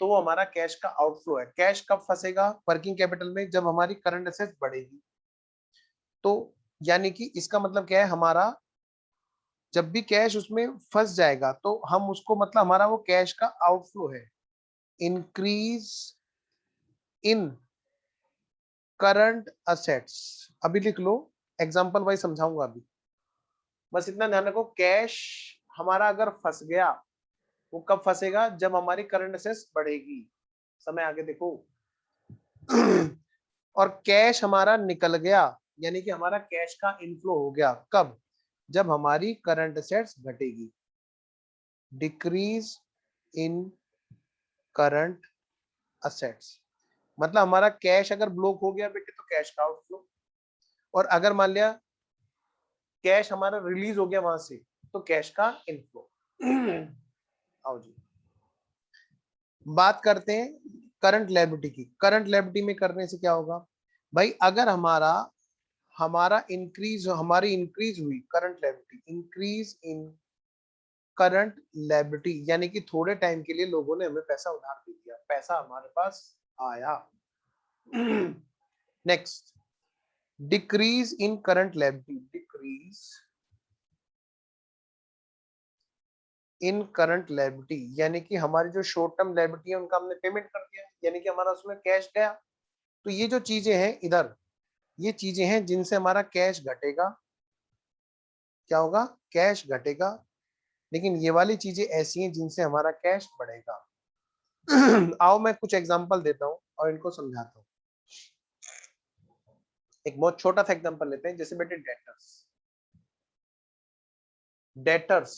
तो वो हमारा कैश का आउटफ्लो है। कैश कब फंसेगा वर्किंग कैपिटल में? जब हमारी करंट एसेट्स बढ़ेगी। तो यानी कि इसका मतलब क्या है? हमारा जब भी कैश उसमें फंस जाएगा तो हम उसको, मतलब हमारा वो कैश का आउटफ्लो है। इंक्रीज इन करंट असेट्स, अभी लिख लो, एग्जांपल वाइज समझाऊंगा अभी, बस इतना ध्यान रखो। कैश हमारा अगर फंस गया, वो कब फंसेगा? जब हमारी करंट असेट्स बढ़ेगी। समय आगे देखो। और कैश हमारा निकल गया, यानी कि हमारा कैश का इनफ्लो हो गया, कब? जब हमारी करंट असेट्स घटेगी। डिक्रीज इन करंट असेट्स मतलब हमारा कैश अगर ब्लॉक हो गया बेटे तो कैश का आउटफ्लो, और अगर मान लिया कैश हमारा रिलीज हो गया वहां से तो कैश का इनफ्लो। आओ जी, बात करते हैं करंट लायबिलिटी की। करंट लायबिलिटी में करने से क्या होगा भाई, अगर हमारी इंक्रीज हुई current liability, increase in current liability यानी कि थोड़े टाइम के लिए लोगों ने हमें पैसा उधार दे दिया, पैसा हमारे पास आया। Next, decrease in current liability, decrease in current liability यानी कि हमारी जो शॉर्ट टर्म लायबिलिटी है उनका हमने पेमेंट कर दिया, यानी कि हमारा उसमें कैश गया। तो ये जो चीजें हैं इधर, ये चीजें हैं जिनसे हमारा कैश घटेगा। क्या होगा, कैश घटेगा। लेकिन ये वाली चीजें ऐसी हैं जिनसे हमारा कैश बढ़ेगा। आओ मैं कुछ एग्जांपल देता हूं और इनको समझाता हूं। एक बहुत छोटा सा एग्जांपल लेते हैं, जैसे बेटे डेटर्स। डेटर्स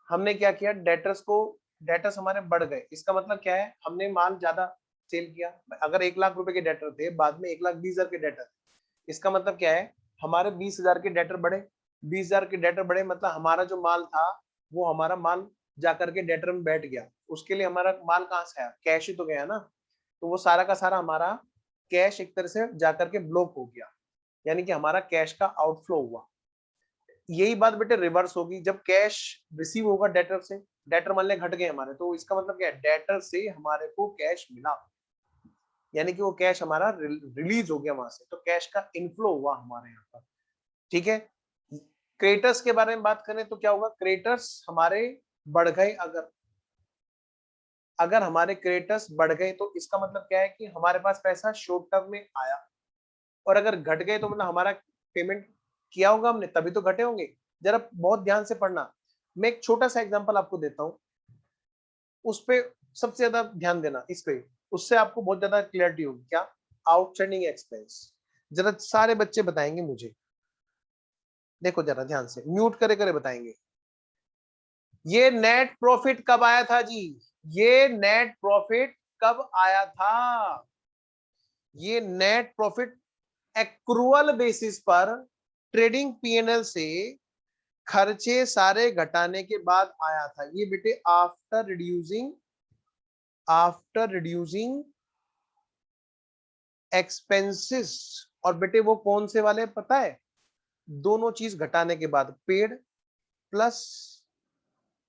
हमने क्या किया, डेटर्स हमारे बढ़ गए। इसका मतलब क्या है, हमने माल ज्यादा सेल किया। अगर 1 लाख रुपए के डेटर थे, बाद में 1,20,000 के डेटर, इसका मतलब क्या है, हमारे 20,000 के डेटर बढ़े। 20,000 के डेटर बढ़े मतलब हमारा जो माल था वो हमारा माल जाकर के डेटर में बैठ गया। उसके लिए हमारा माल कहाँ से आया, कैश ही तो गया ना। तो वो सारा का सारा हमारा कैश एक तरह से जाकर के ब्लॉक हो गया, यानी कि हमारा कैश का आउटफ्लो हुआ। यही बात बेटे रिवर्स होगी, जब कैश रिसीव होगा डेटर से, डेटर मान ले घट गए हमारे, तो इसका मतलब क्या है, डेटर से हमारे को कैश मिला, यानी कि वो कैश हमारा रिलीज हो गया वहां से, तो कैश का इनफ्लो हुआ हमारे यहाँ पर। ठीक है। क्रेडिटर्स के बारे में बात करें तो क्या होगा, क्रेडिटर्स हमारे बढ़ गए। अगर हमारे क्रेडिटर्स बढ़ गए तो इसका मतलब क्या है कि हमारे पास पैसा शॉर्ट टर्म में आया, और अगर घट गए तो मतलब हमारा पेमेंट किया होगा हमने तभी तो घटे होंगे। जरा बहुत ध्यान से पढ़ना, मैं एक छोटा सा एग्जांपल आपको देता हूं, उस पे सबसे ज्यादा ध्यान देना इस पे, उससे आपको बहुत ज्यादा क्लियरिटी होगी। क्या, आउटस्टैंडिंग एक्सपेंस। जरा सारे बच्चे बताएंगे मुझे, देखो जरा ध्यान से, म्यूट करे करे बताएंगे। ये नेट प्रॉफिट कब आया था जी, ये नेट प्रॉफिट कब आया था, ये नेट प्रॉफिट एक्रूअल बेसिस पर ट्रेडिंग पीएनएल से खर्चे सारे घटाने के बाद आया था। ये बेटे आफ्टर रिड्यूसिंग एक्सपेंसेस। और बेटे वो कौन से वाले पता है, दोनों चीज घटाने के बाद, पेड प्लस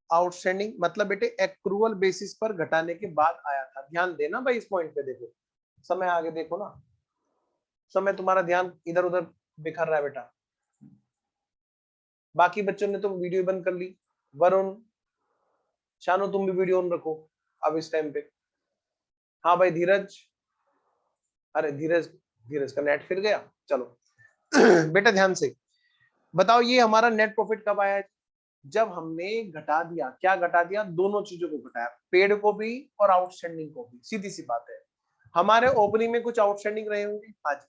आउटस्टैंडिंग, मतलब बेटे एक्रूअल बेसिस पर घटाने के बाद आया था। ध्यान देना भाई इस पॉइंट पे, देखो समय आगे देखो ना, समय तुम्हारा ध्यान इधर उधर बिखर रहा है बेटा। बाकी बच्चों ने तो वीडियो बंद कर ली, वरुण, शानू तुम भी वीडियो ऑन रखो अब इस टाइम पे। हाँ भाई धीरज, अरे धीरज का नेट फिर गया, चलो। बेटा ध्यान से बताओ, ये हमारा नेट प्रॉफिट कब आया, जब हमने घटा दिया। क्या घटा दिया, दोनों चीजों को घटाया, पेड को भी और आउटस्टैंडिंग को भी। सीधी सी बात है, हमारे ओपनिंग में कुछ आउटस्टैंडिंग रहे होंगे, हाँ जी,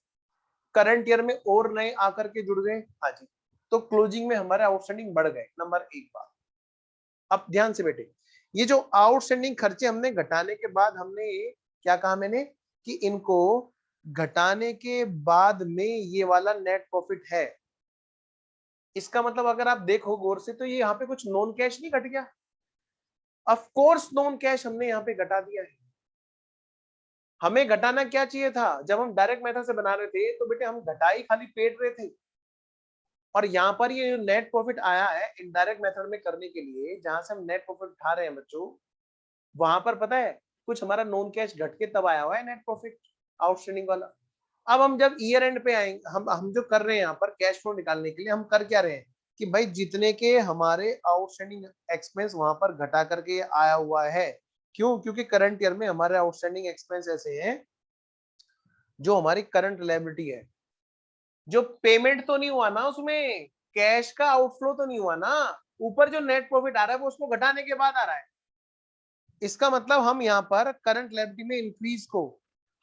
करंट ईयर में और नए आकर के जुड़ गए, हाँ जी, तो क्लोजिंग में हमारे आउटस्टैंडिंग बढ़ गए। नंबर 1 बात। अब ध्यान से बेटे, ये जो आउटस्टैंडिंग खर्चे हमने घटाने के बाद, हमने क्या कहा मैंने, कि इनको घटाने के बाद में ये वाला नेट प्रॉफिट है। इसका मतलब अगर आप देखो गौर से तो ये यहाँ पे कुछ नॉन कैश नहीं घट गया, ऑफ कोर्स नॉन कैश हमने यहाँ पे घटा दिया है। हमें घटाना क्या चाहिए था, जब हम डायरेक्ट मेथड से बना रहे थे तो बेटे हम घटाई खाली पेड रहे थे, और यहाँ पर ये नेट प्रॉफिट आया है इनडायरेक्ट मेथड में करने के लिए, जहां से हम नेट प्रॉफिट उठा रहे हैं बच्चों, वहां पर पता है कुछ हमारा नॉन कैश घट के तब आया हुआ है नेट प्रॉफिट आउटस्टैंडिंग वाला। अब हम जब ईयर एंड पे आएंगे, हम जो कर रहे हैं यहाँ पर कैश फ्लो निकालने के लिए, हम कर क्या रहे हैं कि भाई जितने के हमारे आउटस्टैंडिंग एक्सपेंस वहां पर घटा करके आया हुआ है। क्यों, क्योंकि करंट ईयर में हमारे आउटस्टैंडिंग एक्सपेंस ऐसे हैं जो हमारी करंट लायबिलिटी है, जो पेमेंट तो नहीं हुआ ना, उसमें कैश का आउटफ्लो तो नहीं हुआ ना, ऊपर जो नेट प्रॉफिट आ रहा है वो उसको घटाने के बाद आ रहा है। इसका मतलब हम यहाँ पर करंट लायबिलिटी में इंक्रीज को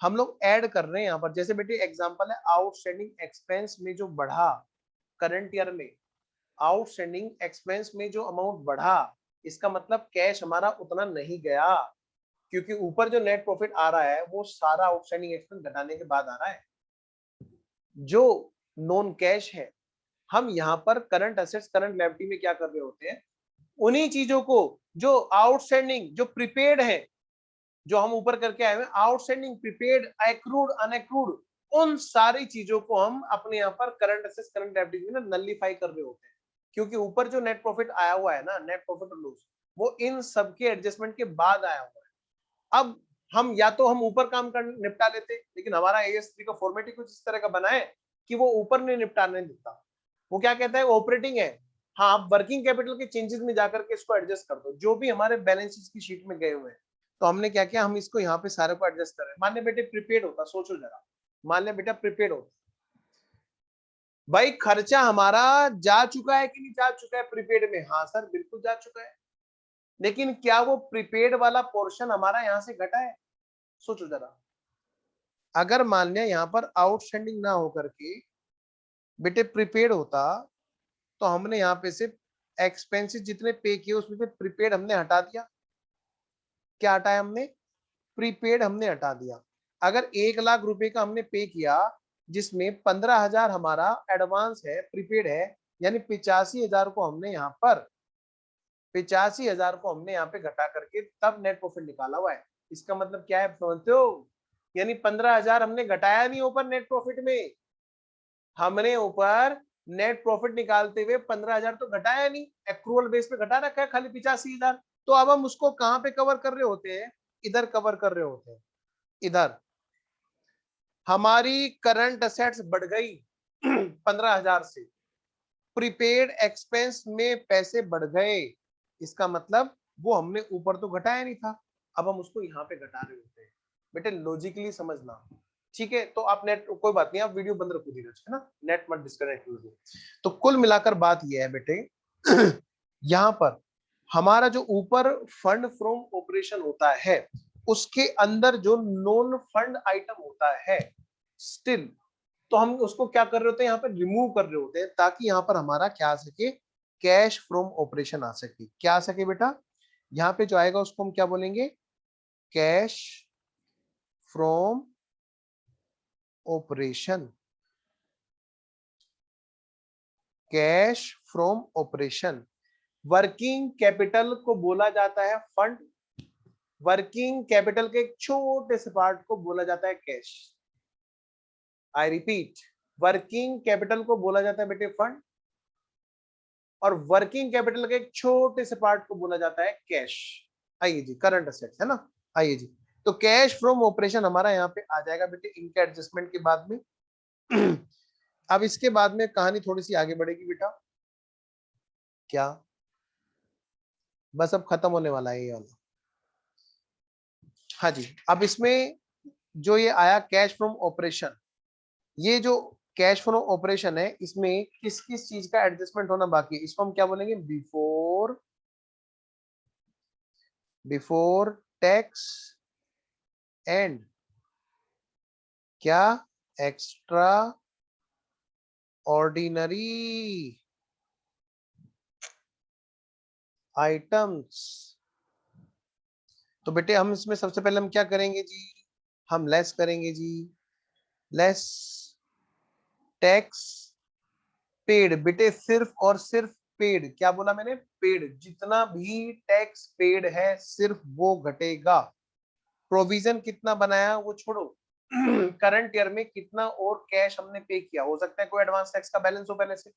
हम लोग ऐड कर रहे हैं यहाँ पर। जैसे बेटे एग्जांपल है, आउटस्टैंडिंग एक्सपेंस में जो बढ़ा करंट ईयर में, आउटस्टैंडिंग एक्सपेंस में जो अमाउंट बढ़ा, इसका मतलब कैश हमारा उतना नहीं गया, क्योंकि ऊपर जो नेट प्रॉफिट आ रहा है वो सारा आउटस्टैंडिंग एक्सपेंस घटाने के बाद आ रहा है, जो नॉन कैश है। हम यहाँ पर करंट असेट्स करंट लायबिलिटी में क्या कर रहे होते हैं, उन्हीं चीजों को जो आउटस्टैंडिंग जो प्रीपेड है, जो हम ऊपर करके आए हुए, आउटस्टैंडिंग, प्रीपेड, एक्रूड, अनएक्रूड, उन सारी चीजों को हम अपने यहाँ पर करंट असेट्स, करंट लायबिलिटीज में नलिफाई कर रहे होते हैं, क्योंकि ऊपर जो नेट प्रॉफिट आया हुआ है ना, नेट प्रॉफिट और लॉस, वो इन सबके एडजस्टमेंट के बाद आया हुआ है। अब हम या तो हम ऊपर काम कर निपटा लेते, लेकिन हमारा AS3 का फॉर्मेट ही कुछ इस तरह का बना है कि वो ऊपर नहीं निपटाने देता। वो क्या कहता है, ऑपरेटिंग है, हाँ आप वर्किंग कैपिटल के चेंजेस में जाकर के इसको एडजस्ट कर दो, जो भी हमारे बैलेंस शीट की शीट में गए हुए हैं। तो हमने क्या किया, हम इसको यहाँ पे सारे को एडजस्ट कर रहे हैं। मान ले बेटे प्रीपेड होता, सोचो जरा, मान ले बेटा प्रीपेड होता, भाई खर्चा हमारा जा चुका है कि नहीं जा चुका है प्रीपेड में? हाँ सर बिल्कुल जा चुका है, लेकिन क्या वो प्रीपेड वाला पोर्शन हमारा यहाँ से घटा है? सोचो जरा, अगर मान लिया यहाँ पर आउटस्टैंडिंग ना होकर के बेटे प्रीपेड होता, तो हमने यहाँ पे से एक्सपेंसेस जितने पे किए उसमें से प्रीपेड हमने हटा दिया। क्या हटाया हमने? प्रीपेड हमने हटा दिया। अगर 1 लाख रुपए का हमने पे किया, जिसमें 15,000 हमारा एडवांस है, प्रीपेड है, यानी 85,000 को हमने यहाँ पर 85,000 को हमने यहाँ पे घटा करके तब नेट प्रॉफिट निकाला हुआ है। इसका मतलब क्या है समझते हो? यानी 15,000 हमने घटाया नहीं ऊपर नेट प्रॉफिट में, हमने ऊपर नेट प्रॉफिट निकालते हुए 15,000 तो घटाया नहीं, एक्रूअल बेस पे घटा रखा है खाली 85,000। तो अब हम उसको कहां पे कवर कर रहे होते हैं? इधर कवर कर रहे होते हैं। इधर हमारी करंट असेट्स बढ़ गई 15,000 से, प्रीपेड एक्सपेंस में पैसे बढ़ गए, इसका मतलब वो हमने वीपर तो घटाया नहीं था, अब हम उसको यहाँ पे घटा रहे होते हैं। बेटे लॉजिकली समझना, ठीक है? तो आप नेट, कोई बात नहीं, आप वीडियो बंद रखो धीरज, है ना, नेट मत डिस्कनेक्ट कीजिए। तो कुल मिलाकर बात यह है बेटे यहाँ पर हमारा जो ऊपर फंड फ्रॉम ऑपरेशन होता है, उसके अंदर जो नॉन फंड आइटम होता है स्टिल, तो हम उसको क्या कर रहे होते हैं, यहाँ पर रिमूव कर रहे होते हैं, ताकि यहाँ पर हमारा क्या आ सके, कैश फ्रॉम ऑपरेशन आ सके। क्या आ सके बेटा? यहाँ पे जो आएगा उसको हम क्या बोलेंगे, cash from operation. Cash from operation. Working capital को बोला जाता है फंड, वर्किंग कैपिटल के एक छोटे से पार्ट को बोला जाता है cash. I repeat, working capital को बोला जाता है बेटे फंड, और वर्किंग कैपिटल के एक छोटे से पार्ट को बोला जाता है कैश। आइए जी, करंट असेट्स है ना। आइए जी, तो कैश फ्रॉम ऑपरेशन हमारा यहाँ पे आ जाएगा बेटे इनके एडजस्टमेंट के बाद में। अब इसके बाद में कहानी थोड़ी सी आगे बढ़ेगी बेटा। क्या? बस अब खत्म होने वाला है ये वाला। हाँ जी, अब इसमें जो ये आया कैश फ्रॉम ऑपरेशन, ये जो कैश फ्लो ऑपरेशन है, इसमें किस किस चीज का एडजस्टमेंट होना बाकी है? इसको हम क्या बोलेंगे, बिफोर टैक्स एंड क्या, एक्स्ट्रा ऑर्डिनरी आइटम्स। तो बेटे हम इसमें सबसे पहले हम क्या करेंगे जी, हम लेस करेंगे जी, लेस टैक्स पेड। बेटे सिर्फ और सिर्फ पेड, क्या बोला मैंने, पेड, जितना भी टैक्स पेड है सिर्फ वो घटेगा। प्रोविजन कितना बनाया वो छोड़ो, करंट ईयर में कितना और कैश हमने पे किया, हो सकता है कोई एडवांस टैक्स का बैलेंस हो पहले से,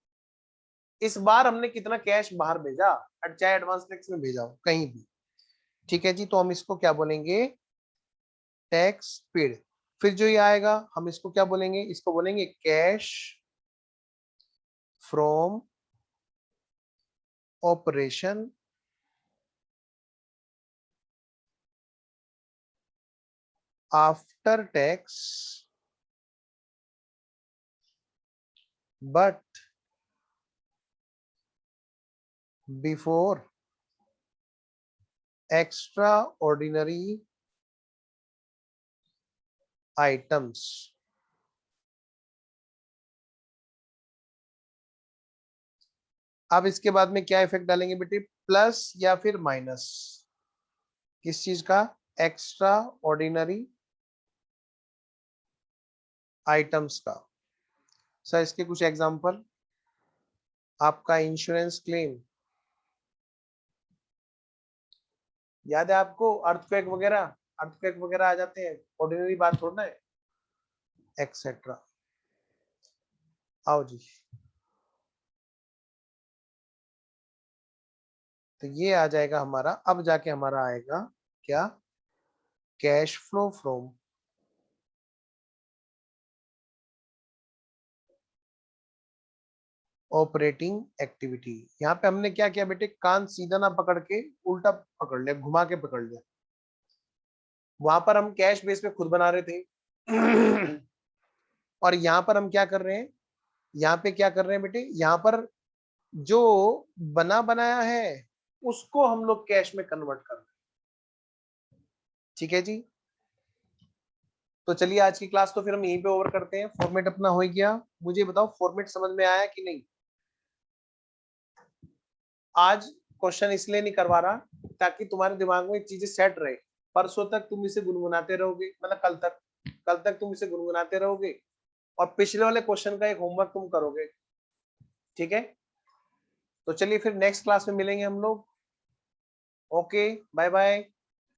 इस बार हमने कितना कैश बाहर भेजा, चाहे एडवांस टैक्स में भेजा हो कहीं भी, ठीक है जी। तो हम इसको क्या बोलेंगे, टैक्स पेड। फिर जो ये आएगा हम इसको क्या बोलेंगे, इसको बोलेंगे cash from operation after tax but before extra ordinary items. अब इसके बाद में क्या इफेक्ट डालेंगे बेटे, प्लस या फिर माइनस, किस चीज का, एक्स्ट्रा ऑर्डिनरी आइटम्स का। सर इसके कुछ एग्जांपल, आपका इंश्योरेंस क्लेम याद है आपको, अर्थक्वेक वगैरह, अर्थक्वेक वगैरह आ जाते हैं, ऑर्डिनरी बात थोड़ा है, एक्सेट्रा। आओ जी, तो ये आ जाएगा हमारा, अब जाके हमारा आएगा क्या, cash flow from operating activity. यहाँ पे हमने क्या किया बेटे, कान सीधा ना पकड़ के उल्टा पकड़ लिया, घुमा के पकड़ लिया। वहां पर हम कैश बेस पे खुद बना रहे थे और यहाँ पर हम क्या कर रहे हैं, यहाँ पे क्या कर रहे हैं बेटे, यहाँ पर जो बना बनाया है उसको हम लोग कैश में कन्वर्ट कर रहे हैं। ठीक है जी, तो चलिए आज की क्लास तो फिर हम यहीं पे ओवर करते हैं। फॉर्मेट अपना हो गया, मुझे बताओ फॉर्मेट समझ में आया कि नहीं। आज क्वेश्चन इसलिए नहीं करवा रहा ताकि तुम्हारे दिमाग में चीजें सेट रहे, परसों तक तुम इसे गुनगुनाते रहोगे, मतलब कल तक तुम इसे गुनगुनाते रहोगे और पिछले वाले क्वेश्चन का एक होमवर्क तुम करोगे। ठीक है, तो चलिए फिर नेक्स्ट क्लास में मिलेंगे हम लोग। Okay, bye bye.